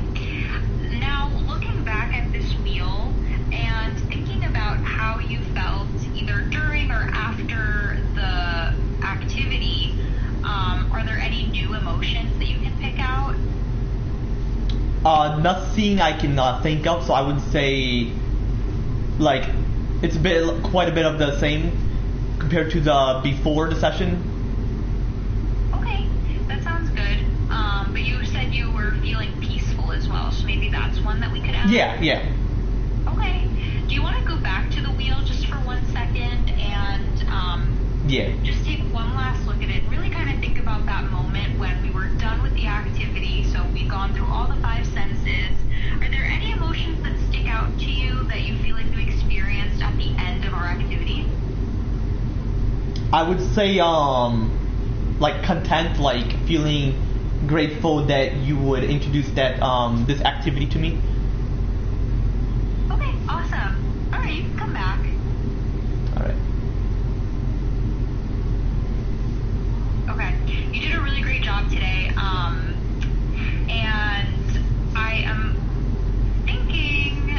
[SPEAKER 8] Now, looking back at this wheel and thinking about how you felt either during or after the activity, are there any new emotions that you can pick out?
[SPEAKER 1] Nothing I can think of, so I would say like it's quite a bit of the same compared to the before the session.
[SPEAKER 8] Okay, that sounds good. But you said you were feeling peaceful as well, so maybe that's one that we could add?
[SPEAKER 1] Yeah.
[SPEAKER 8] Okay. Do you want to go back to the wheel just for 1 second and
[SPEAKER 1] Yeah.
[SPEAKER 8] just take one last look at it, really kind of think about that moment when we were done with the activity, so we've gone through all the 5 senses. Are there any emotions that stick out to you that you feel like you experienced at the end of our activity?
[SPEAKER 1] I would say like content, like feeling grateful that you would introduce that this activity to me.
[SPEAKER 8] Okay, awesome. Alright, you can come back.
[SPEAKER 1] Alright.
[SPEAKER 8] Okay, you did a really great job today, and I am thinking,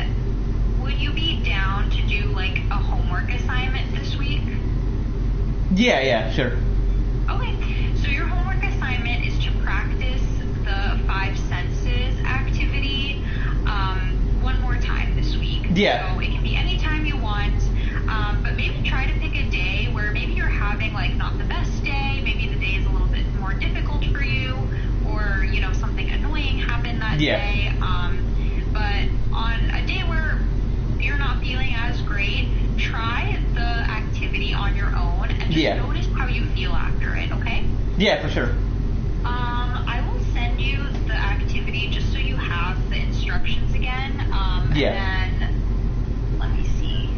[SPEAKER 8] would you be down to do like a homework assignment this week?
[SPEAKER 1] Yeah, sure.
[SPEAKER 8] Okay, so your homework assignment is to practice the 5 senses activity one more time this week.
[SPEAKER 1] Yeah.
[SPEAKER 8] So it can be any time you want, but maybe try to pick a day where maybe you're having like not the best day, maybe the day is a little bit more difficult for you, or you know something annoying happened that day. But on a day where you're not feeling as great, try the activity on your own and just notice how you feel after it, okay?
[SPEAKER 1] Yeah, for sure.
[SPEAKER 8] I will send you the activity just so you have the instructions again. And then, let me see.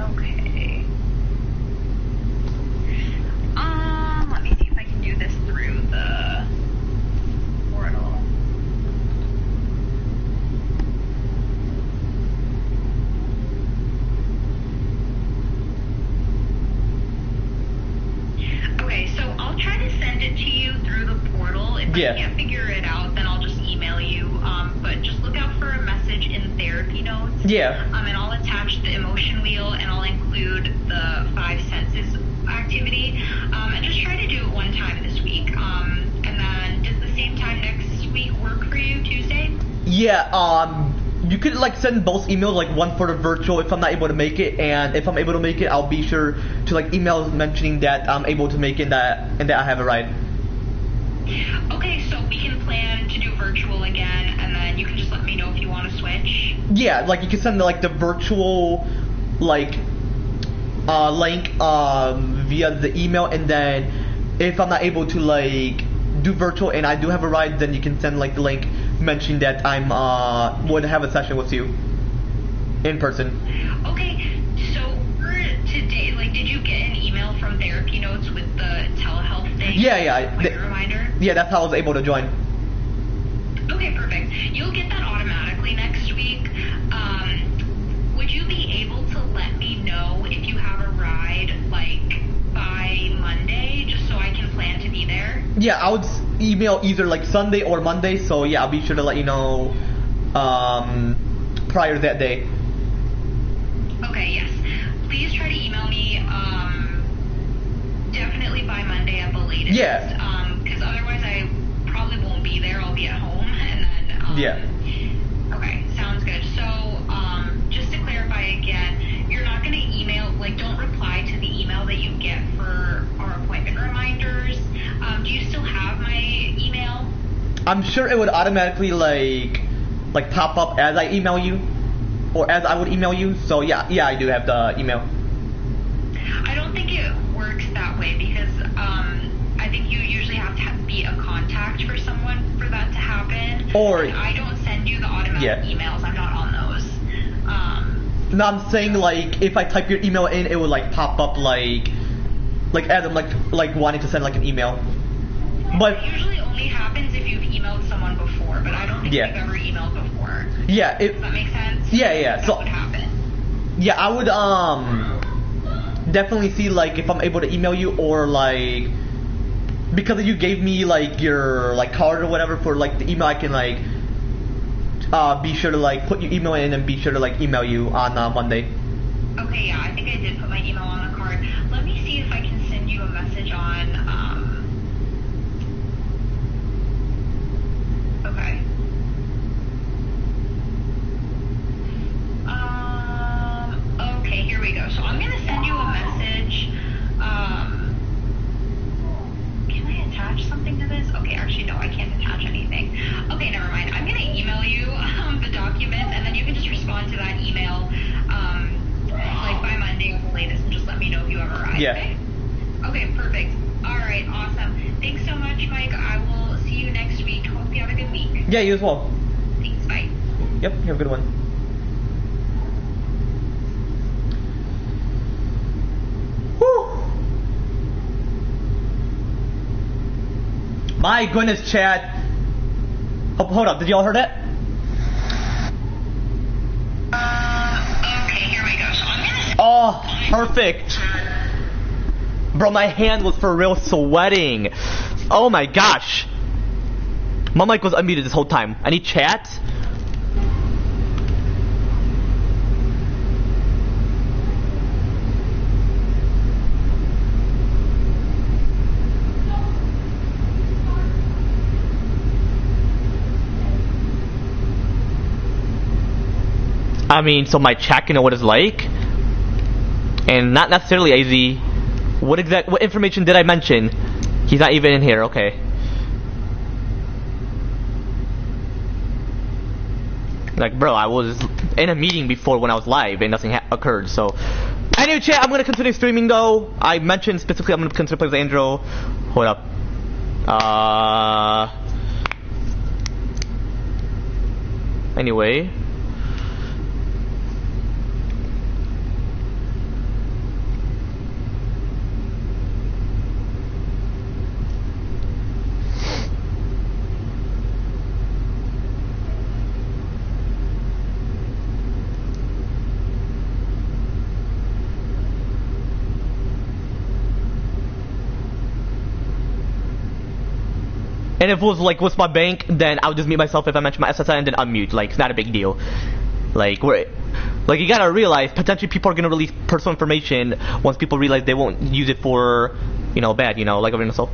[SPEAKER 8] Okay.
[SPEAKER 1] Yeah.
[SPEAKER 8] I can't figure it out, then I'll just email you. But just look out for a message in therapy notes.
[SPEAKER 1] Yeah.
[SPEAKER 8] And I'll attach the emotion wheel, and I'll include the 5 senses activity. And just try to do it one time this week. And then does the same time next week work for you, Tuesday?
[SPEAKER 1] Yeah, you could like send both emails, like one for the virtual if I'm not able to make it, and if I'm able to make it, I'll be sure to like email mentioning that I'm able to make it and that I have a ride.
[SPEAKER 8] Okay, so we can plan to do virtual again, and then you can just let me know if you want to switch.
[SPEAKER 1] Yeah, like you can send like the virtual like link via the email, and then if I'm not able to like do virtual and I do have a ride, then you can send like the link mentioning that I'm would have a session with you in person.
[SPEAKER 8] Okay, so for today, like, did you get an email from Therapy Notes with the telehealth thing?
[SPEAKER 1] Yeah.
[SPEAKER 8] Like a reminder?
[SPEAKER 1] Yeah, that's how I was able to join.
[SPEAKER 8] Okay, perfect. You'll get that automatically next week. Would you be able to let me know if you have a ride, like, by Monday, just so I can plan to be there?
[SPEAKER 1] Yeah, I would email either like Sunday or Monday, so yeah, I'll be sure to let you know prior to that day.
[SPEAKER 8] Okay, yes. Please try to email me definitely by Monday at the latest.
[SPEAKER 1] Yeah.
[SPEAKER 8] Because otherwise I probably won't be there. I'll be at home, and then
[SPEAKER 1] Yeah.
[SPEAKER 8] Okay, sounds good. So just to clarify again, you're not going to email, like, don't reply to the email that you get for our appointment reminders. Do you still have my email?
[SPEAKER 1] I'm sure it would automatically like pop up as I email you, or as I would email you. So yeah, I do have the email.
[SPEAKER 8] I don't think it works that way because I think you usually have to be a contact for someone for that to happen.
[SPEAKER 1] Or
[SPEAKER 8] and I don't send you the automatic emails. I'm not on those.
[SPEAKER 1] No, I'm saying like if I type your email in, it would like pop up like Adam like wanting to send like an email. But
[SPEAKER 8] it usually only happens if you've emailed someone before, but I don't think you've ever emailed before.
[SPEAKER 1] Yeah.
[SPEAKER 8] Does that make sense?
[SPEAKER 1] Yeah.
[SPEAKER 8] That
[SPEAKER 1] So
[SPEAKER 8] would happen.
[SPEAKER 1] Yeah, I would definitely see like if I'm able to email you, or like because you gave me like your like card or whatever for like the email, I can like be sure to like put your email in and be sure to like email you on Monday.
[SPEAKER 8] Okay, yeah, I think I did put my email on the card. Let me see if I can send you a message on okay. Okay, here we go. So I'm gonna send you a message. Can I attach something to this? Okay, actually no, I can't attach anything. Okay, never mind. I'm gonna email you the document, and then you can just respond to that email like by Monday at the latest, and just let me know if you ever arrive.
[SPEAKER 1] Yeah.
[SPEAKER 8] Okay, perfect. All right, awesome. Thanks so much, Mike. I will see you next week. Hope you have a good week.
[SPEAKER 1] Yeah, you as well.
[SPEAKER 8] Thanks. Bye.
[SPEAKER 1] Yep, you have a good one. Whew. My goodness, chat. Oh, hold up, did y'all hear that?
[SPEAKER 8] Okay, here we go. So I'm gonna.
[SPEAKER 1] Oh, perfect. Bro, my hand was for real sweating. Oh my gosh. My mic was unmuted this whole time. Any chat? I mean, so my chat can know what it's like, and not necessarily AZ. What information did I mention? He's not even in here. Okay. Like, bro, I was in a meeting before when I was live and nothing occurred. So, anyway, chat, I'm gonna continue streaming though. I mentioned specifically I'm gonna consider playing as Andrew. Hold up. Anyway. And if it was like what's my bank, then I would just mute myself if I mention my SSN and then unmute. Like it's not a big deal. Like you gotta realize potentially people are gonna release personal information once people realize they won't use it for, you know, bad, you know, like everything else.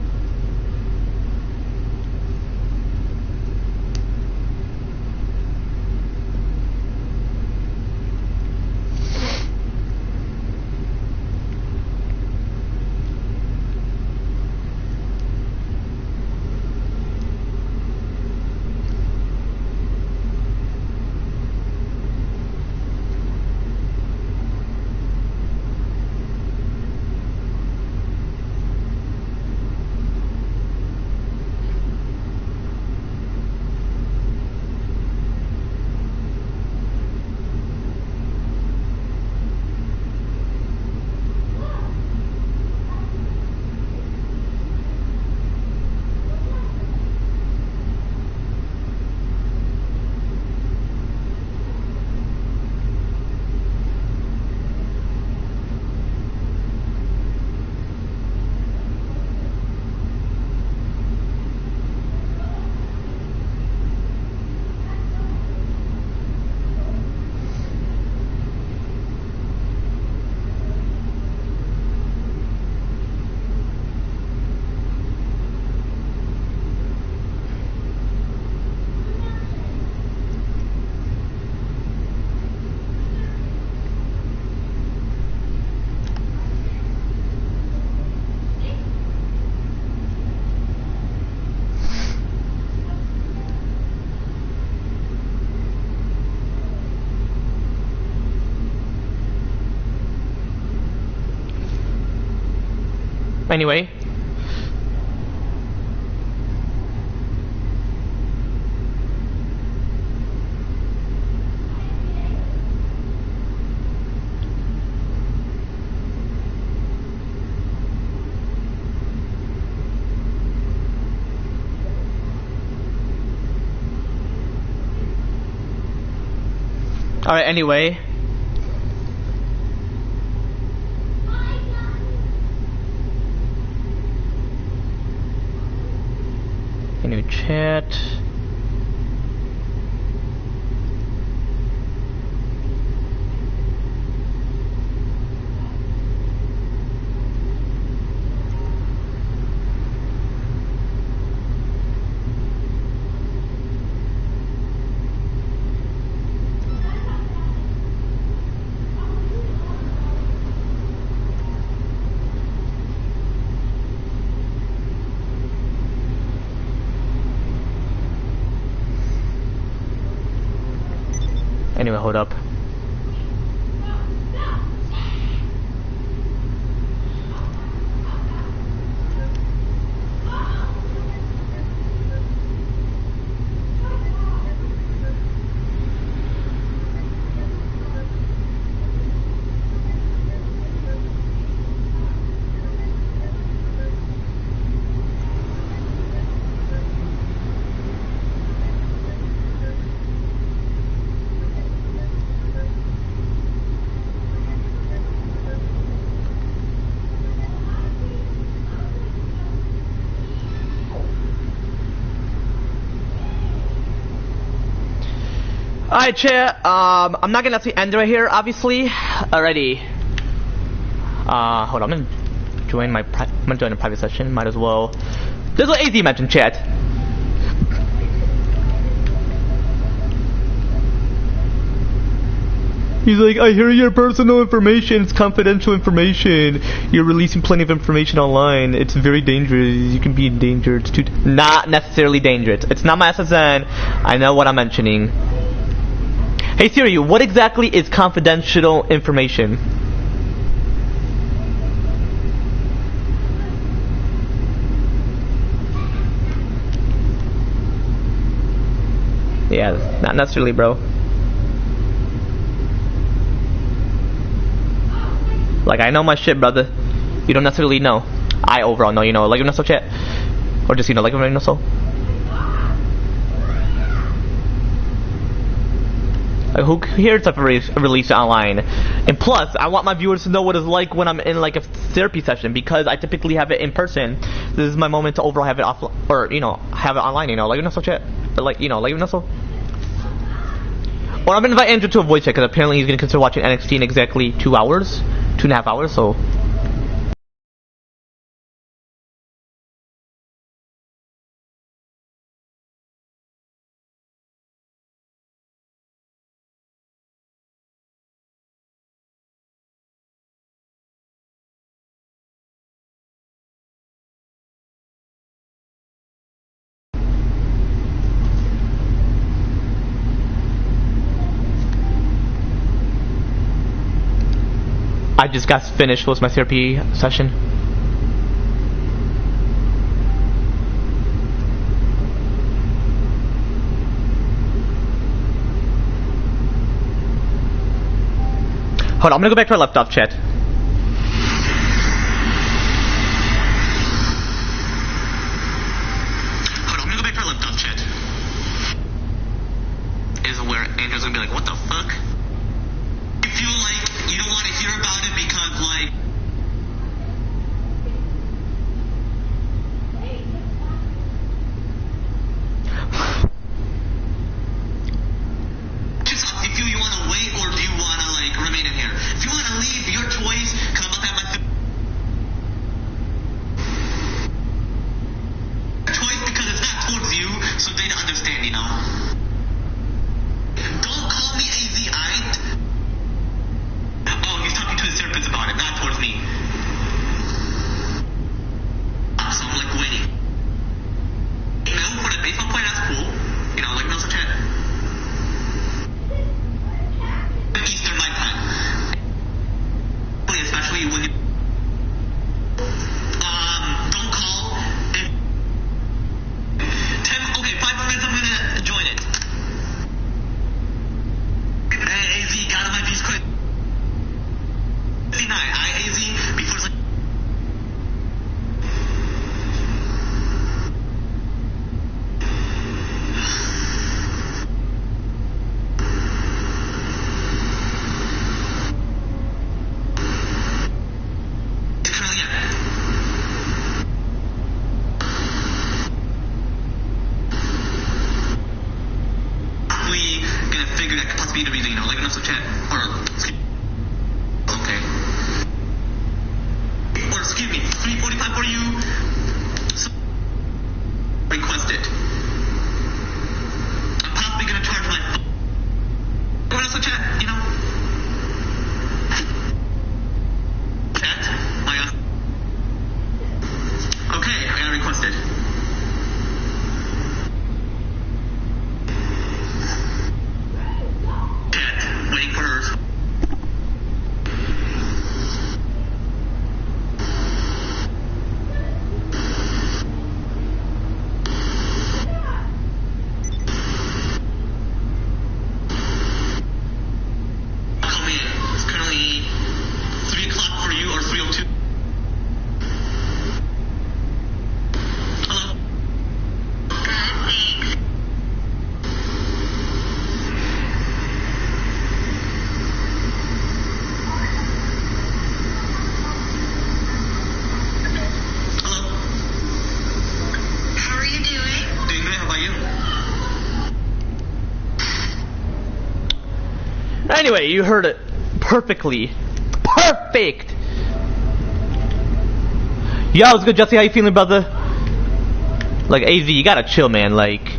[SPEAKER 1] Anyway. Alright, anyway. New chat. Anyway, hold up. Alright, chat, I'm not gonna actually end right here, obviously. Alrighty. Hold on, I'm gonna join a private session, might as well. This is what AZ mentioned, chat. He's like, I hear your personal information, it's confidential information. You're releasing plenty of information online. It's very dangerous. You can be in danger. It's too not necessarily dangerous. It's not my SSN. I know what I'm mentioning. Hey Siri, what exactly is confidential information? Yeah, not necessarily, bro. Like, I know my shit, brother. You don't necessarily know. I overall know, you know, like you know so chat. Or just, you know, like you know so. Like, who cares if I release it online? And plus, I want my viewers to know what it's like when I'm in like a therapy session, because I typically have it in person. This is my moment to overall have it off, or you know, have it online. You know, like so chat, but like you know, like so. Or I'm gonna invite Andrew to a voice check because apparently he's gonna consider watching NXT in exactly 2 hours, 2.5 hours. So. I just got finished with my therapy session. Hold on, I'm gonna go back to our left off chat.
[SPEAKER 7] Hold on, I'm gonna go back to our laptop chat. Is where Andrew's gonna be like, what the fuck? I feel like you don't want to hear about it because, like, just if you want to wait or do you want to, like, remain in here? If you want to leave, your choice, because I'm about to have my choice, because it's not towards you, so they don't understand, you know? Don't call me AZ, aight? Oh, he's talking to his therapist about it, not towards me. So I'm like waiting. You know, for the baseball player, that's cool. You know, like no such a Eastern night time. Especially when you don't call and 10 okay, 5 more minutes I'm gonna join it. AZ got my piece quick. AZ before it's like currently we gonna figure that could possibly be the reason, you know, like enough chat or okay. Or excuse me, 3:45 for you. So, request it. I'm possibly gonna charge my phone. What else chat, you know? Chat? Okay, I gotta request it. Chat, waiting for her. Come in. It's currently 3 o'clock for you or 3:02. Hello?
[SPEAKER 8] Good, thanks.
[SPEAKER 7] Hello?
[SPEAKER 8] How are you doing?
[SPEAKER 7] Doing good, how about you?
[SPEAKER 1] Anyway, you heard it perfectly. Perfect! Yo, what's good, Jesse? How you feeling, brother? Like, AZ, you gotta chill, man. Like...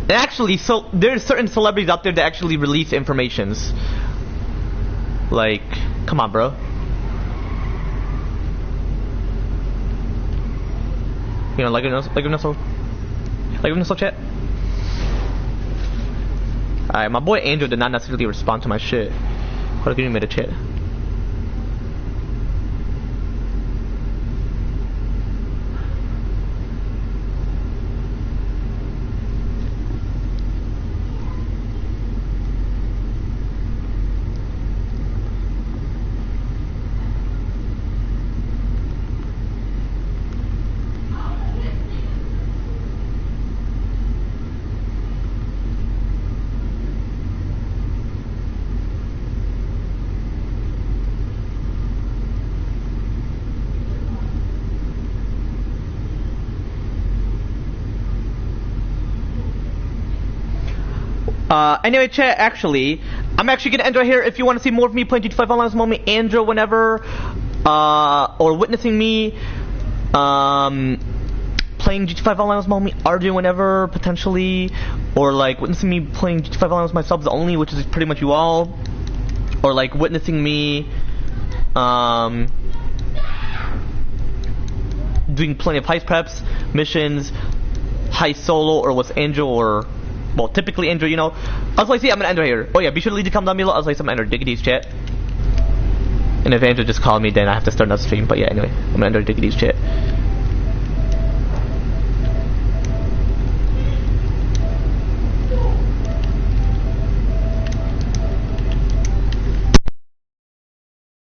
[SPEAKER 1] Actually, so there's certain celebrities out there that actually release informations. Like, come on, bro. You know, like so chat. Alright, my boy Angel did not necessarily respond to my shit. Hold on, give me a chat. Anyway, chat, actually, I'm actually gonna end right here. If you want to see more of me playing GTA 5 Online with Mommy, Andrew, whenever, or witnessing me, playing GTA 5 Online with Mommy, RJ whenever, potentially, or like witnessing me playing GTA 5 Online with my subs only, which is pretty much you all, or like witnessing me, doing plenty of heist preps, missions, heist solo, or with Angel, or, well, typically Angel, you know. I was like, see, I'm gonna end right here. Oh yeah, be sure to leave a comment down below. I was like, I'm gonna enter Diggity's chat. And if Angel just called me, then I have to start another stream. But yeah, anyway, I'm gonna enter Diggity's chat.